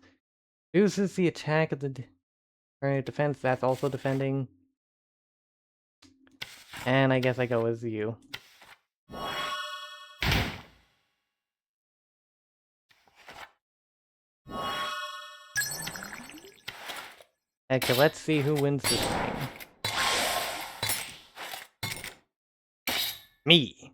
Uses the attack of the defense, that's also defending. And I guess I go with you. Okay, let's see who wins this thing. Me.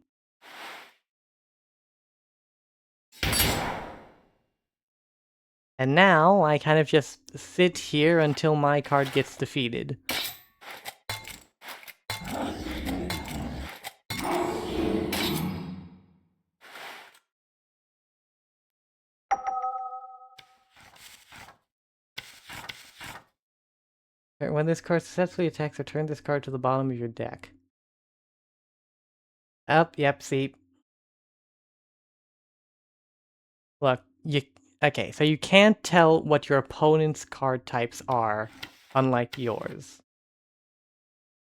And now I kind of just sit here until my card gets defeated. When this card successfully attacks, return this card to the bottom of your deck. Yep, see. Look, okay, so you can't tell what your opponent's card types are, unlike yours.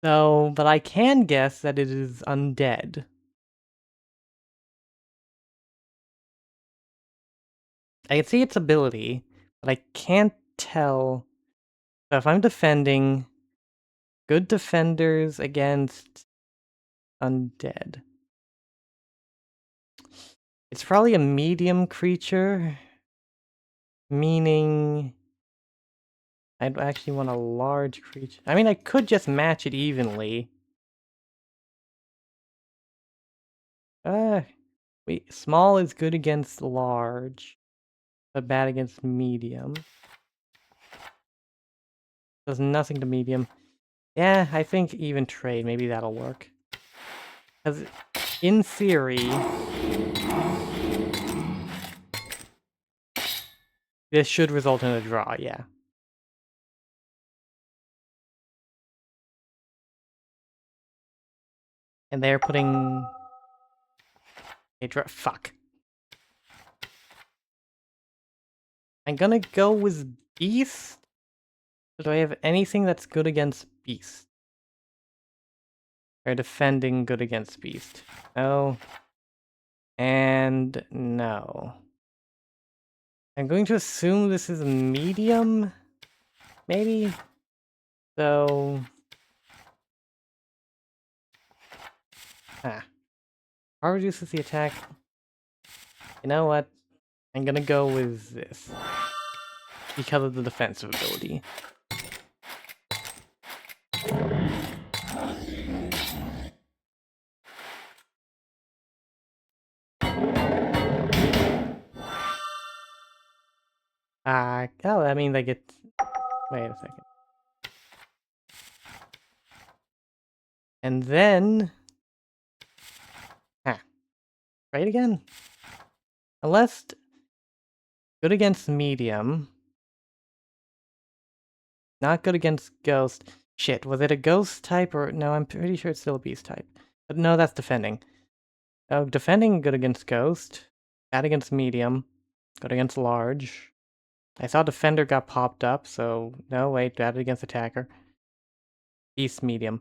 So, but I can guess that it is undead. I can see its ability, but I can't tell. So if I'm defending, good defenders against undead. It's probably a medium creature, meaning I'd actually want a large creature. I mean, I could just match it evenly. Wait, small is good against large, but bad against medium. Does nothing to medium. Yeah, I think even trade, maybe that'll work. Because in theory, this should result in a draw, yeah. And they're putting a draw. Fuck. I'm gonna go with Beast. Do I have anything that's good against Beast? Or defending good against Beast? No. And no. I'm going to assume this is medium? Maybe? So... Power reduces the attack. You know what? I'm gonna go with this. Because of the defensive ability. Oh, I mean, they get... Wait a second. And then... Right again? Unless... Good against medium. Not good against ghost. Shit, was it a ghost type or... No, I'm pretty sure it's still a beast type. But no, that's defending. Oh, defending good against ghost. Bad against medium. Good against large. I saw defender got popped up, so... No, wait, bad against attacker. Beast medium.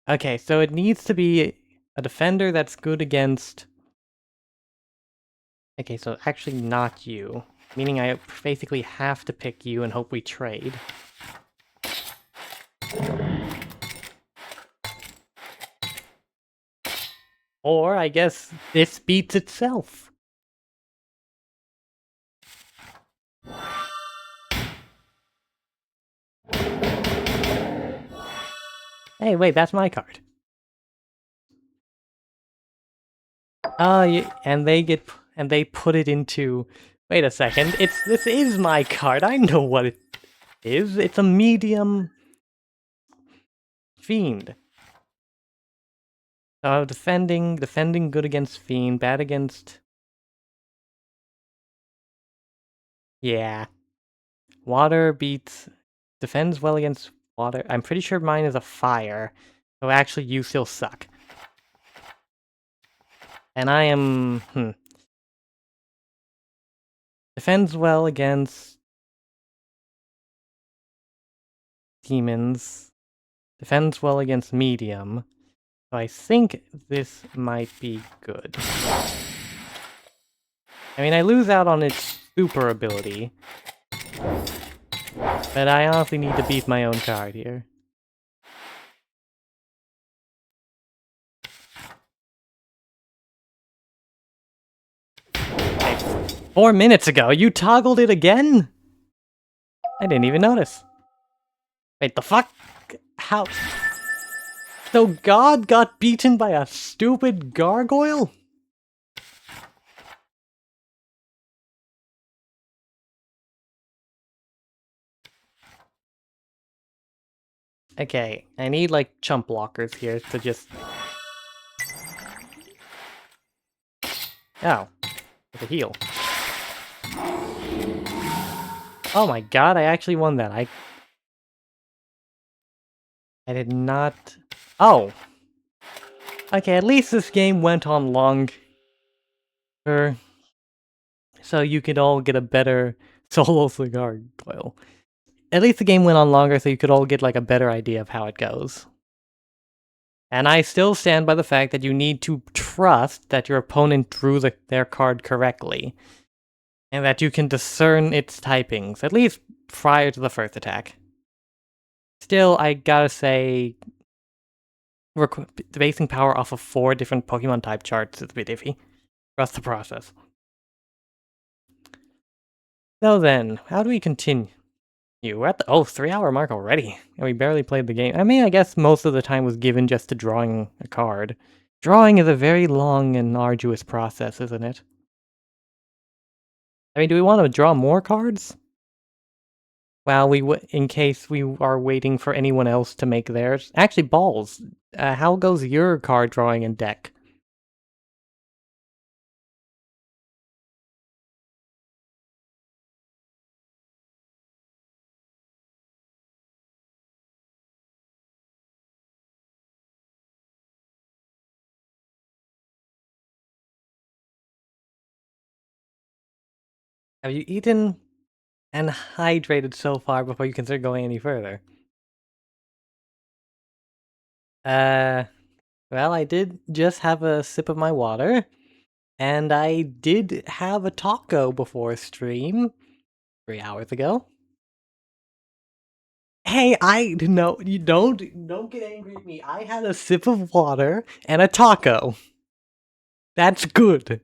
Okay, so it needs to be a defender that's good against... Okay, so actually not you. Meaning I basically have to pick you and hope we trade. Or, I guess, this beats itself. Hey, wait, that's my card. Oh, and they put it into... Wait a second, this is my card. I know what it is. It's a medium fiend. So defending good against fiend, bad against... Yeah. Water beats... Defends well against water. I'm pretty sure mine is a fire. So actually, you still suck. And I am... Defends well against... demons. Defends well against medium. So I think this might be good. I mean, I lose out on its super ability. But I honestly need to beat my own card here. 4 minutes ago, you toggled it again? I didn't even notice. Wait, the fuck? How? So God got beaten by a stupid gargoyle? Okay, I need like chump blockers here to just... Oh, with a heal. Oh my god, I actually won that. I did not... Oh! Okay, at least this game went on longer, so you could all get a better solo cigar coil. At least the game went on longer so you could all get like a better idea of how it goes. And I still stand by the fact that you need to trust that your opponent drew their card correctly, and that you can discern its typings, at least prior to the first attack. Still, I gotta say, basing power off of 4 different Pokemon type charts is a bit iffy. Trust the process. So then, how do we continue? We're at the 3-hour mark already, and we barely played the game. I mean, I guess most of the time was given just to drawing a card. Drawing is a very long and arduous process, isn't it? I mean, do we want to draw more cards? Well, in case we are waiting for anyone else to make theirs. Actually, Balls, how goes your card drawing and deck? Have you eaten and hydrated so far before you consider going any further? Uh, well, I did just have a sip of my water, and I did have a taco before stream 3 hours ago. Hey, no, you don't get angry at me. I had a sip of water and a taco. That's good.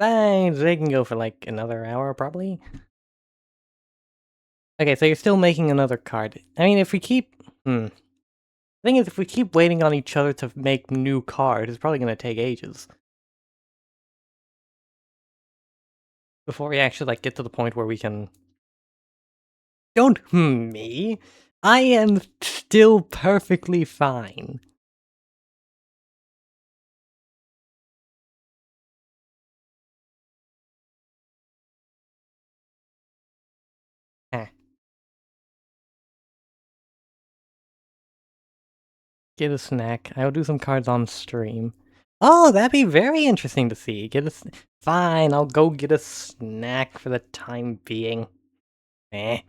Thanks. They can go for like another hour, probably. Okay, so you're still making another card. I mean, if we keep... The thing is, if we keep waiting on each other to make new cards, it's probably going to take ages. Before we actually, like, get to the point where we can... Don't me! I am still perfectly fine. Eh. Get a snack. I'll do some cards on stream. Oh, that'd be very interesting to see. Fine, I'll go get a snack for the time being. Eh.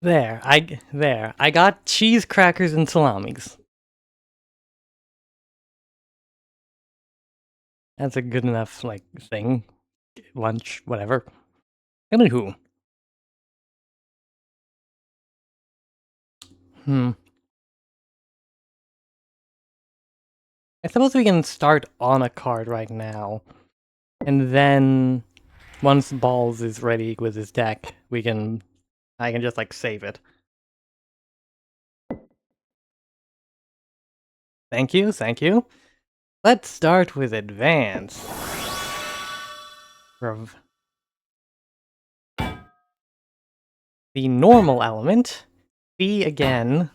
There. I got cheese, crackers, and salamis. That's a good enough, like, thing. Lunch, whatever. Anywho. I suppose we can start on a card right now. And then, once Balls is ready with his deck, I can just, like, save it. Thank you, thank you. Let's start with Advance. The normal element. B again.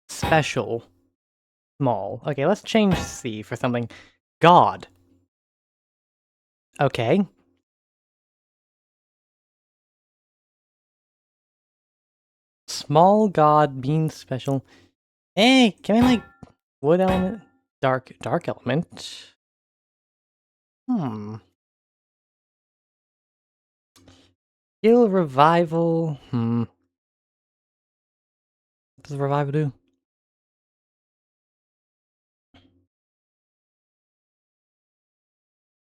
Special. Small. Okay, let's change C for something. God. Okay. Small God means special. Hey, can we like wood element? Dark element. Heal revival. What does revival do?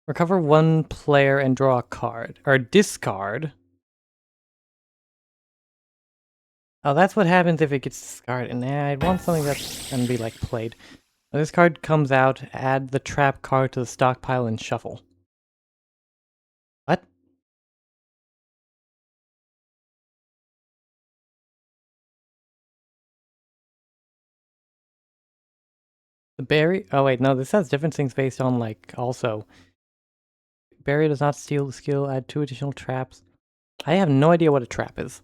Recover one player and draw a card. Or discard. Oh, that's what happens if it gets discarded. Nah, I'd want something that's gonna be like played. When this card comes out, add the trap card to the stockpile and shuffle. What? The berry? Oh wait, no, this has different things based on like also. Berry does not steal the skill, add 2 additional traps. I have no idea what a trap is.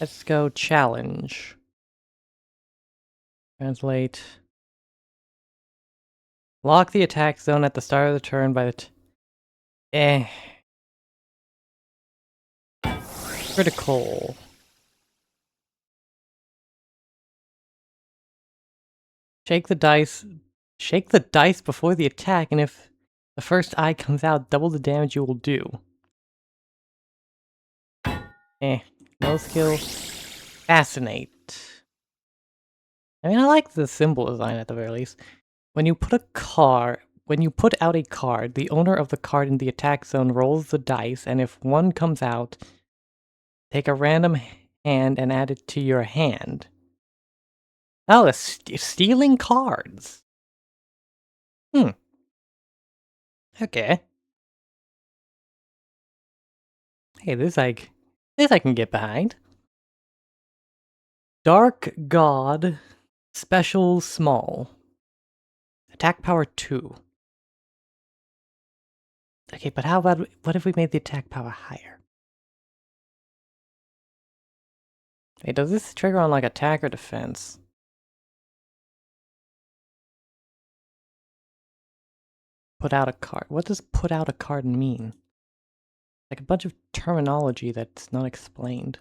Let's go challenge. Translate. Lock the attack zone at the start of the turn by the critical. Shake the dice. Shake the dice before the attack, and if the first eye comes out, double the damage you will do. No skill. Fascinate. I mean, I like the symbol design at the very least. When you put out a card, the owner of the card in the attack zone rolls the dice, and if one comes out, take a random hand and add it to your hand. Oh, stealing cards. Okay. Hey, this I can get behind. Dark God, special small. Attack power 2. Okay, but how about, what if we made the attack power higher? Hey, does this trigger on like attack or defense? Put out a card. What does put out a card mean? Like a bunch of terminology that's not explained.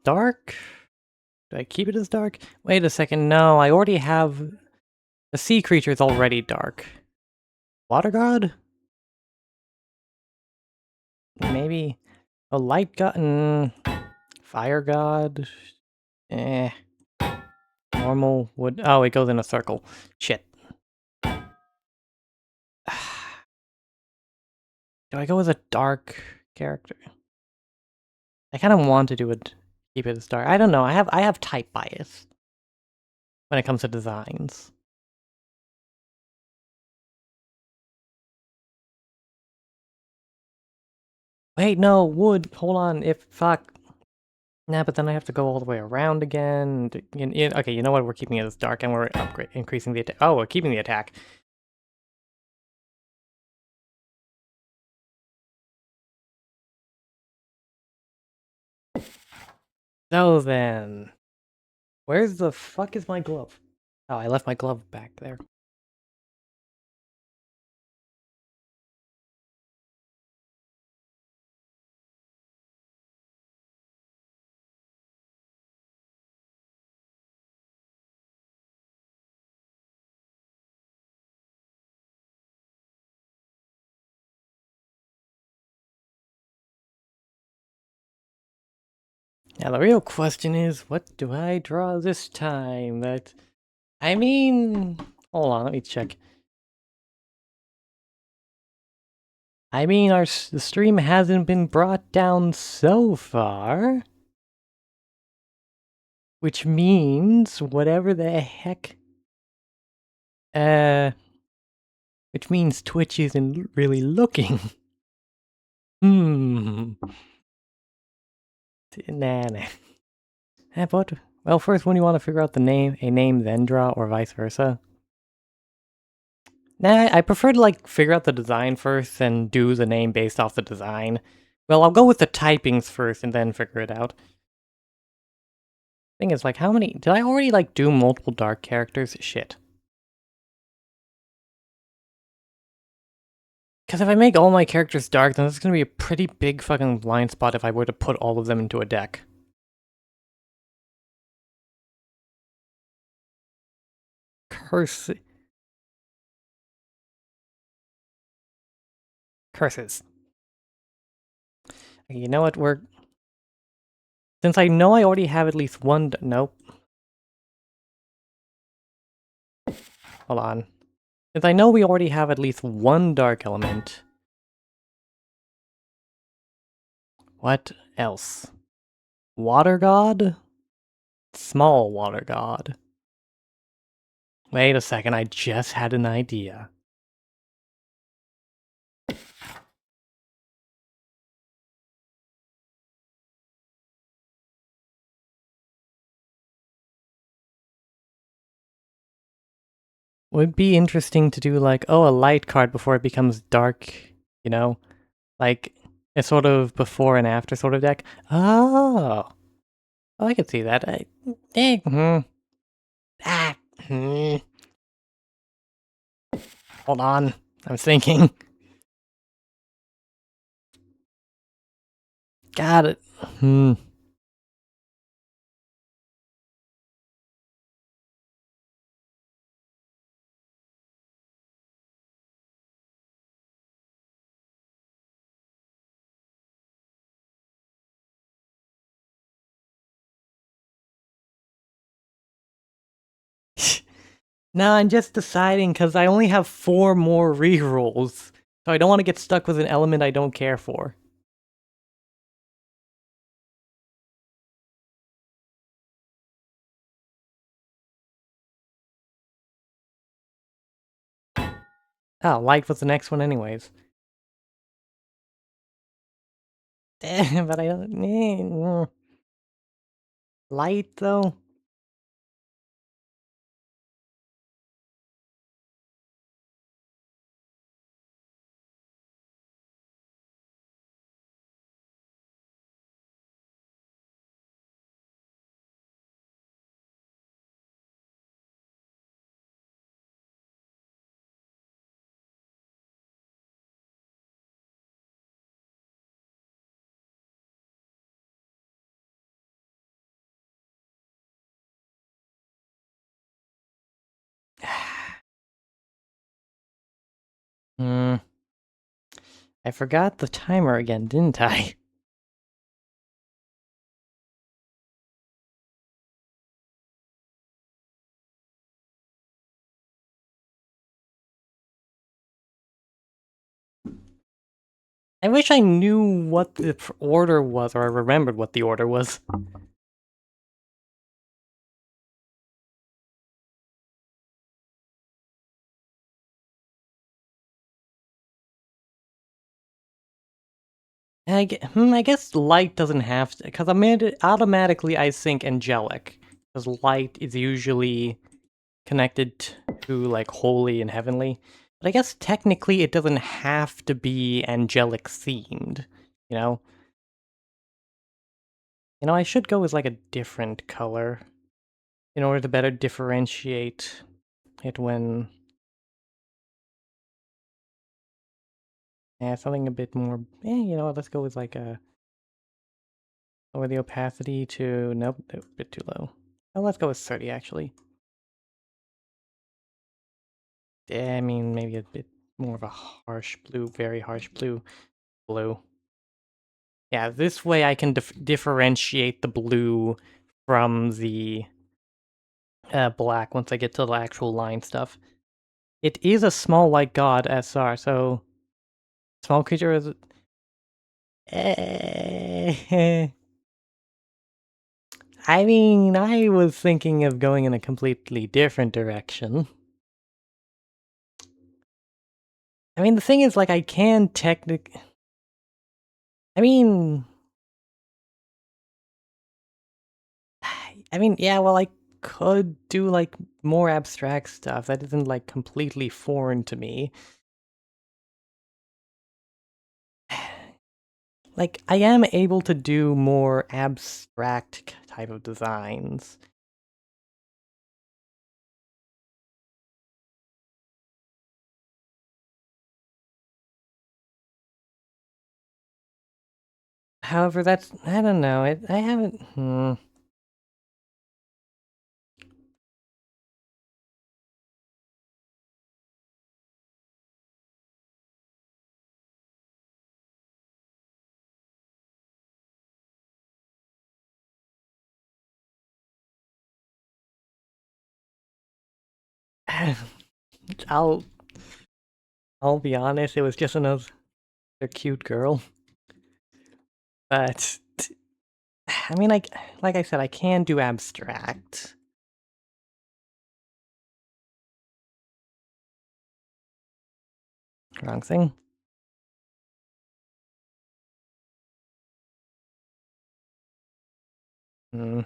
Dark? Do I keep it as dark? Wait a second, no, I already have... The sea creature is already dark. Water god? Maybe a light god? Fire god? Normal wood... Oh, it goes in a circle. Shit. Do I go with a dark character? I kind of want to do it, keep it as dark. I don't know. I have type bias when it comes to designs. Wait, no, wood. Hold on. If fuck. Nah, but then I have to go all the way around again. Okay, you know what? We're keeping it as dark, and we're increasing the attack. Oh, we're keeping the attack. So then, where's the fuck is my glove? Oh, I left my glove back there. Now the real question is, what do I draw this time? I mean, hold on, let me check. I mean, the stream hasn't been brought down so far. Which means, whatever the heck... Which means Twitch isn't really looking. Hmm. Nah. But, well, first, when you want to figure out a name then draw, or vice versa. Nah, I prefer to, like, figure out the design first and do the name based off the design. Well, I'll go with the typings first and then figure it out. Thing is, like, how many... Did I already, like, do multiple dark characters? Shit. Because if I make all my characters dark, then that's going to be a pretty big fucking blind spot if I were to put all of them into a deck. Curses. You know what, Since I know I already have at least one... Nope. Hold on. Since I know we already have at least one dark element... What else? Water God? Small water god. Wait a second, I just had an idea. Would be interesting to do like, oh, a light card before it becomes dark, you know? Like, a sort of before and after sort of deck. Oh! Oh, I could see that. Hmm. Hold on. I'm thinking. Got it. Hmm. No, I'm just deciding because I only have 4 more rerolls. So I don't want to get stuck with an element I don't care for. Oh, light was the next one anyways. But I don't... Light, though? Hmm. I forgot the timer again, didn't I? I wish I knew what the order was, or I remembered what the order was. I guess light doesn't have to, because automatically I think angelic, because light is usually connected to, like, holy and heavenly. But I guess technically it doesn't have to be angelic themed, you know? You know, I should go with like a different color in order to better differentiate it when... Yeah, something a bit more... you know what, let's go with like a... Lower the opacity to... Nope, a bit too low. Oh, let's go with 30 actually. Yeah, I mean, maybe a bit more of a harsh blue, very harsh blue. Blue. Yeah, this way I can differentiate the blue from the black once I get to the actual line stuff. It is a small like god SR, so small creature is... I mean, I was thinking of going in a completely different direction. I mean, the thing is, like, I can I mean... yeah, well, I could do, like, more abstract stuff that isn't, like, completely foreign to me. Like, I am able to do more abstract type of designs. However, that's... I don't know, I haven't... I'll... I'll be honest, it was just another cute girl. But... I mean, like I said, I can do abstract. Wrong thing. Hmm.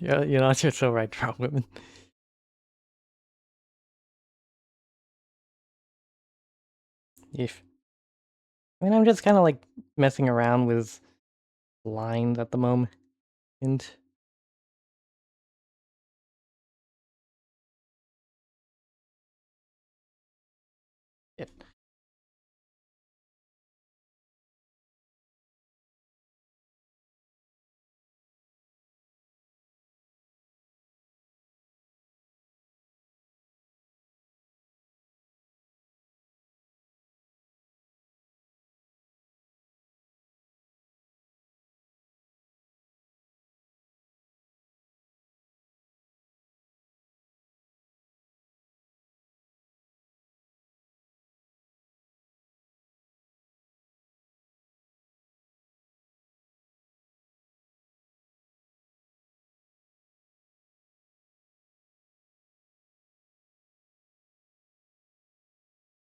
Yeah, you're not you're so right, trout women. If... I mean, I'm just kind of like messing around with lines at the moment. It...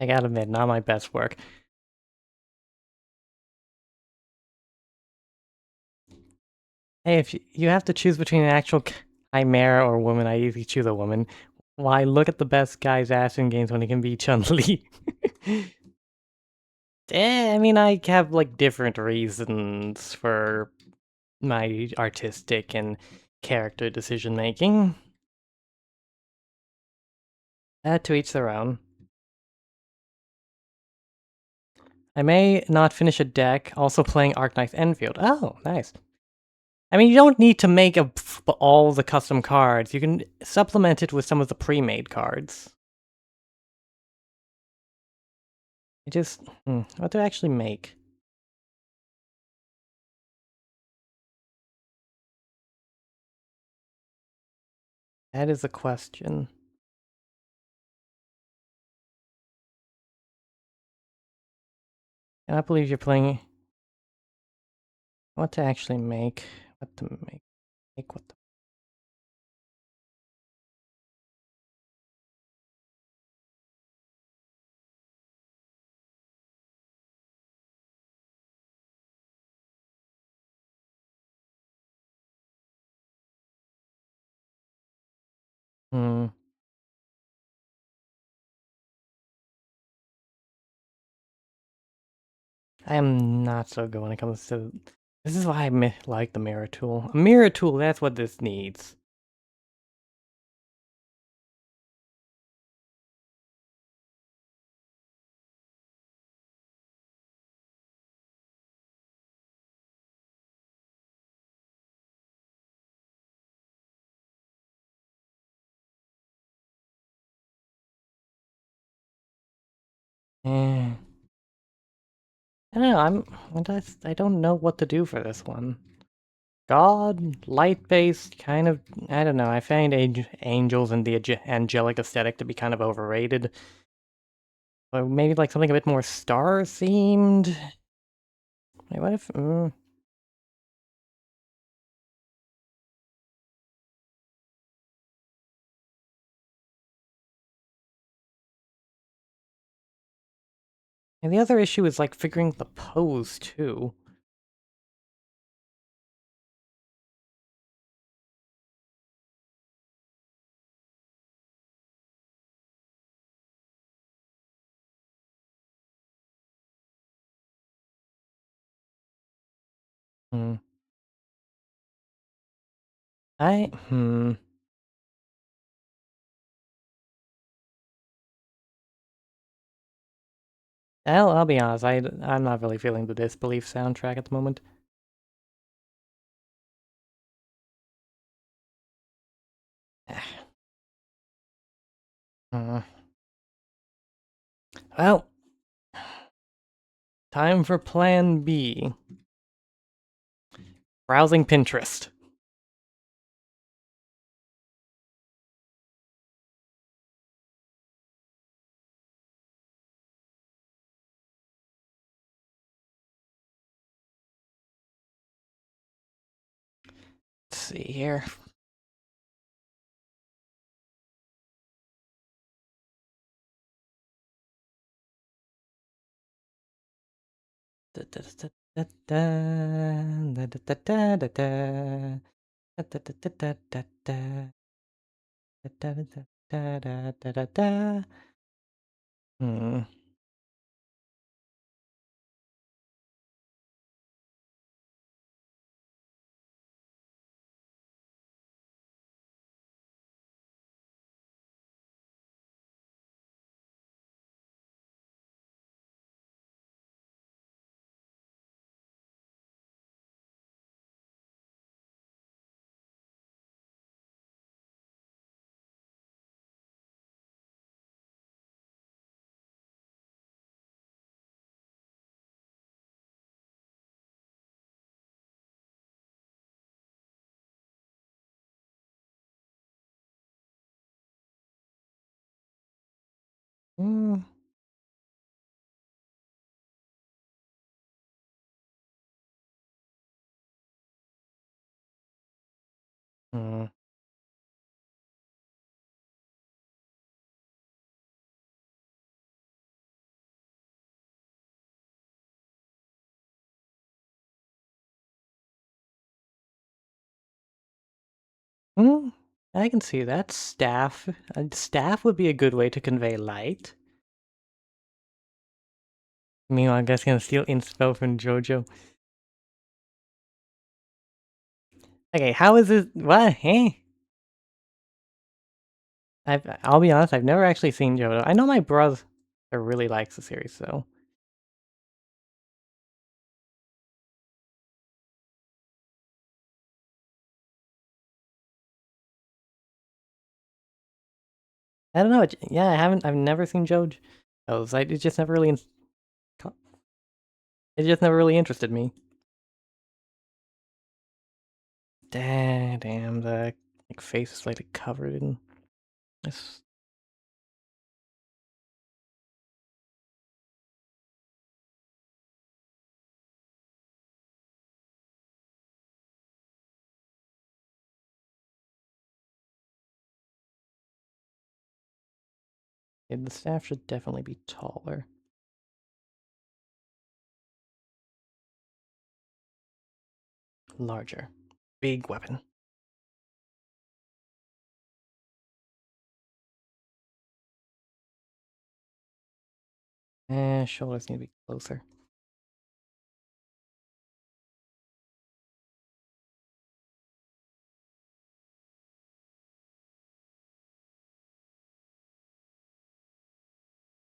I gotta admit, not my best work. Hey, if you have to choose between an actual chimera or woman, I usually choose a woman. Why look at the best guy's ass in games when he can be Chun-Li? I mean, I have like different reasons for my artistic and character decision making. To each their own. I may not finish a deck also playing Arknight's Enfield. Oh, nice. I mean, you don't need to make all the custom cards. You can supplement it with some of the pre-made cards. You just... what do I actually make? That is a question. I believe you're playing... What to actually make? What to make? Make what to... Hmm. I am not so good when it comes to... This is why I like the mirror tool. A mirror tool, that's what this needs. Eh. I don't know, I don't know what to do for this one. God, light-based, kind of, I don't know, I find angels and the angelic aesthetic to be kind of overrated. Or maybe like something a bit more star-themed? Wait, what if... And the other issue is like figuring the pose, too. Hmm. Hmm. I'll be honest, I'm not really feeling the Disbelief soundtrack at the moment. Uh, well, time for plan B. Browsing Pinterest. Let's see here. Hmm. Hmm. Hmm. Hmm. I can see that. Staff. Staff would be a good way to convey light. Meanwhile, I guess gonna steal inspo from JoJo. Okay, how is this? What? Hey? I'll be honest, I've never actually seen JoJo. I know my brother really likes the series, so... I don't know. Yeah, I've never seen JoJo's. It just never really... It just never really interested me. Damn, the like face is like covered in this. Yeah, the staff should definitely be taller. Larger. Big weapon. Shoulders need to be closer.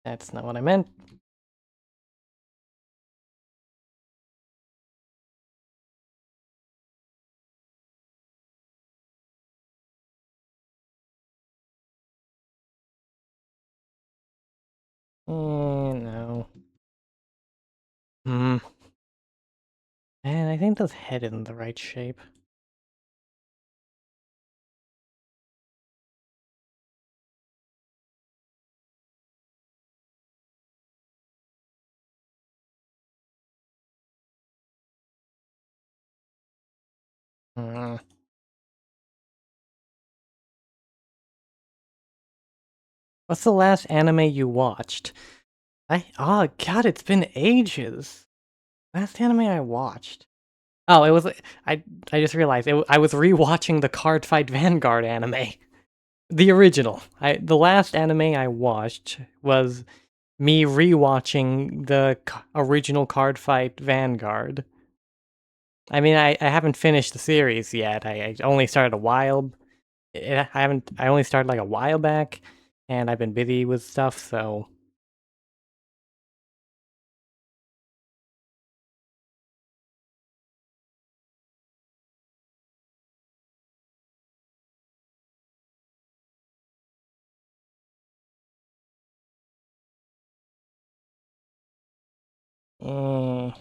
That's not what I meant. No. Hmm. And I think that's headed in the right shape. Hmm. What's the last anime you watched? Oh god, it's been ages. Last anime I watched. Oh, it was I just realized I was rewatching the Card Fight Vanguard anime. The original. The last anime I watched was me rewatching the original Card Fight Vanguard. I mean, I haven't finished the series yet. I only started a while. I haven't. I only started like a while back, and I've been busy with stuff. So, eh,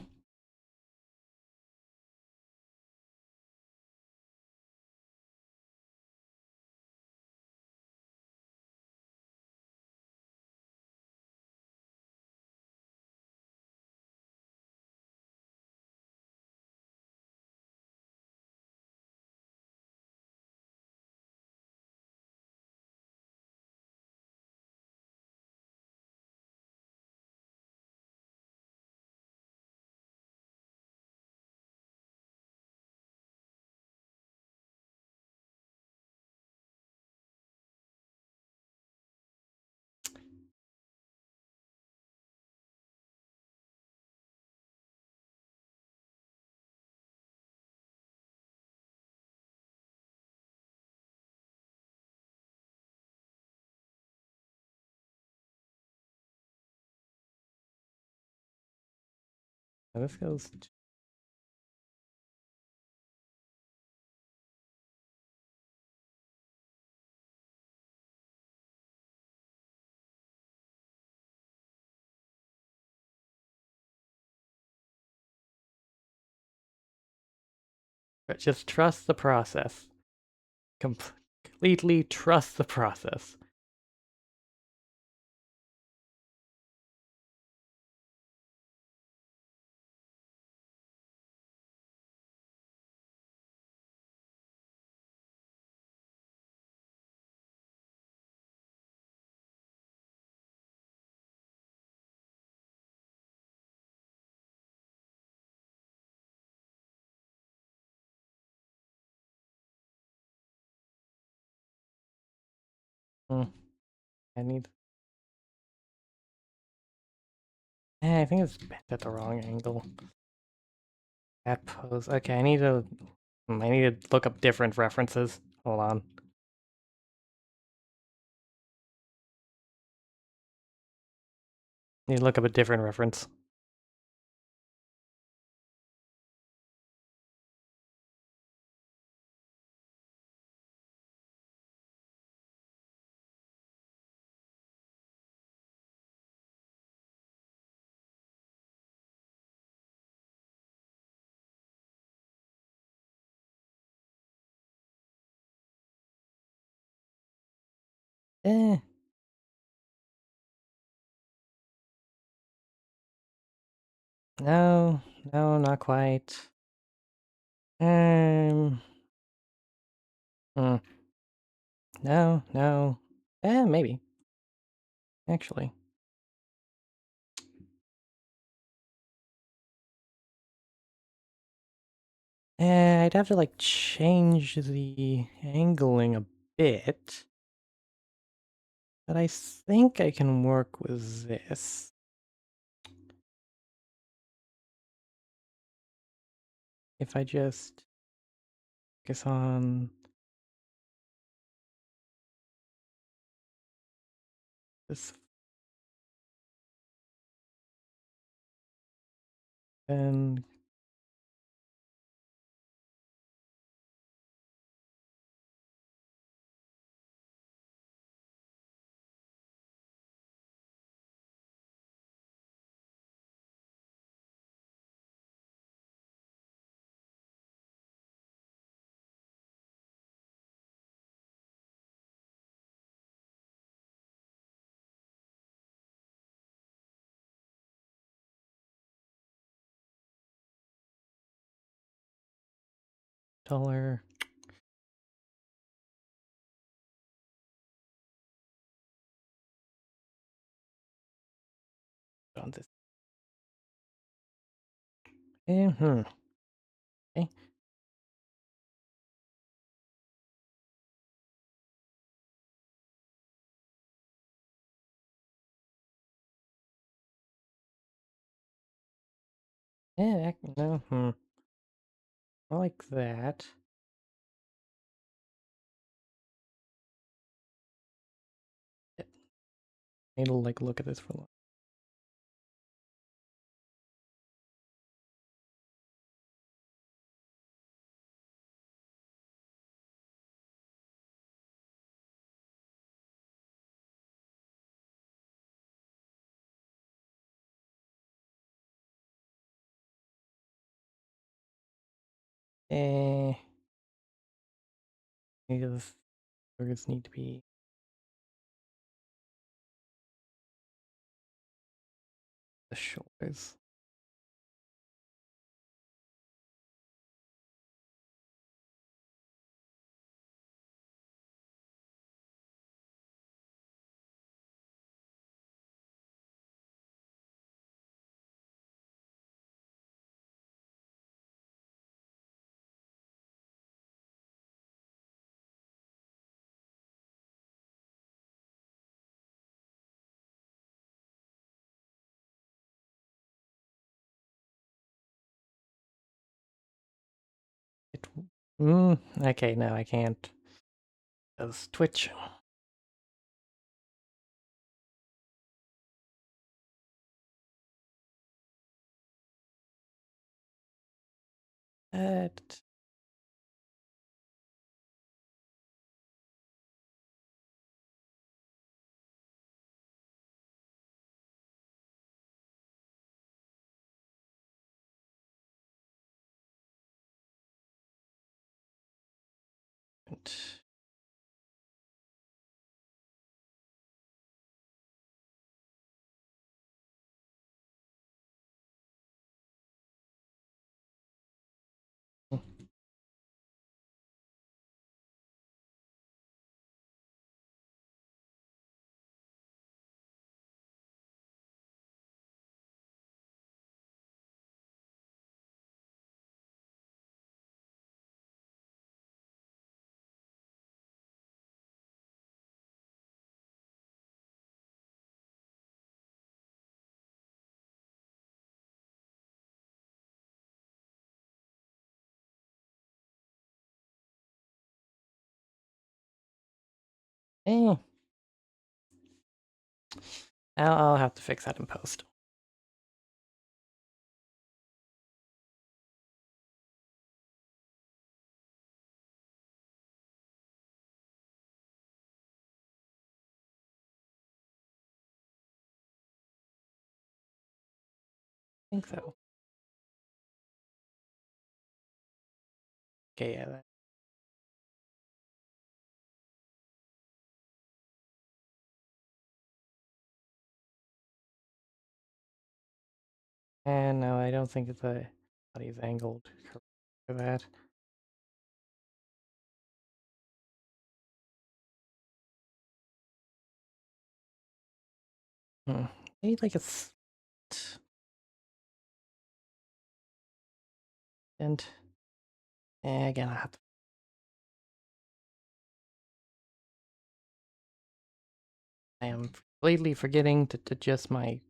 this goes. But just trust the process. Completely trust the process. Hmm, I need. I think it's bent at the wrong angle. That pose. Okay, I need to. I need to look up different references. Hold on. Need to look up a different reference. Eh, no, no, not quite. Um, hmm, no, no. Maybe actually. I'd have to like change the angling a bit, but I think I can work with this. If I just focus on this Then dollar. On this. Okay. Yeah, no, I like that. Yeah, need to like look at this for a long. Eh, maybe the words need to be the shoulders. It, okay, no, I can't. Does Twitch? Uh, eh, I'll have to fix that in post. I think so. Okay, yeah. And no, I don't think the body's angled for that. Maybe like a and again, I have to. I am completely forgetting to adjust my.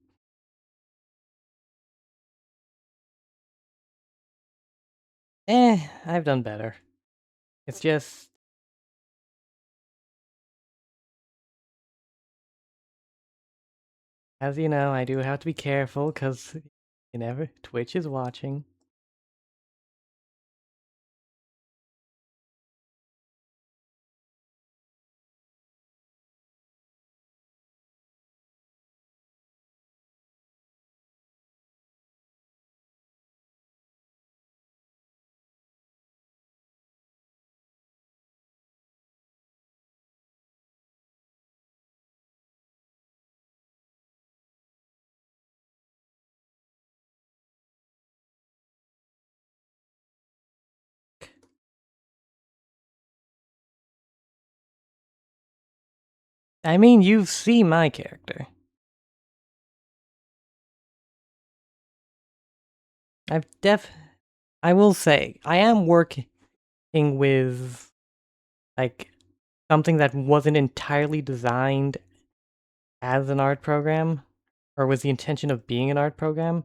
I've done better. It's just as you know, I do have to be careful because You never. Twitch is watching. I mean, you see my character. I will say, I am working with, like, something that wasn't entirely designed as an art program, or was the intention of being an art program.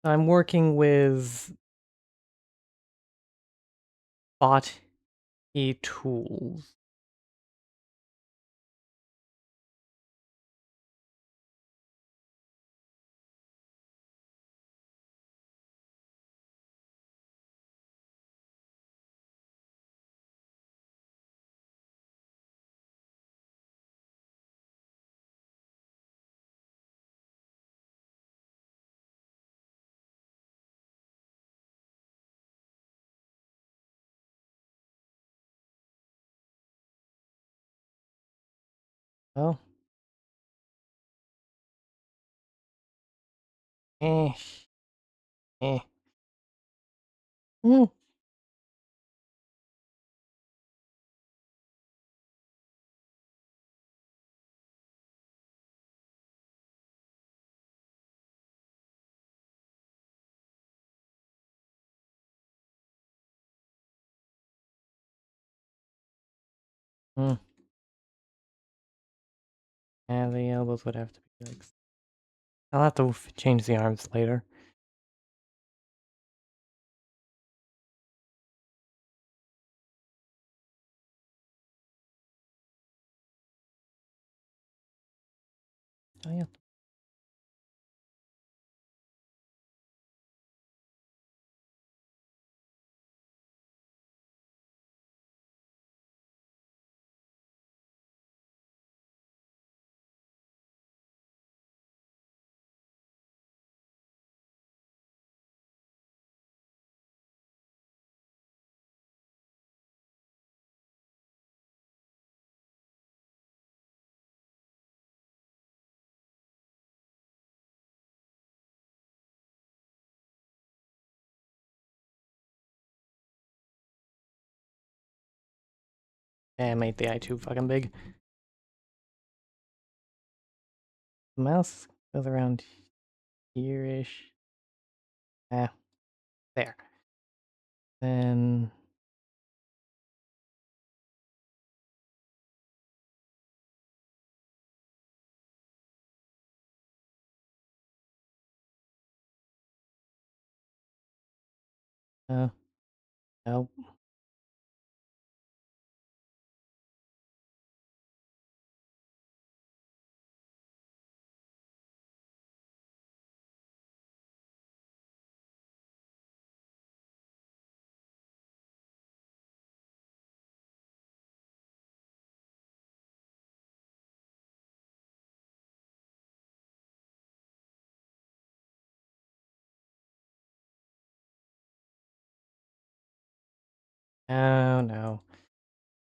I'm working with bot tools. Well, eh, eh. Mm, mm. Yeah, the elbows would have to be like. I'll have to change the arms later. Oh yeah. Yeah, I made the eye too fucking big. The mouse goes around here-ish. Ah, there. Then nope. Oh no.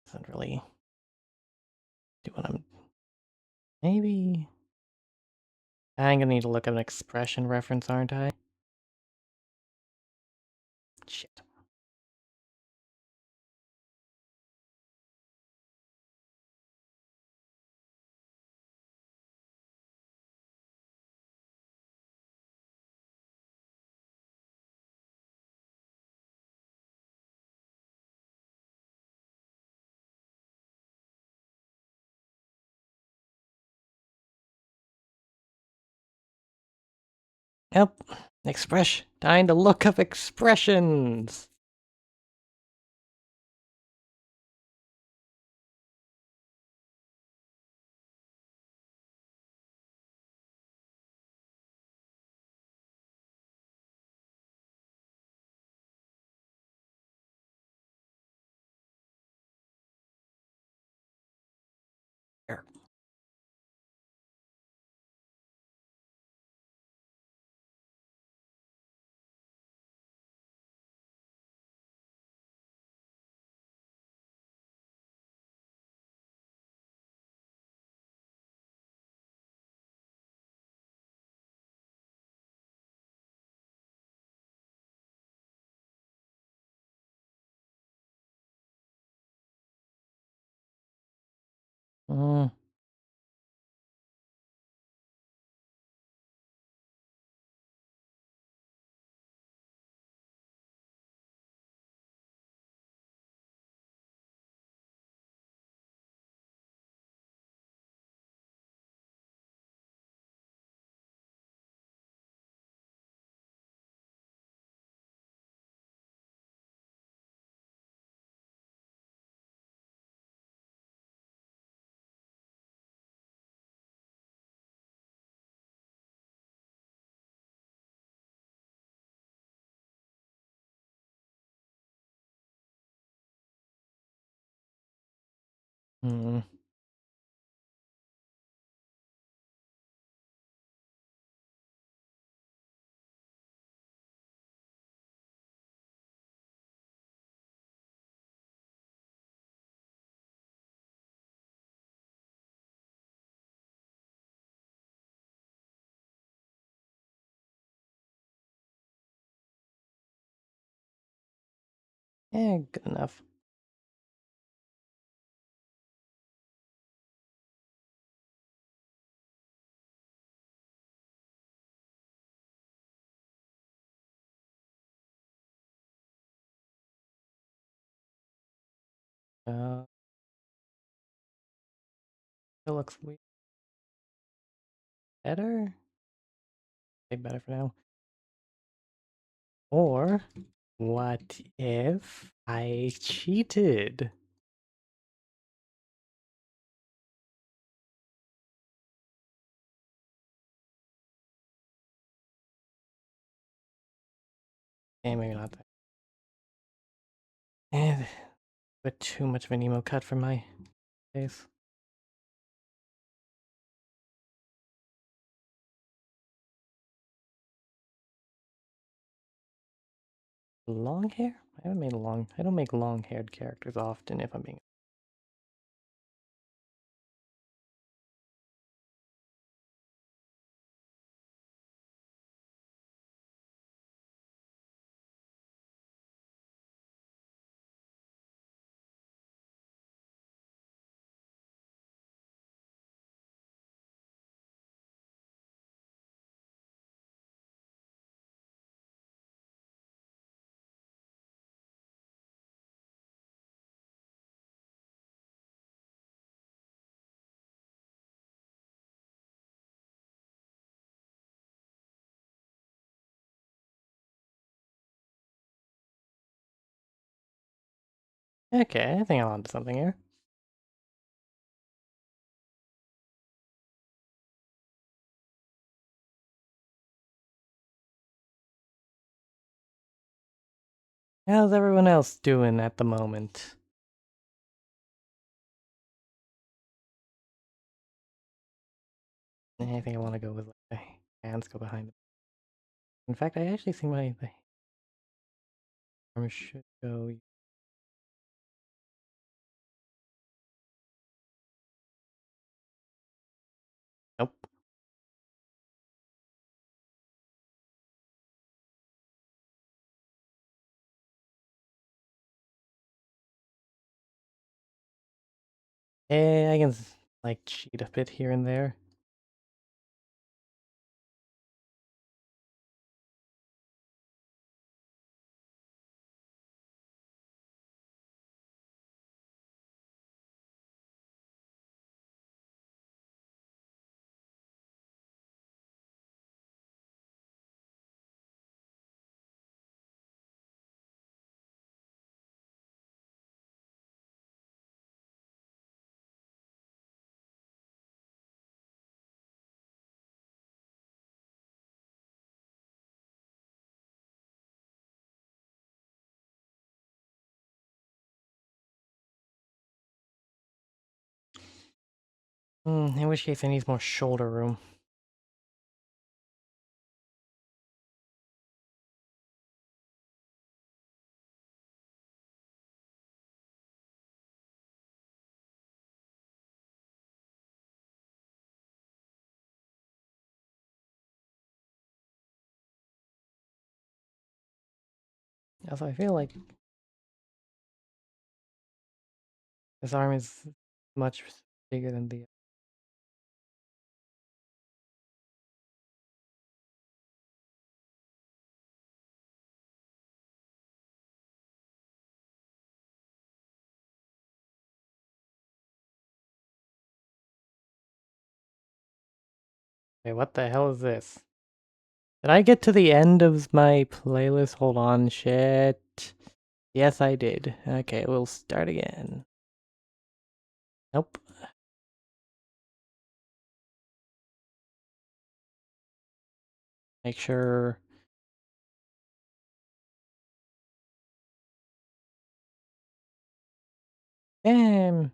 Doesn't really do what I'm. Maybe. I'm gonna need to look up an expression reference, aren't I? Shit. Yep. Expression. Time to look up expressions. Mm. Mm. Yeah, good enough. Uh, it looks better. Way better for now. Or what if I cheated? Eh, maybe not that. Eh, but too much of an emo cut for my face. Long hair? I haven't made long. I don't make long-haired characters often, if I'm being. Okay, I think I'm onto something here. How's everyone else doing at the moment? I think I want to go with like, my hands go behind. In fact, I actually think my arm should go. Nope. I can like cheat a bit here and there. In which case, I need more shoulder room. Also, I feel like this arm is much bigger than the. Wait, what the hell is this? Did I get to the end of my playlist? Hold on, shit. Yes, I did. Okay, we'll start again. Nope. Make sure. Damn.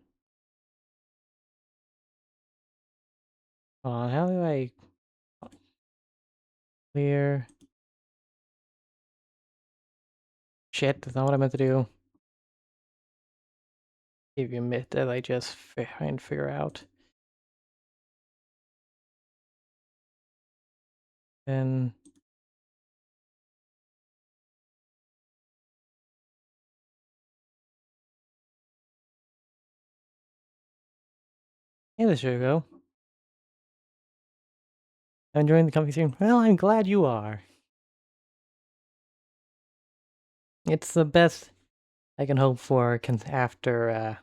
Hold on, how do I clear? Shit, that's not what I meant to do. Give you a minute that I just try and figure out. Then. Hey, there you go. I'm enjoying the comfy scene. Well, I'm glad you are. It's the best I can hope for after,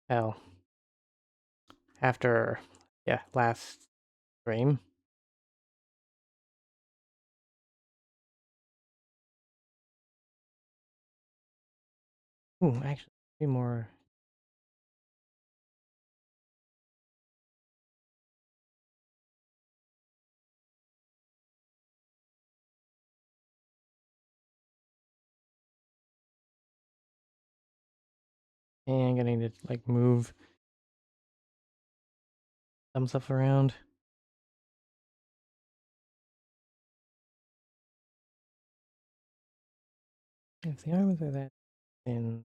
well, after, yeah, last stream. Ooh, actually, 3 more. And I'm gonna need to, like, move some stuff around. If the arms are that thin.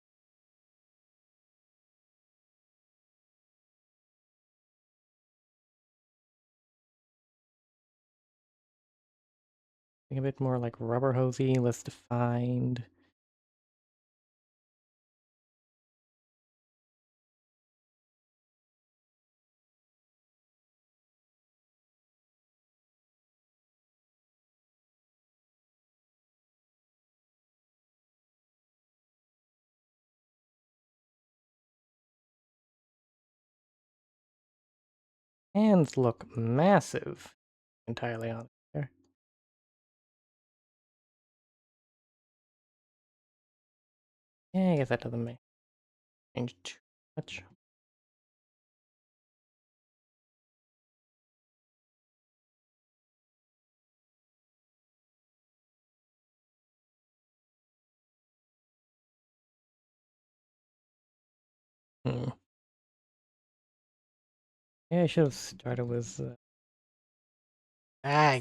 A bit more like rubber hosey, less defined. Hands look massive. Entirely honest there. Yeah, I guess that doesn't make change too much. Hmm. Yeah, I should have started with. Ah,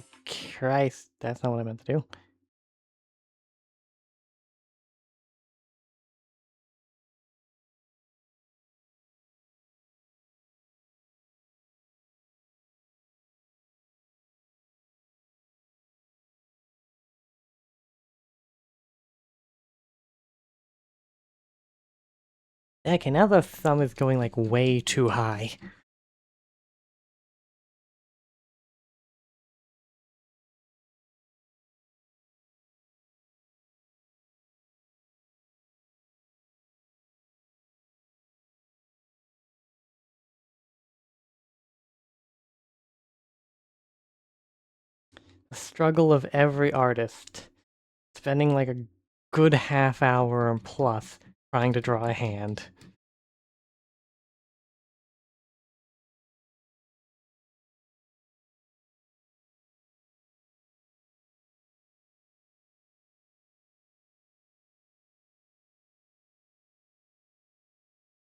Christ, that's not what I meant to do. Okay, now the thumb is going like way too high. The struggle of every artist. Spending like a good half hour and plus trying to draw a hand.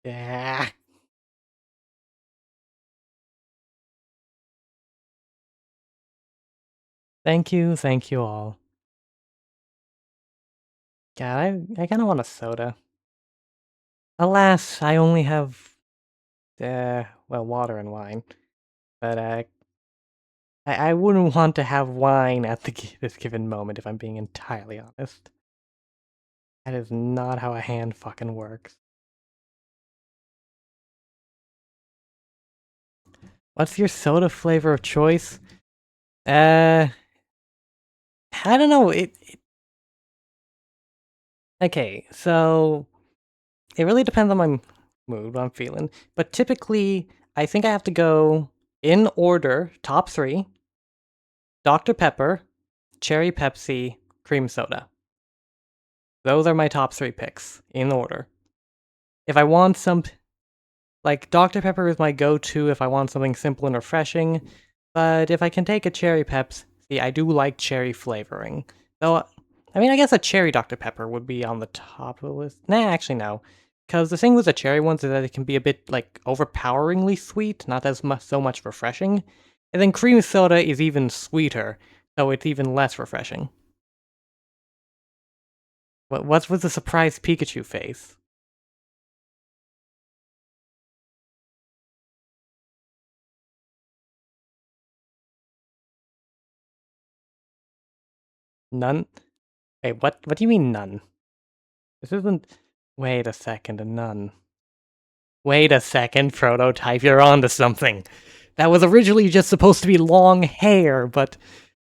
Yeah. Thank you all. God, I kind of want a soda. Alas, I only have, well, water and wine. But I wouldn't want to have wine at this given moment, if I'm being entirely honest. That is not how a hand fucking works. What's your soda flavor of choice? Uh, I don't know. Okay, so it really depends on my mood, what I'm feeling. But typically, I think I have to go in order: top three, Dr. Pepper, Cherry Pepsi, Cream Soda. Those are my top three picks in order. If I want some, like Dr. Pepper is my go-to if I want something simple and refreshing. But if I can take a cherry Peps, see, I do like cherry flavoring. Though, I mean, I guess a cherry Dr. Pepper would be on the top of the list. Nah, actually, no. Because the thing with the cherry ones is that it can be a bit, like, overpoweringly sweet, not as much, so much refreshing. And then cream soda is even sweeter, so it's even less refreshing. What's with the surprised Pikachu face? None? Wait, what do you mean none? This isn't... Wait a second, a nun. Wait a second, Prototype, you're onto something. That was originally just supposed to be long hair, but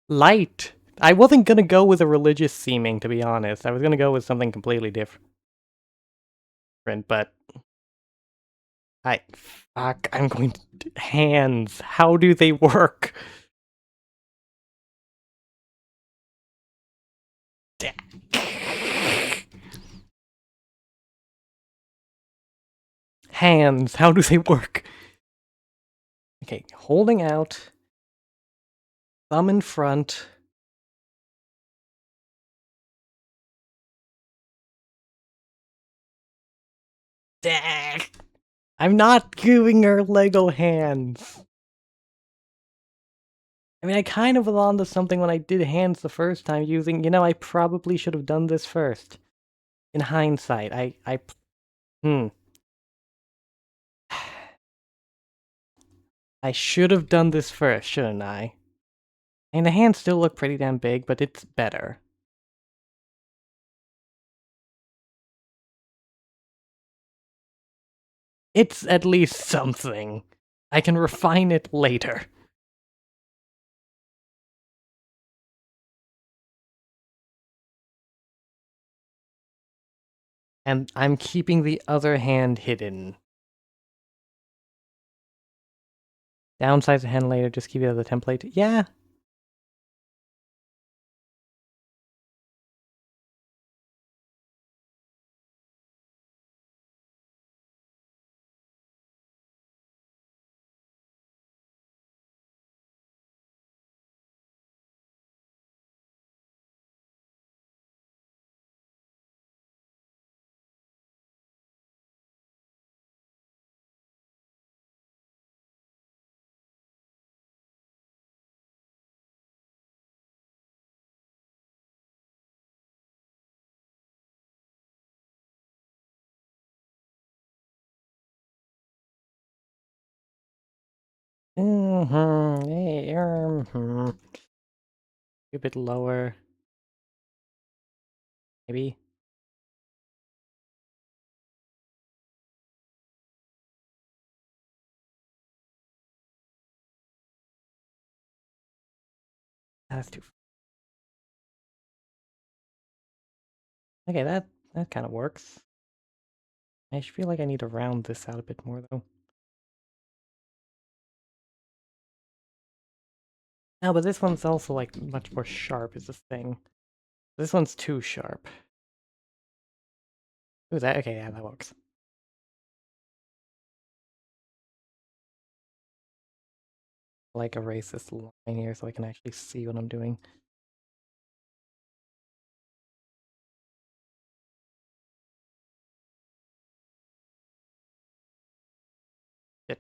light. I wasn't gonna go with a religious seeming, to be honest. I was gonna go with something completely different, but I... Fuck, I'm going to... Hands. How do they work? Hands. How do they work? Okay, holding out. Thumb in front. I'm not giving her Lego hands. I mean, I kind of was onto something when I did hands the first time using, I probably should have done this first. In hindsight, hmm. I should have done this first, shouldn't I? And the hands still look pretty damn big, but it's better. It's at least something. I can refine it later. And I'm keeping the other hand hidden. Downsize the hand later, just keep it as a template. Yeah. A bit lower. Maybe. That's too... Okay, that kind of works. I feel like I need to round this out a bit more, though. No, but this one's also, like, much more sharp is the thing. This one's too sharp. Ooh, that... Okay, yeah, that works. Like, erase this line here so I can actually see what I'm doing.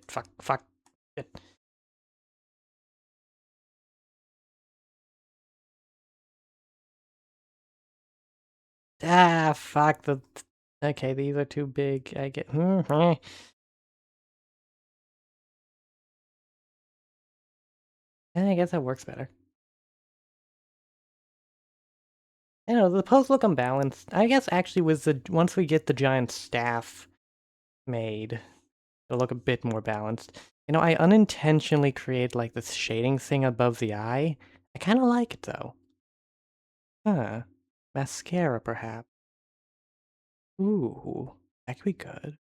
Fuck. Shit. Ah, fuck the... Okay, these are too big. I get... I guess that works better. I don't know, the pose look unbalanced. I guess actually once we get the giant staff made, it'll look a bit more balanced. You know, I unintentionally create like this shading thing above the eye. I kind of like it though. Huh. Mascara, perhaps. Ooh, that could be good.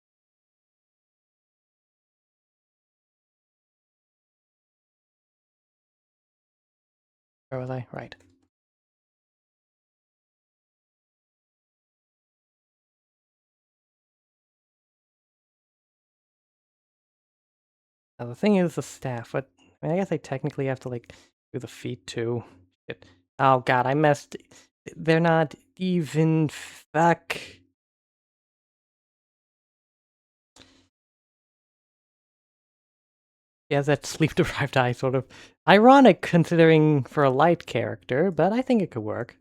Where was I? Right. Now the thing is the staff, but I mean, I guess I technically have to like do the feet too. Shit. Oh god, I messed. They're not even. Fuck. Yeah, that sleep deprived eye sort of ironic considering for a light character, but I think it could work.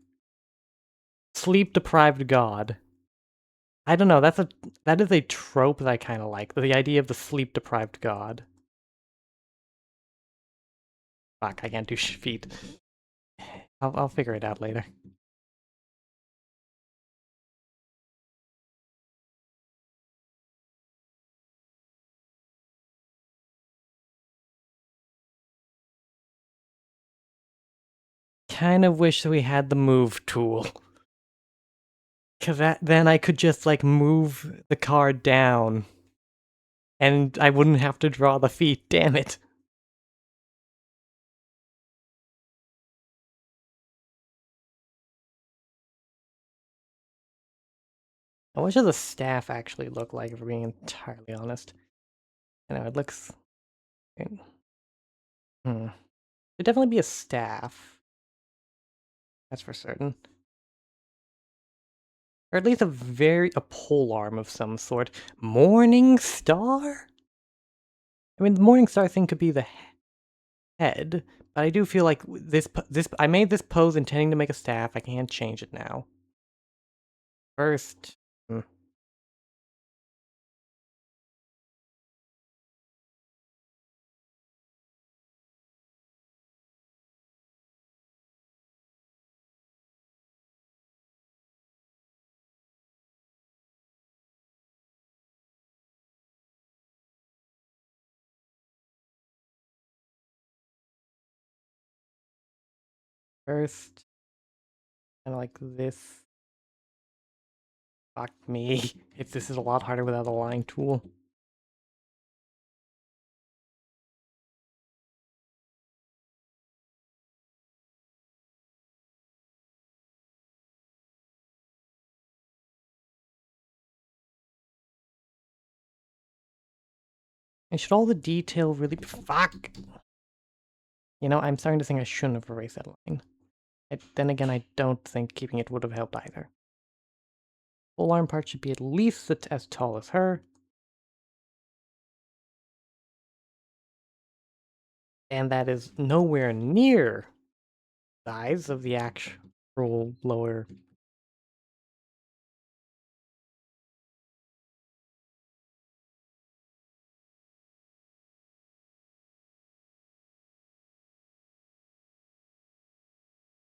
Sleep deprived god. I don't know. That is a trope that I kind of like. The idea of the sleep deprived god. Fuck, I can't do feet. I'll figure it out later. Kind of wish we had the move tool. Cause then I could just like move the card down and I wouldn't have to draw the feet, damn it. What does the staff actually look like, if we're being entirely honest? You know, it looks... Hmm. It'd definitely be a staff. That's for certain. Or at least a pole arm of some sort. Morning Star? I mean, the Morning Star thing could be the head, but I do feel like I made this pose intending to make a staff. I can't change it now. First, first, kind of like this. Fuck me. This is a lot harder without a line tool. And should all the detail really be... Fuck! You know, I'm starting to think I shouldn't have erased that line. Then again, I don't think keeping it would have helped either. Full arm part should be at least as tall as her. And that is nowhere near the size of the actual lower.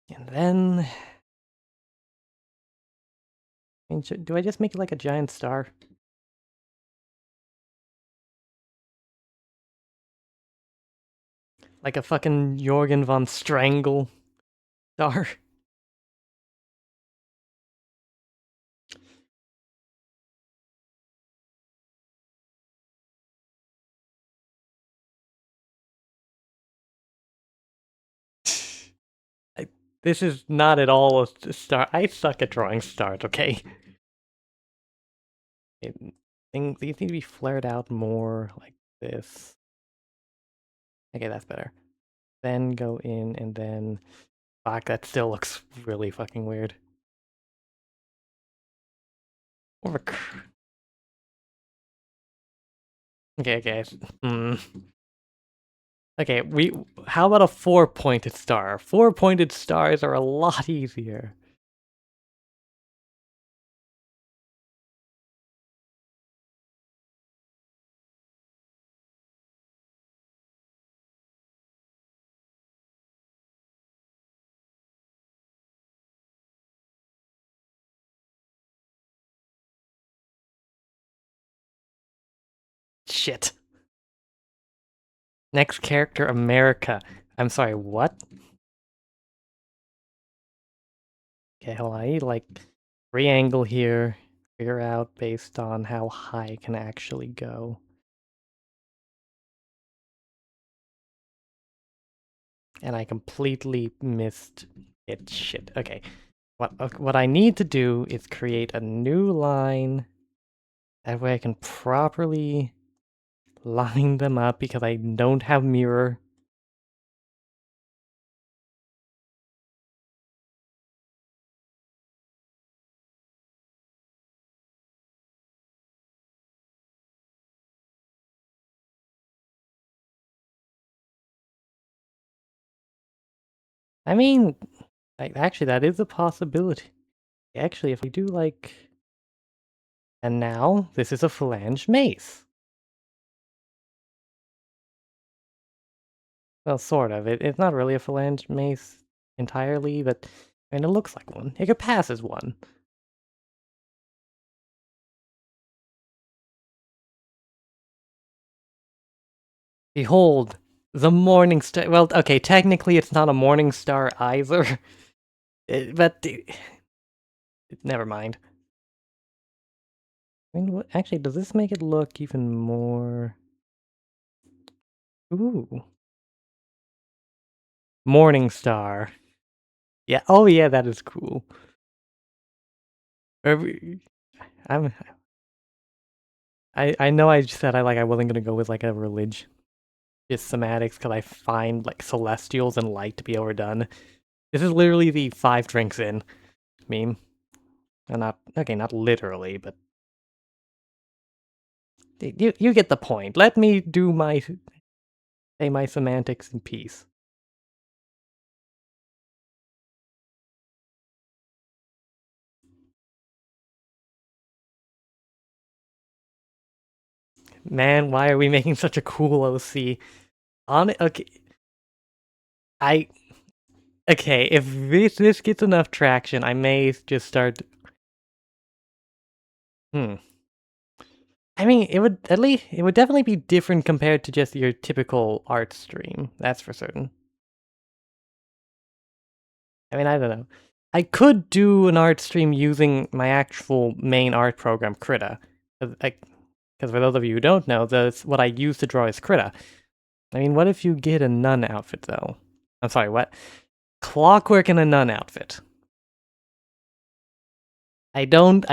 And then... I mean, do I just make it like a giant star? Like a fucking Jorgen von Strangle star? This is not at all a star. I suck at drawing stars, okay? Things need to be flared out more like this. Okay, that's better. Then go in and then... Fuck, that still looks really fucking weird. Or okay, okay. Okay, how about a four-pointed star? Four-pointed stars are a lot easier. Shit. Next character, America. I'm sorry, what? Okay, hold on. I need like re-angle here. Figure out based on how high it can actually go. And I completely missed it. Shit. Okay. What I need to do is create a new line. That way I can properly line them up because I don't have mirror. I mean, actually, that is a possibility. Actually, if we do like... And now, this is a phalange mace. Well, sort of. It's not really a phalange mace entirely, but I mean, it looks like one. It could pass as one. Behold, the morning star. Well, okay, technically it's not a morning star either, but never mind. I mean, actually, does this make it look even more... Ooh. Morning star. Yeah, oh yeah, that is cool. I'm... I know I said I wasn't gonna go with like a religious semantics because I find like celestials and light to be overdone. This is literally the 5 drinks in meme. And not... Okay, not literally, but... You get the point. Let me do my... Say my semantics in peace. Man, why are we making such a cool OC? Okay, I... Okay, if this gets enough traction, I may just start... Hmm. I mean, it would at least... It would definitely be different compared to just your typical art stream. That's for certain. I mean, I don't know. I could do an art stream using my actual main art program, Krita. Because for those of you who don't know, that's what I use to draw is Krita. I mean, what if you get a nun outfit, though? I'm sorry, what? Clockwork in a nun outfit. I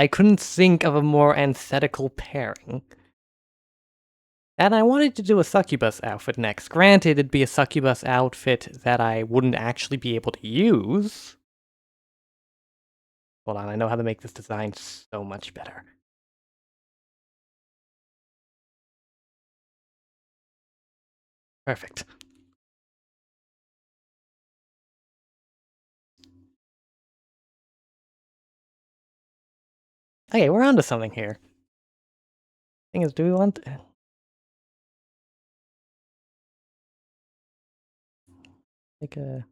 couldn't think of a more antithetical pairing. And I wanted to do a succubus outfit next. Granted, it'd be a succubus outfit that I wouldn't actually be able to use. Hold on, I know how to make this design so much better. Perfect. Okay, we're onto something here. Thing is, do we want... Like a...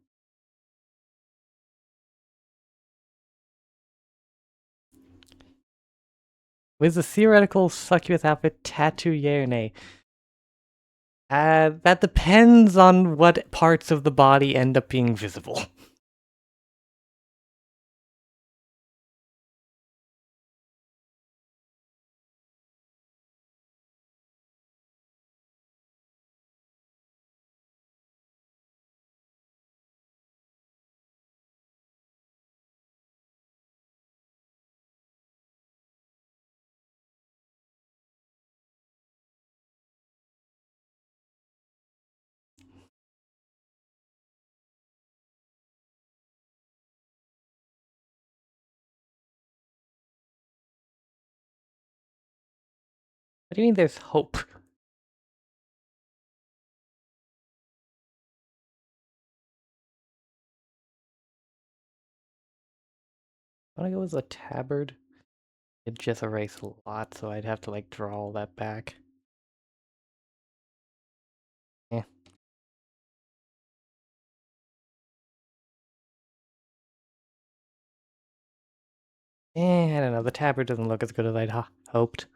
With the theoretical succubus outfit, tattoo yay or nay? That depends on what parts of the body end up being visible. What do you mean there's hope? I wanna go with a tabard. It just erased a lot, so I'd have to like draw all that back. Yeah. I don't know. The tabard doesn't look as good as I'd hoped.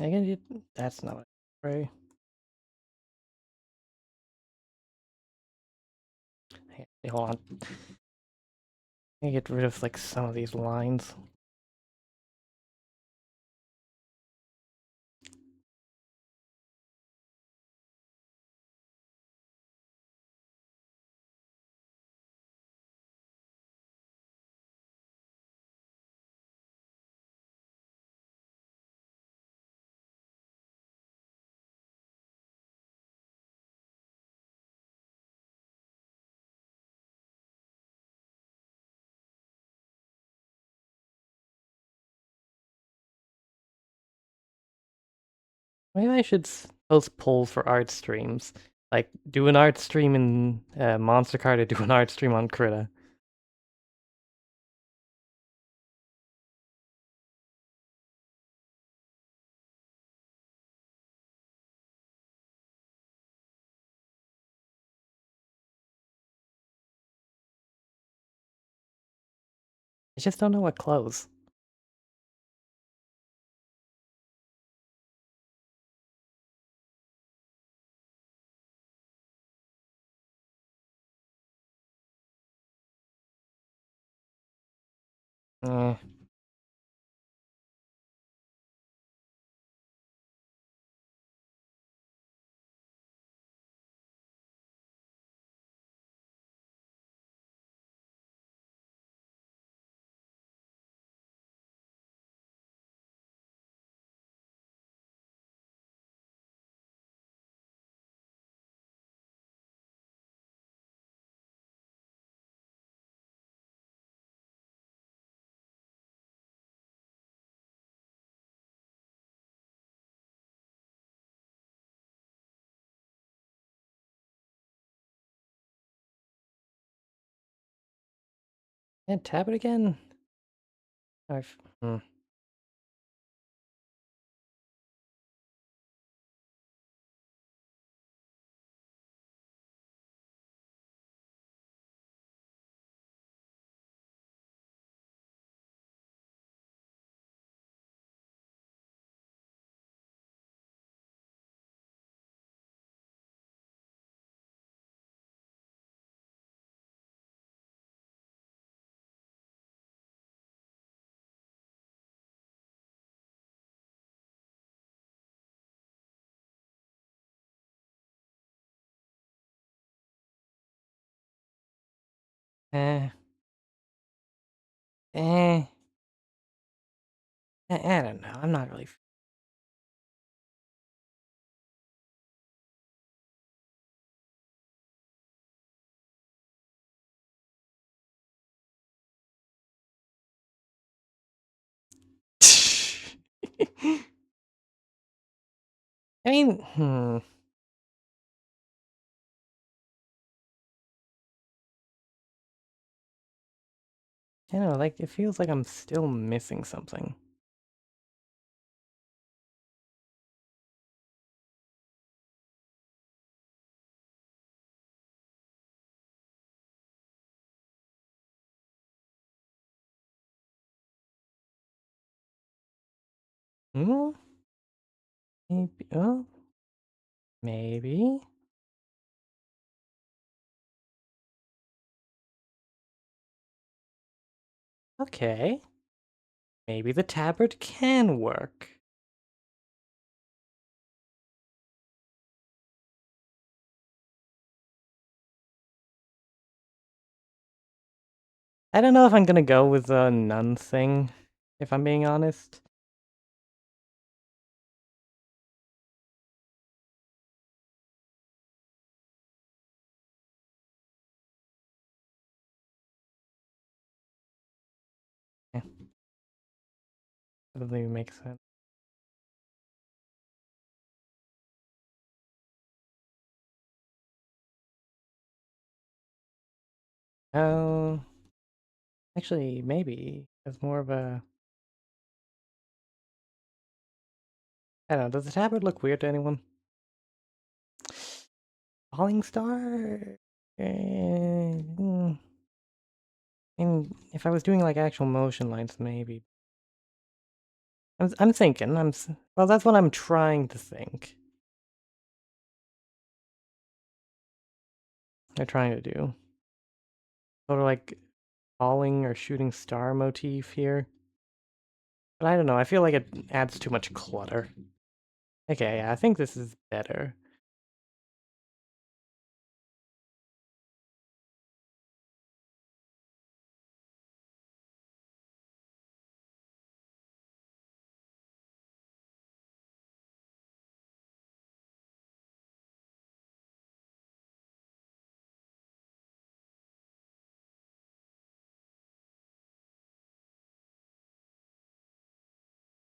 I can get, that's not right. Hey, hold on. I get rid of like some of these lines. Maybe I should post polls for art streams. Like, do an art stream in Monster Card or do an art stream on Krita. I just don't know what clothes. Eh. And tap it again. I've. Eh. Eh. I don't know. I'm not really. I mean, I don't know, like, it feels like I'm still missing something. Hmm? Maybe, oh, maybe. Okay. Maybe the tabard can work. I don't know if I'm gonna go with the nun thing, if I'm being honest. Yeah, doesn't even make sense. Oh, actually, maybe. It's more of a... I don't know, does the tabard look weird to anyone? Falling Star? I mean, if I was doing like actual motion lines, maybe. I'm thinking. Well, that's what I'm trying to think. They're trying to do sort of like falling or shooting star motif here. But I don't know. I feel like it adds too much clutter. Okay, yeah, I think this is better.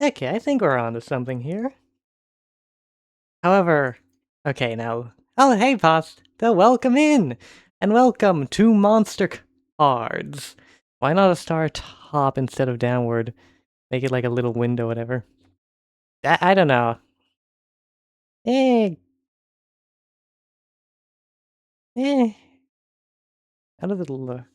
Okay, I think we're onto something here. However, okay, now. Oh, hey, Post. So welcome in, and welcome to Monster Cards. Why not a star top instead of downward? Make it like a little window, whatever. I don't know. Eh, eh. How does it look?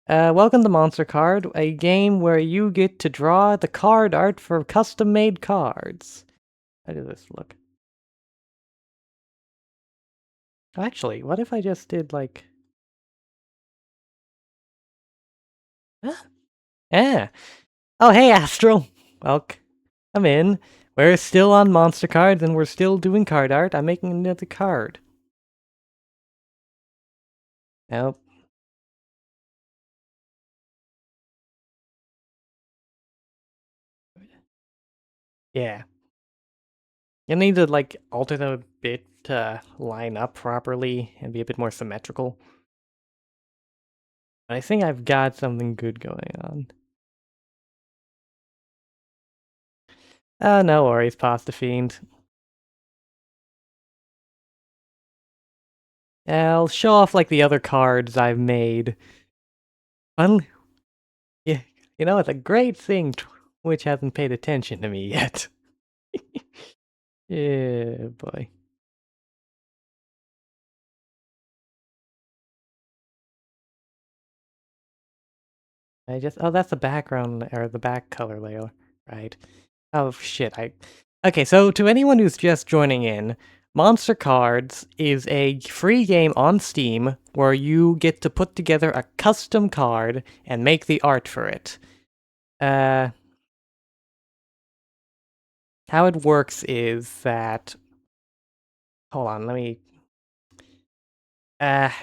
Welcome to Monster Card, a game where you get to draw the card art for custom-made cards. How does this look? Actually, what if I just did like... Huh? Yeah. Oh, hey, Astral. Welcome in. We're still on Monster Cards, and we're still doing card art. I'm making another card. Nope. Yeah. You need to, like, alter them a bit to line up properly and be a bit more symmetrical. But I think I've got something good going on. Oh, no worries, Pasta Fiend. I'll show off, like, the other cards I've made. Finally, yeah, you know, it's a great thing Twitch hasn't paid attention to me yet. Yeah, boy. Oh, that's the background, or the back color layer, right? Oh, shit, Okay, so to anyone who's just joining in, Monster Cards is a free game on Steam where you get to put together a custom card and make the art for it. Uh, how it works is that... Hold on, let me...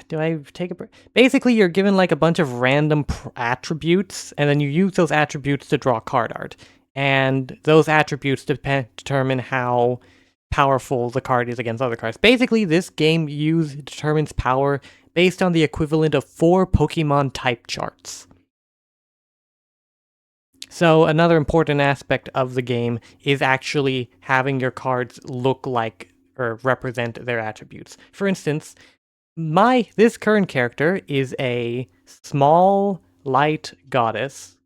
do I take a break? Basically, you're given like a bunch of random attributes, and then you use those attributes to draw card art. And those attributes determine how powerful the card is against other cards. Basically, this game determines power based on the equivalent of 4 Pokemon type charts. So another important aspect of the game is actually having your cards look like or represent their attributes. For instance, this current character is a small, light goddess.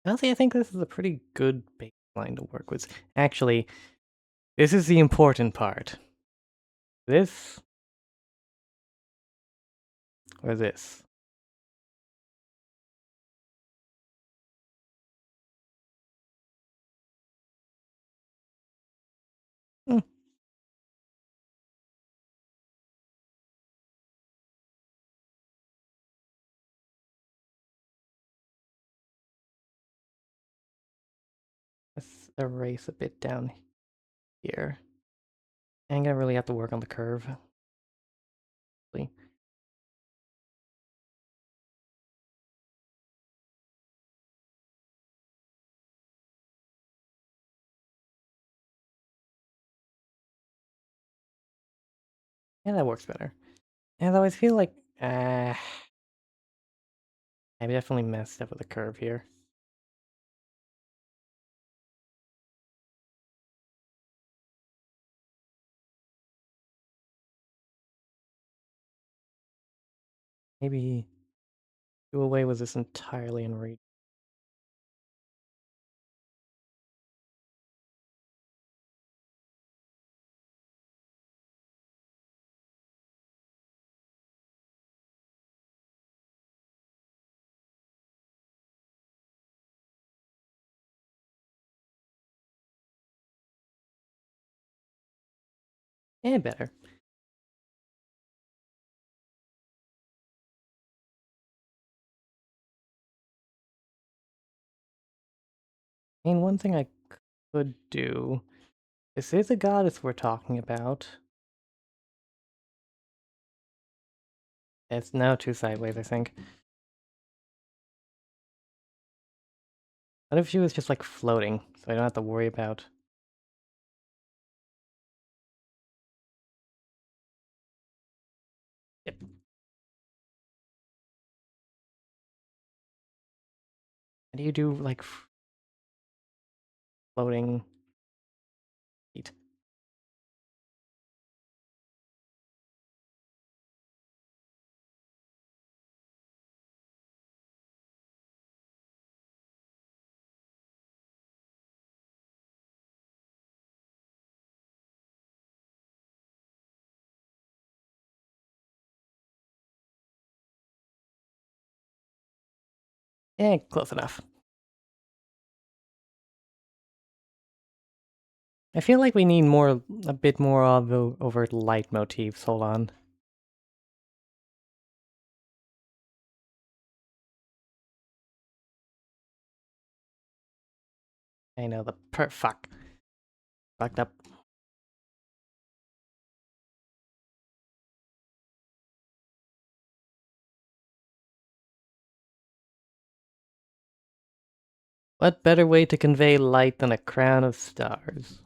Honestly, I think this is a pretty good baseline to work with. Actually, this is the important part. This or this. Hmm, let's erase a bit down here. I'm gonna really have to work on the curve. Yeah, that works better. And I always feel like, I definitely messed up with the curve here. Maybe Do away with this entirely in reach. And better. I mean, one thing I could do. This is a goddess we're talking about. It's now too sideways, I think. What if she was just like floating, so I don't have to worry about. Yep. How do you do like floating feet? Eh, close enough. I feel like we need a bit more of the overt light motifs. Hold on. I know the fuck. Fucked up. What better way to convey light than a crown of stars?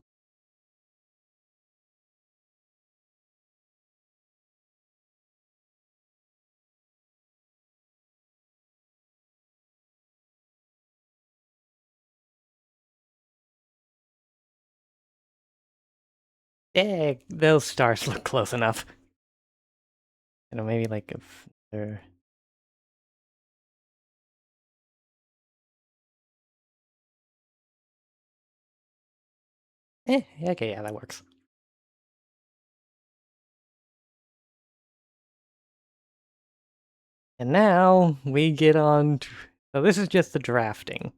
Eh, those stars look close enough. You know, maybe like if they're. Okay, yeah, that works. And now we get on to. So this is just the drafting.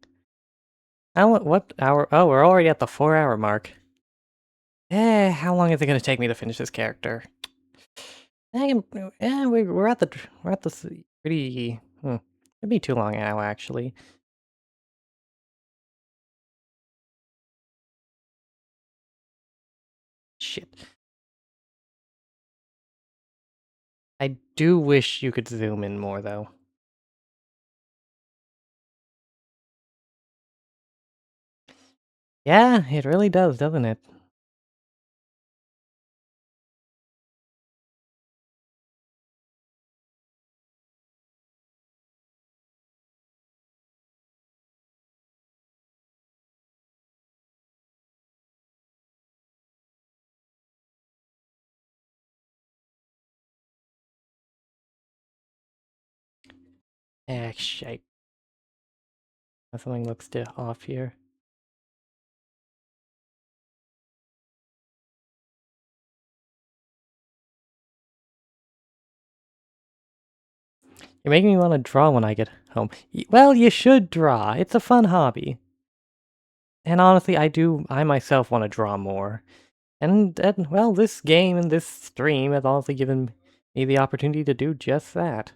What hour? Oh, we're already at the 4-hour mark. How long is it gonna take me to finish this character? We're at the pretty. It'd be too long now, actually. Shit. I do wish you could zoom in more, though. Yeah, it really does, doesn't it? Shite. Something looks off here. You're making me want to draw when I get home. Well, you should draw. It's a fun hobby. And honestly, I myself want to draw more. And well, this game and this stream has honestly given me the opportunity to do just that.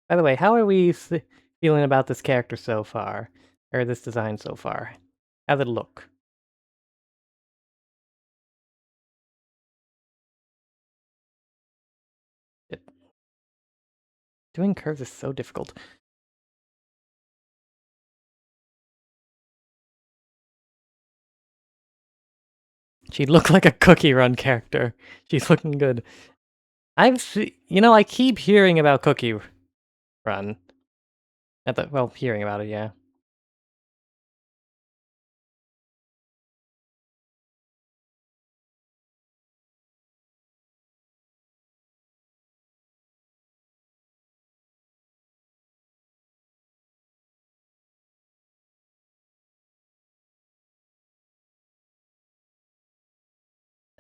By the way, how are we feeling about this character so far? Or this design so far? How's it look? It, doing curves is so difficult. She looked like a Cookie Run character. She's looking good. I keep hearing about Cookie Run. Well, hearing about it, yeah.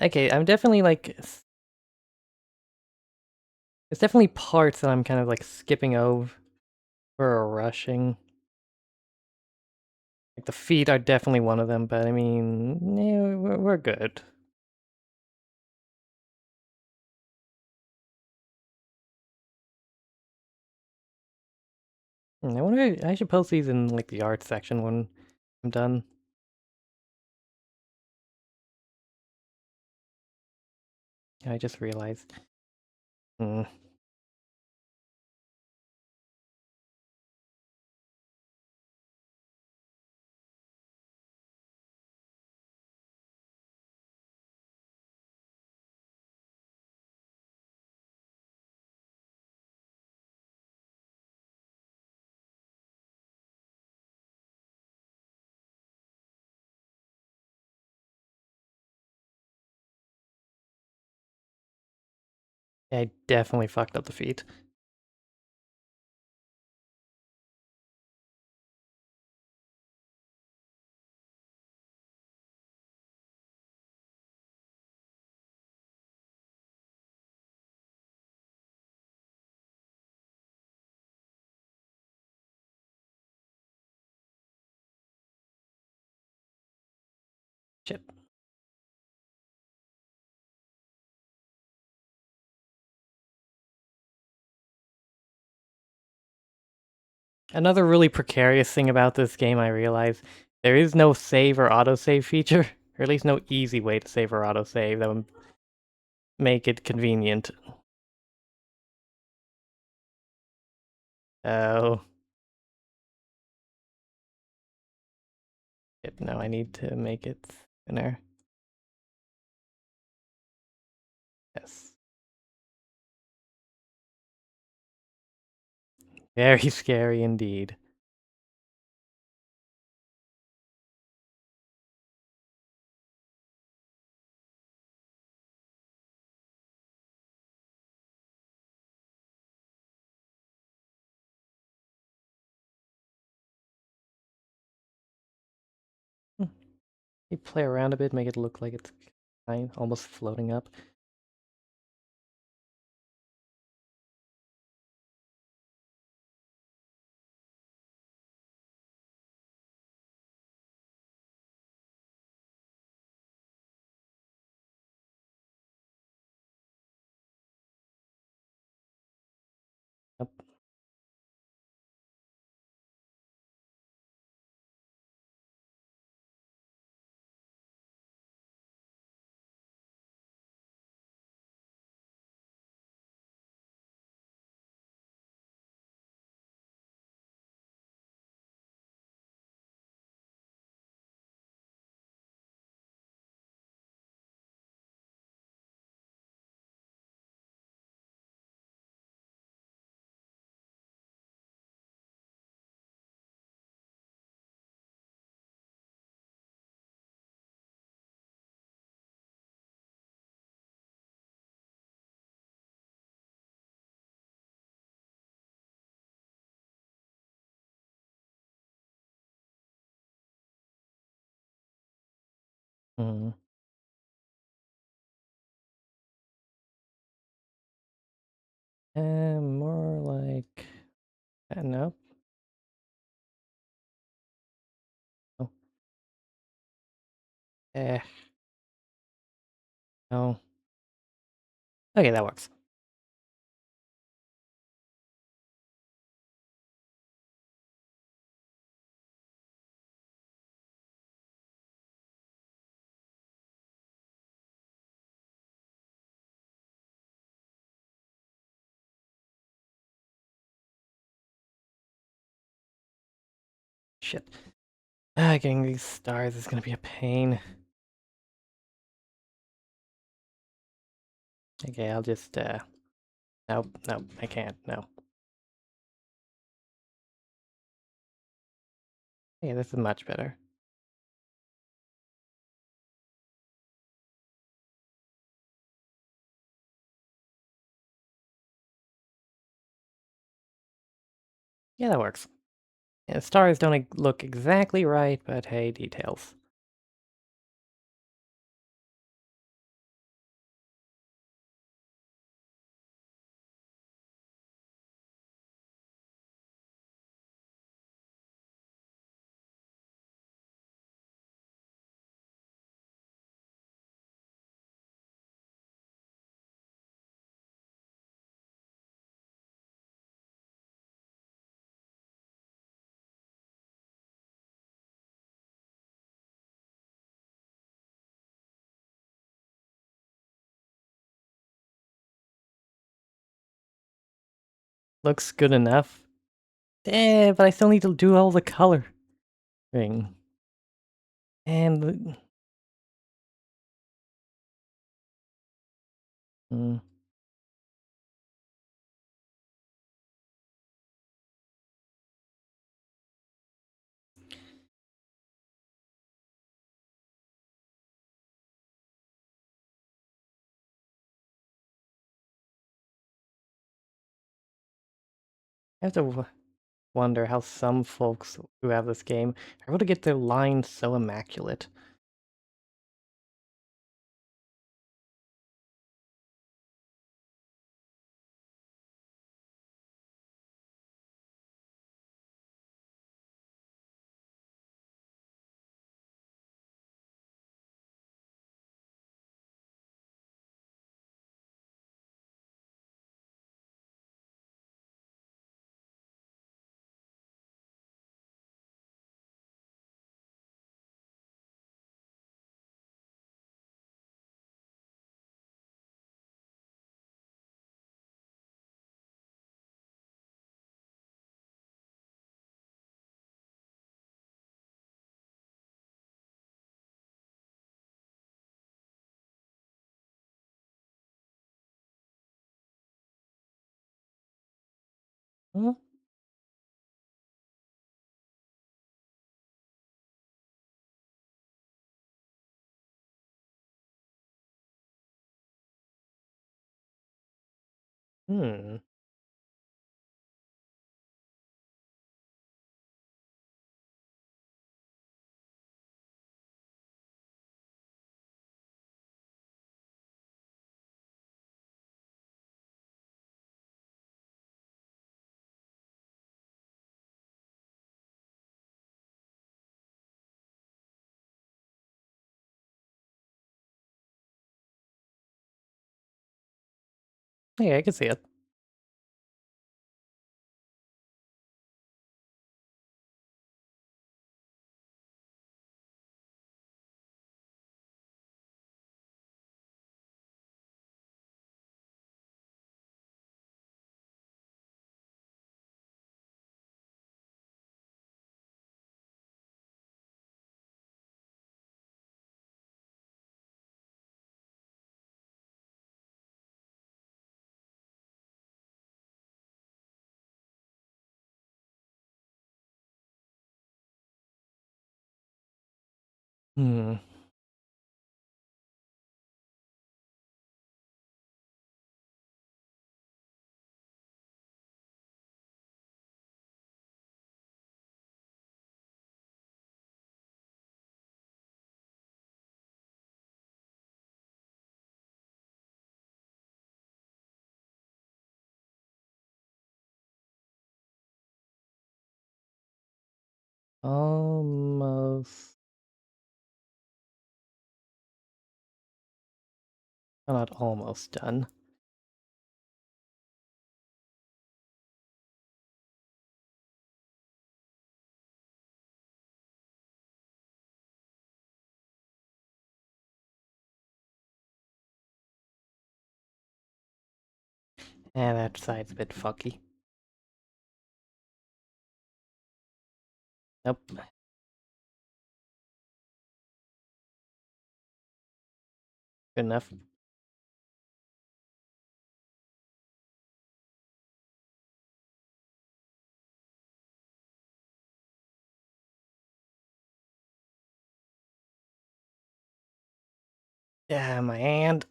Okay, I'm definitely like there's definitely parts that I'm kind of like skipping over or rushing. Like the feet are definitely one of them, but I mean, yeah, we're good. I wonder, I should post these in like the art section when I'm done. I just realized. Hmm. I definitely fucked up the feet. Shit. Another really precarious thing about this game, I realize, there is no save or autosave feature, or at least no easy way to save or autosave that would make it convenient. Oh, shit, no, I need to make it thinner. Yes. Very scary indeed. Hmm. You play around a bit, make it look like it's almost floating up. Up. Hmm. More like... no. Oh. Eh, no. Okay, that works. Shit. Getting these stars is gonna be a pain. Okay, I'll just, nope, nope, I can't, no. Yeah, this is much better. Yeah, that works. Yeah, stars don't look exactly right, but hey, details. looks good enough. Eh, but I still need to do all the coloring. And mm, I have to wonder how some folks who have this game are able to get their lines so immaculate. Hmm? Hmm. Yeah, I can see it. Hmm. Almost. Well, not almost done. Eh, that side's a bit fucky. Nope. Good enough. Yeah, my hand.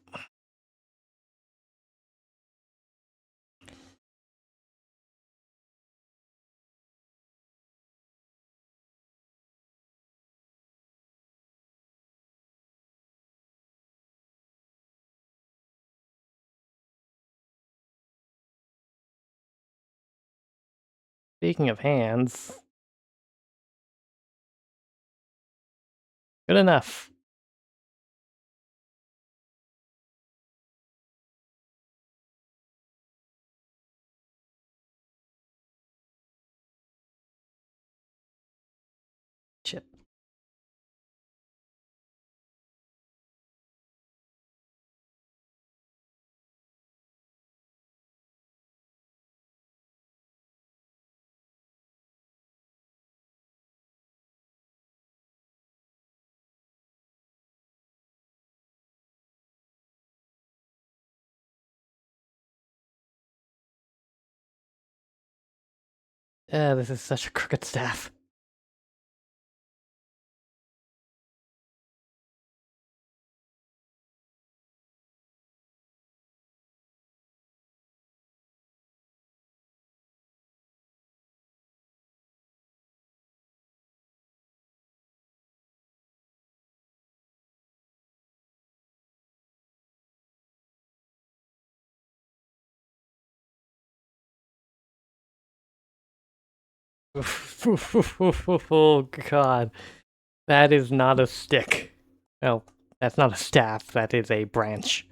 Speaking of hands, good enough. Chip. This is such a crooked staff. Oh god. That is not a stick. Oh, that's not a staff, that is a branch.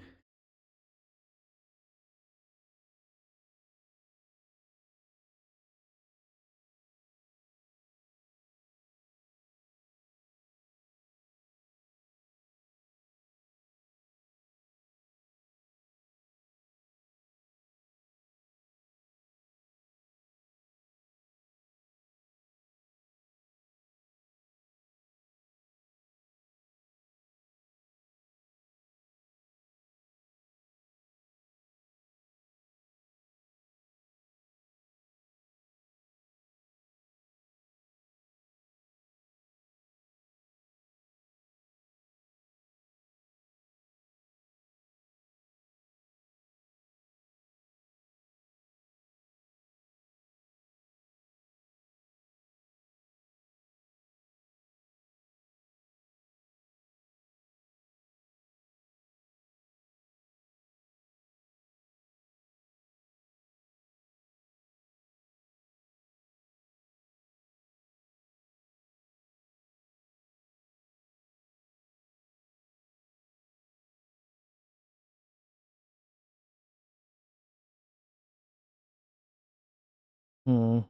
Hmm.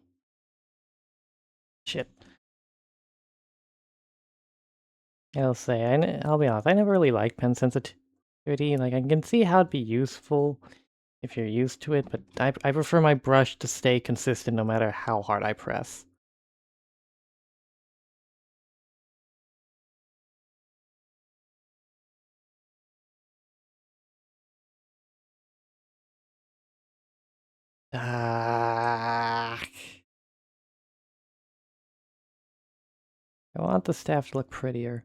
Shit. I'll be honest, I never really liked pen sensitivity. Like, I can see how it'd be useful if you're used to it, but I prefer my brush to stay consistent no matter how hard I press. Ah, I want the staff to look prettier.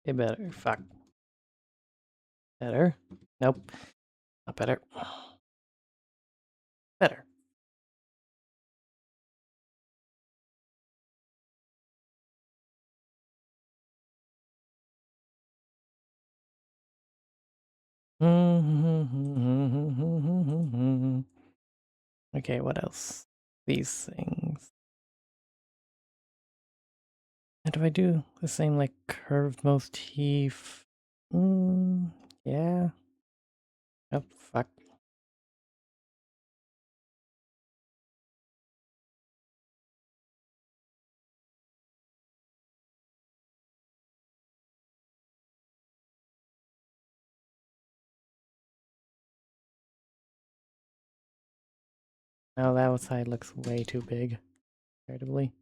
It better. Fuck. Better. Nope. Not better. Better. Okay, what else? These things. And do I do the same, like, curved motif? Yeah. Oh, fuck. Now that side looks way too big, comparatively.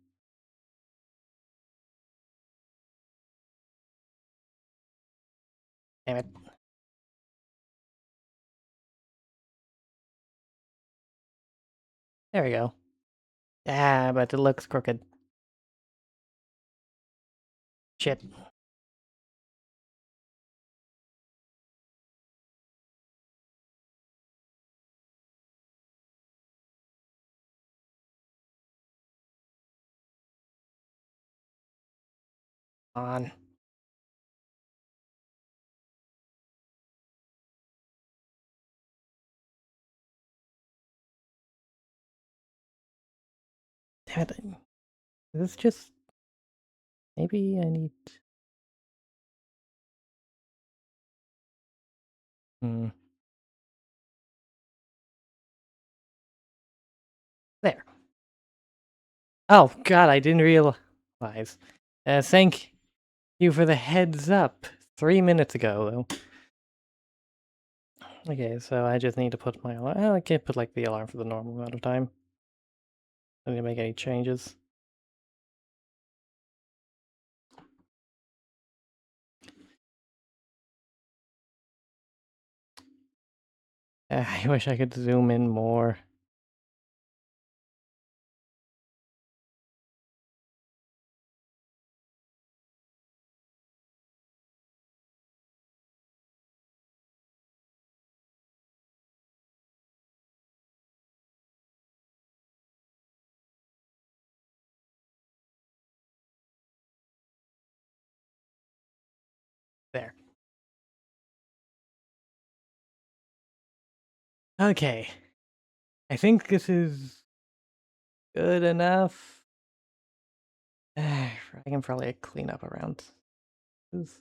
Damn it. There we go. Ah, but it looks crooked. Shit. On. Damn it. Is this just... Maybe I need... Hmm. There. Oh, God, I didn't realize. Thank you for the heads up 3 minutes ago, though. Okay, so I just need to put my alarm. Oh, I can't put like the alarm for the normal amount of time. I don't need to make any changes. I wish I could zoom in more. There. Okay. I think this is good enough. I can probably clean up around this.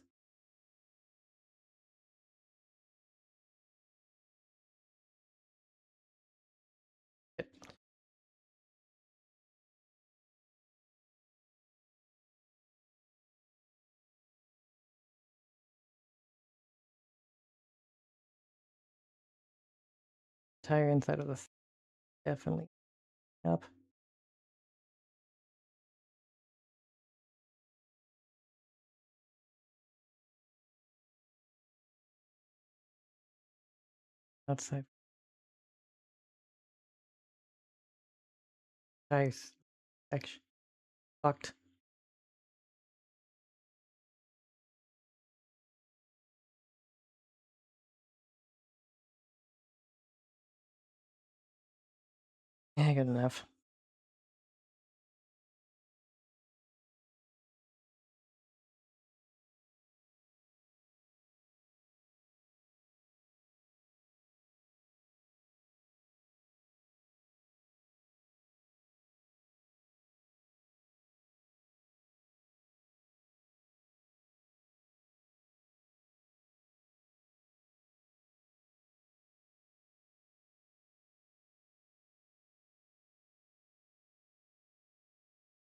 Entire inside of this definitely up. Outside. Nice. Section. Locked. Yeah, good enough.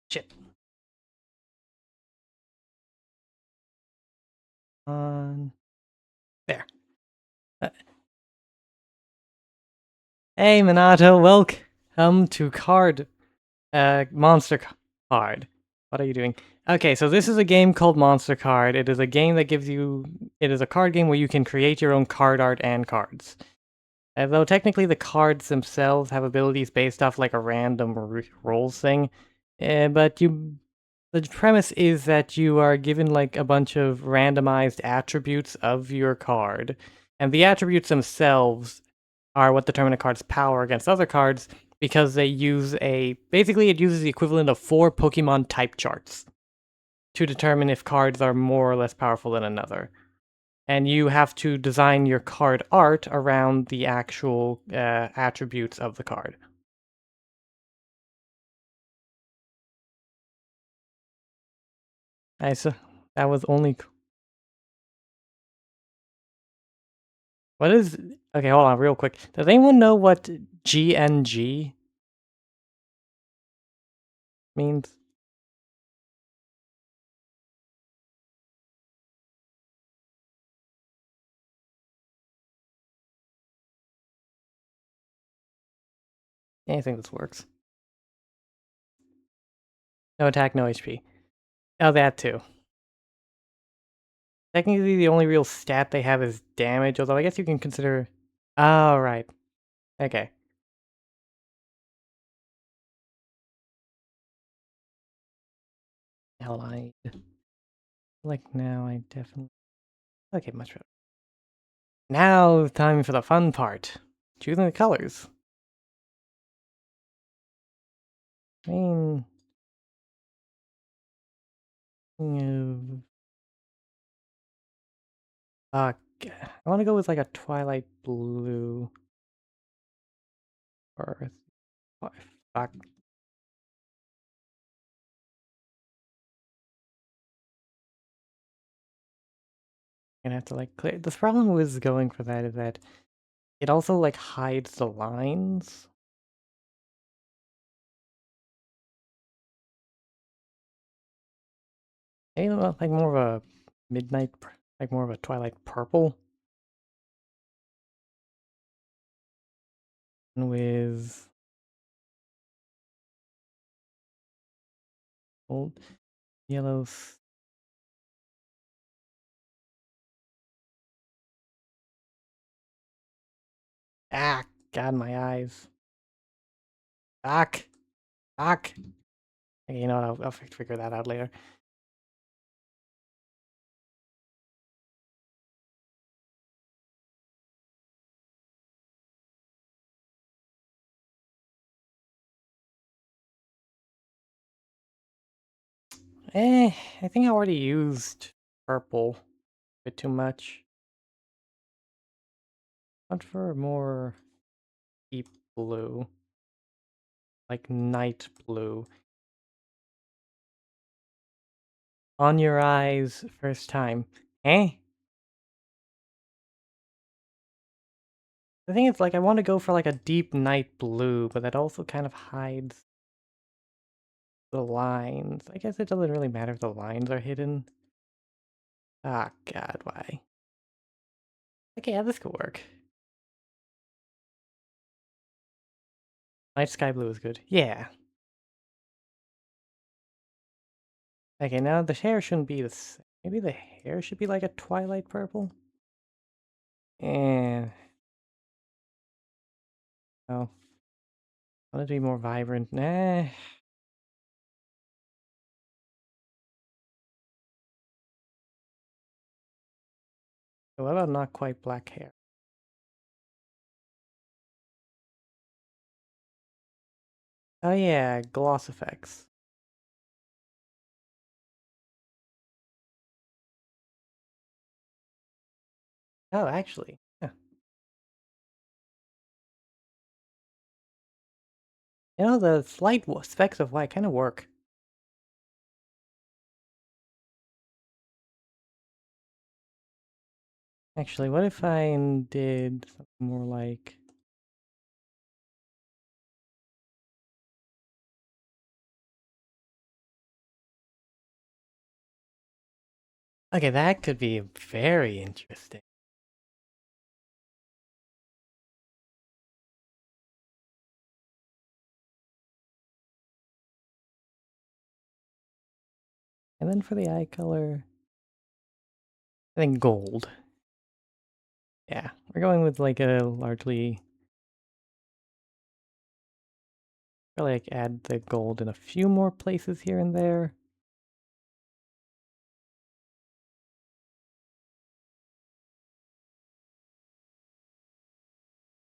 Shit. On. There. Uh, hey, Minato, welcome to Monster Card. What are you doing? Okay, so this is a game called Monster Card. It is a game that gives you... It is a card game where you can create your own card art and cards. Although technically the cards themselves have abilities based off like a random rolls thing. But the premise is that you are given like a bunch of randomized attributes of your card. And the attributes themselves are what determine a card's power against other cards because they use basically it uses the equivalent of 4 Pokemon type charts to determine if cards are more or less powerful than another. And you have to design your card art around the actual attributes of the card. I so that was only... What is... Okay, hold on real quick. Does anyone know what GNG means? I think this works. No attack, no HP. Oh, that too. Technically, the only real stat they have is damage, although I guess you can consider... Oh, right. Okay. Hold on, like now I definitely... Okay, much better. Now, time for the fun part. Choosing the colors. I mean... Fuck. I want to go with like a twilight blue. Or... Fuck. gonna have to like clear. The problem with going for that is that it also like hides the lines. Maybe like more of a like more of a twilight purple, with old yellows. Ah, God, my eyes. Fuck. Fuck. Okay, you know what? I'll figure that out later. I think I already used purple a bit too much. Want for more deep blue, like night blue. On your eyes, first time. Eh? The thing is, like, I want to go for like a deep night blue, but that also kind of hides the lines. I guess it doesn't really matter if the lines are hidden. Ah, God, why? Okay, yeah, this could work. Night sky blue is good. Yeah. Okay, now the hair shouldn't be the same. Maybe the hair should be like a twilight purple? Eh. Oh. I want it to be more vibrant. Nah. What about not quite black hair? Oh yeah, gloss effects. Oh, actually. Yeah. You know, the slight specks of white kind of work. Actually, what if I did something more like... Okay, that could be very interesting. And then for the eye color, I think gold. Yeah, we're going with like a largely... Probably like add the gold in a few more places here and there.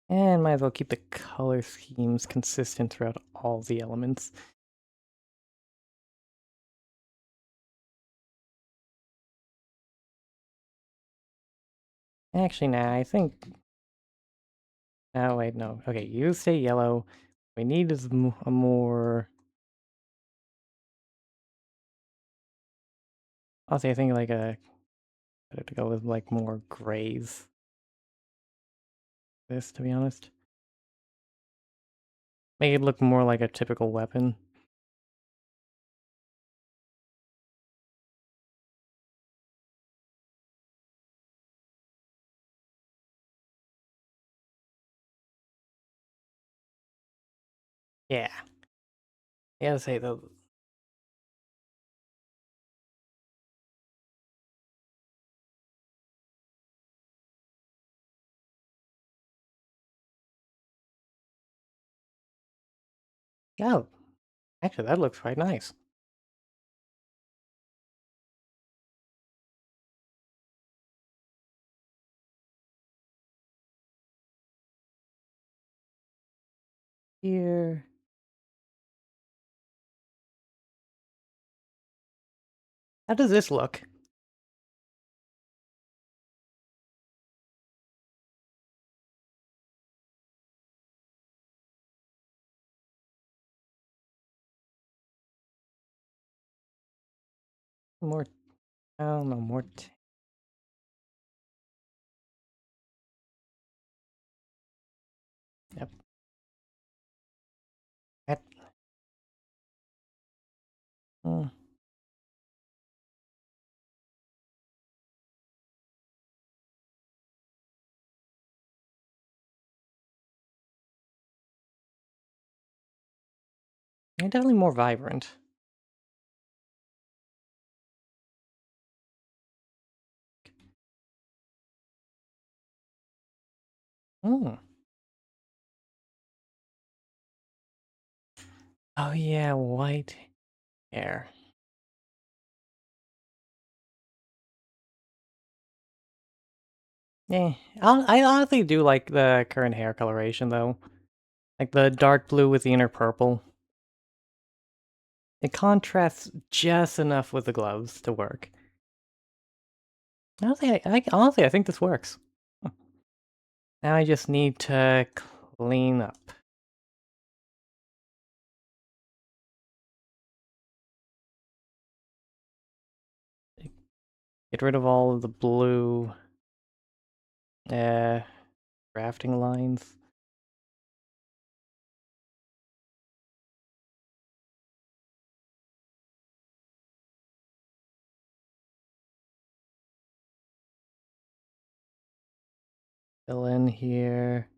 And might as well keep the color schemes consistent throughout all the elements. Actually, nah, I think... Oh, wait, no. Okay, you stay yellow. We need is a more... Honestly, I think like a... Better to go with like more grays. This, to be honest. Make it look more like a typical weapon. Yeah. I gotta say though... Oh, actually, that looks quite nice. Here... How does this look? More... Oh, no, more... Mm, they're definitely more vibrant. Mm. Oh yeah, white hair. Eh, I honestly do like the current hair coloration though. Like the dark blue with the inner purple. It contrasts just enough with the gloves to work. Honestly, I think this works. Now I just need to clean up. Get rid of all of the blue uh drafting lines. Fill in here.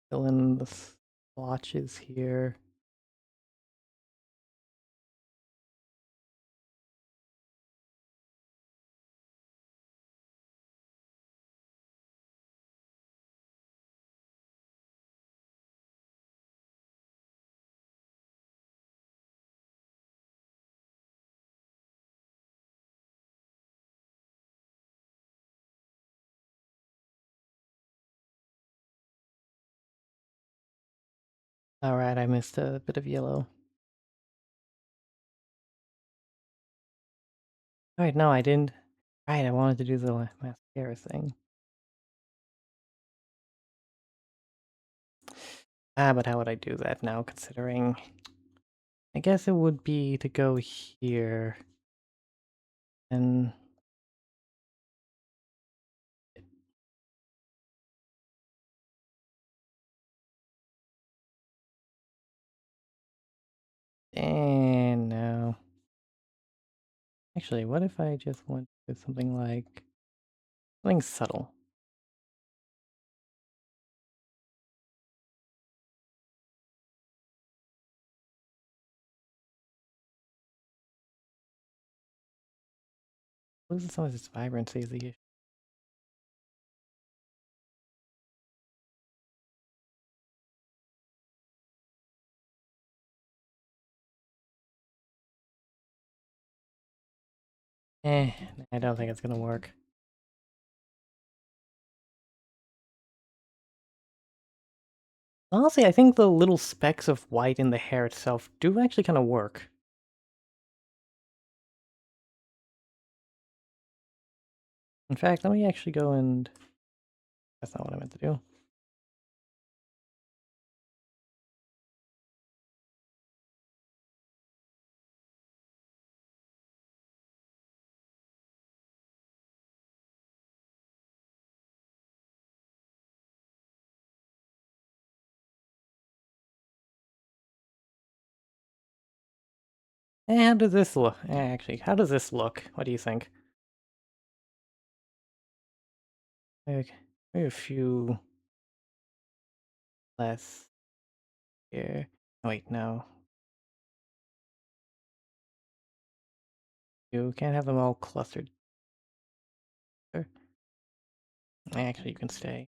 Fill in the splotches here. Alright, I missed a bit of yellow. Alright, no, I didn't. Right, I wanted to do the mascara thing. Ah, but how would I do that now, considering... I guess it would be to go here. And... And no. Actually, what if I just went with something like... something subtle? Loses some of its vibrancy is the issue. Eh, I don't think it's gonna work. Honestly, I think the little specks of white in the hair itself do actually kind of work. In fact, let me actually go and... That's not what I meant to do. How does this look? Actually, how does this look? What do you think? Maybe a few less here. Oh, wait, no. You can't have them all clustered. Sure. Actually, you can stay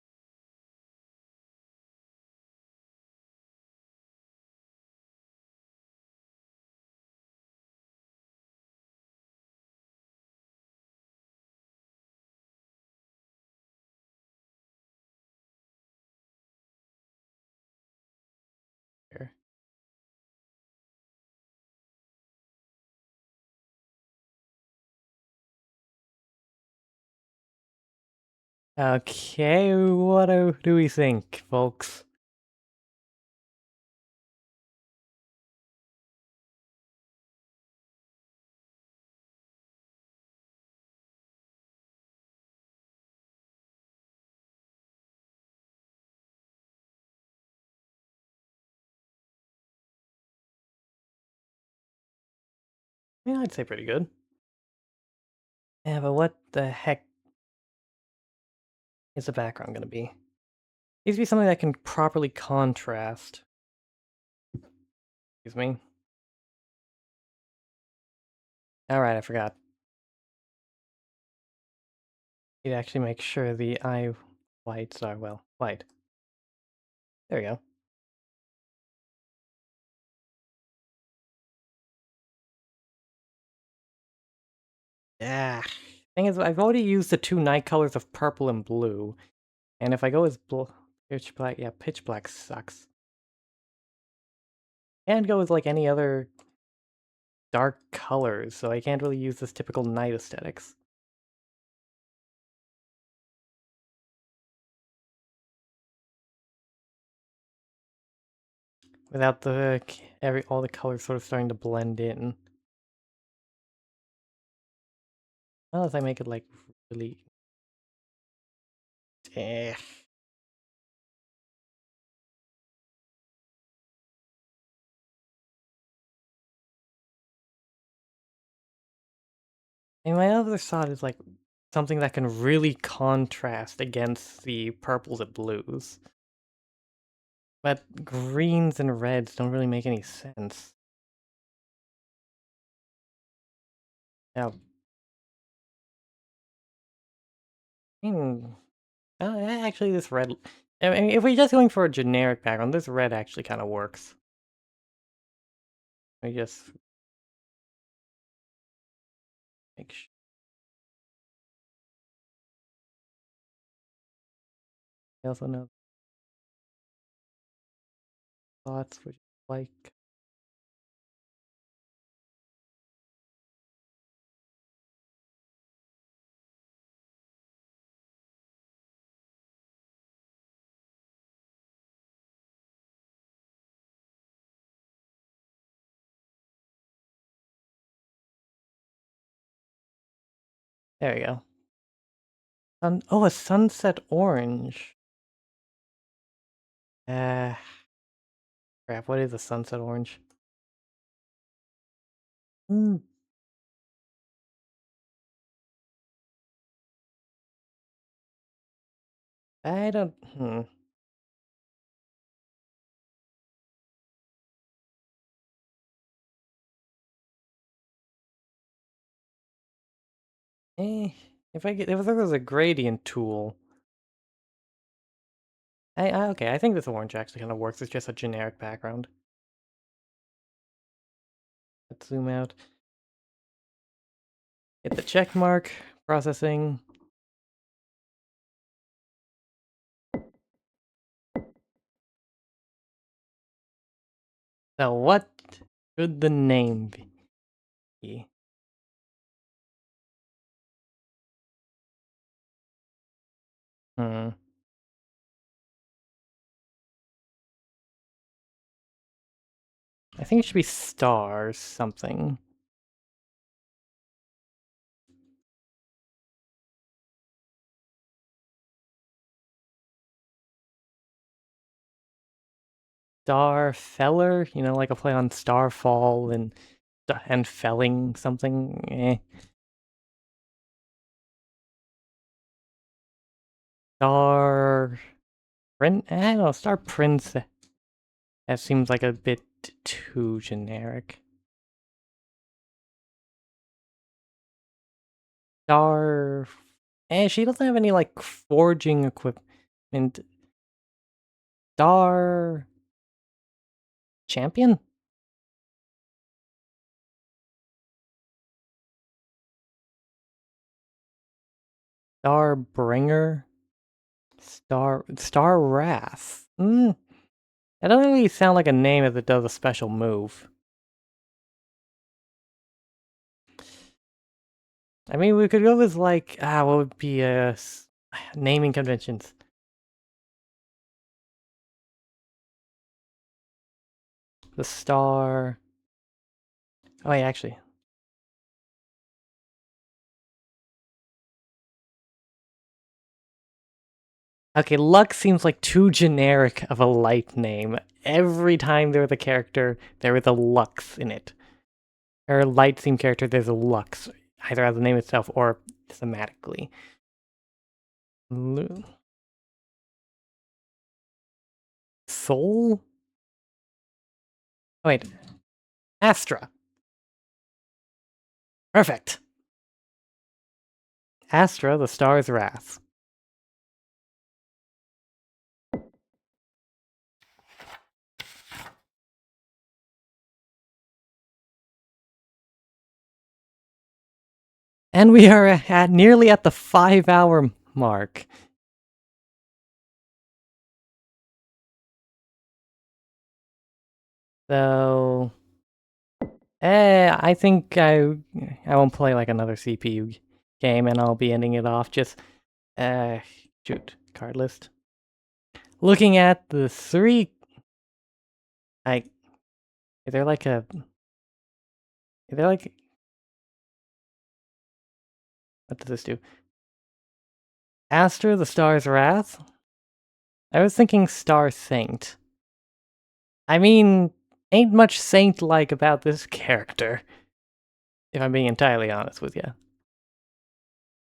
here. Okay, what do we think, folks? Yeah, I'd say pretty good. Yeah, but what the heck is the background gonna be? Needs to be something that can properly contrast. Excuse me. Alright, I forgot. Need to actually make sure the eye whites are, well, white. There we go. Yeah. Thing is, I've already used the two night colors of purple and blue. And if I go as pitch black, yeah, pitch black sucks. Can't go as like any other dark colors, so I can't really use this typical night aesthetics. Without the all the colors sort of starting to blend in. Unless I make it like really eh. And my other thought is like something that can really contrast against the purples and blues. But greens and reds don't really make any sense. Now, I mean, actually, this red. I mean, if we're just going for a generic background, this red actually kind of works. Let me just make sure. I also know thoughts would like. There we go. Oh, a sunset orange. Uh, crap. What is a sunset orange? Hmm. I don't. Eh. If there was a gradient tool, okay. I think this orange actually kind of works. It's just a generic background. Let's zoom out. Hit the check mark. Processing. Now, what should the name be? Hmm. I think it should be stars something. Starfeller, like a play on Starfall and felling something. Star Prince. I don't know. Star Prince. That seems like a bit too generic. Star. She doesn't have any like forging equipment. Star Champion. Star Bringer. Star Wrath. That doesn't really sound like a name if it does a special move. I mean, we could go with like what would be naming conventions? The star. Oh, yeah, actually. Okay, Lux seems like too generic of a light name. Every time there was a character, there was a Lux in it. Or light theme character, there's a Lux, either as the name itself or thematically. Soul? Oh, wait. Astra. Perfect. Astra, the star's wrath. And we are at nearly at the 5-hour mark. So, I think I won't play like another CPU game, and I'll be ending it off. Just shoot, card list. Looking at the three, is there like a, is there like, what does this do? Astra, the Star's Wrath. I was thinking Star Saint. I mean, ain't much saint-like about this character, if I'm being entirely honest with you.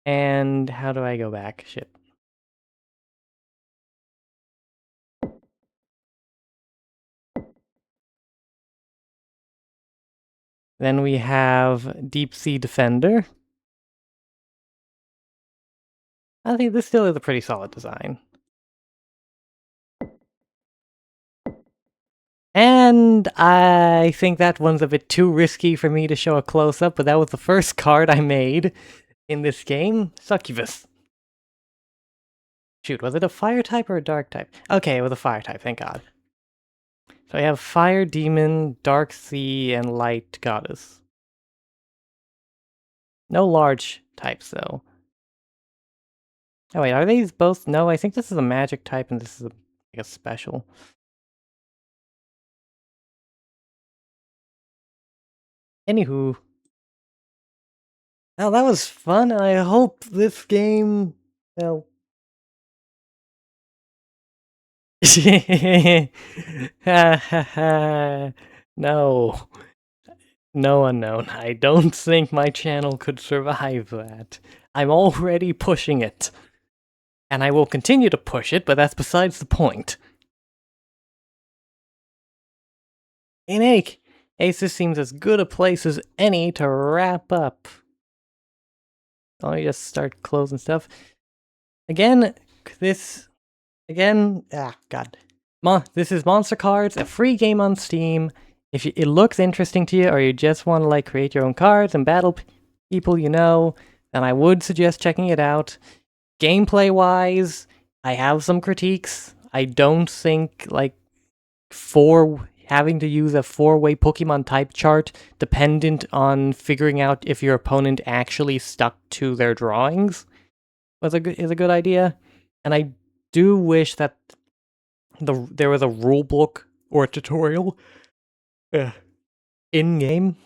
And how do I go back? Shit. Then we have Deep Sea Defender. I think this still is a pretty solid design. And I think that one's a bit too risky for me to show a close-up, but that was the first card I made in this game. Succubus. Shoot, was it a fire type or a dark type? Okay, it was a fire type, thank god. So I have Fire Demon, Dark Sea, and Light Goddess. No large types, though. Oh wait, are these both? No, I think this is a magic type and this is like a special. Anywho. Now that was fun. I hope this game, well... No. No unknown. I don't think my channel could survive that. I'm already pushing it. And I will continue to push it, but that's besides the point. In any case, this seems as good a place as any to wrap up. Let me just start closing stuff. Again, this is Monster Cards, a free game on Steam. If it looks interesting to you, or you just want to like create your own cards and battle people you know, then I would suggest checking it out. Gameplay-wise, I have some critiques. I don't think like having to use a 4-way Pokemon type chart dependent on figuring out if your opponent actually stuck to their drawings is a good idea. And I do wish that there was a rule book or a tutorial in-game.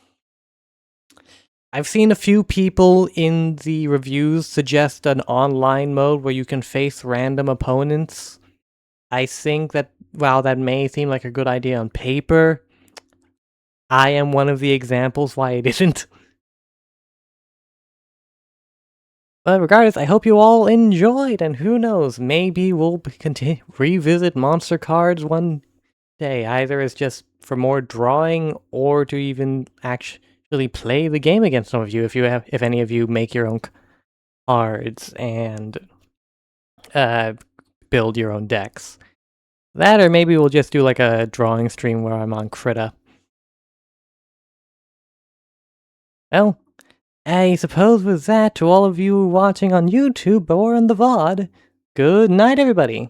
I've seen a few people in the reviews suggest an online mode where you can face random opponents. I think that, while that may seem like a good idea on paper, I am one of the examples why it isn't. But regardless, I hope you all enjoyed, and who knows, maybe we'll revisit Monster Cards one day, either as just for more drawing or to even actually play the game against some of you if any of you make your own cards and build your own decks. That, or maybe we'll just do like a drawing stream where I'm on Krita. Well, I suppose with that, to all of you watching on YouTube or on the VOD, good night everybody!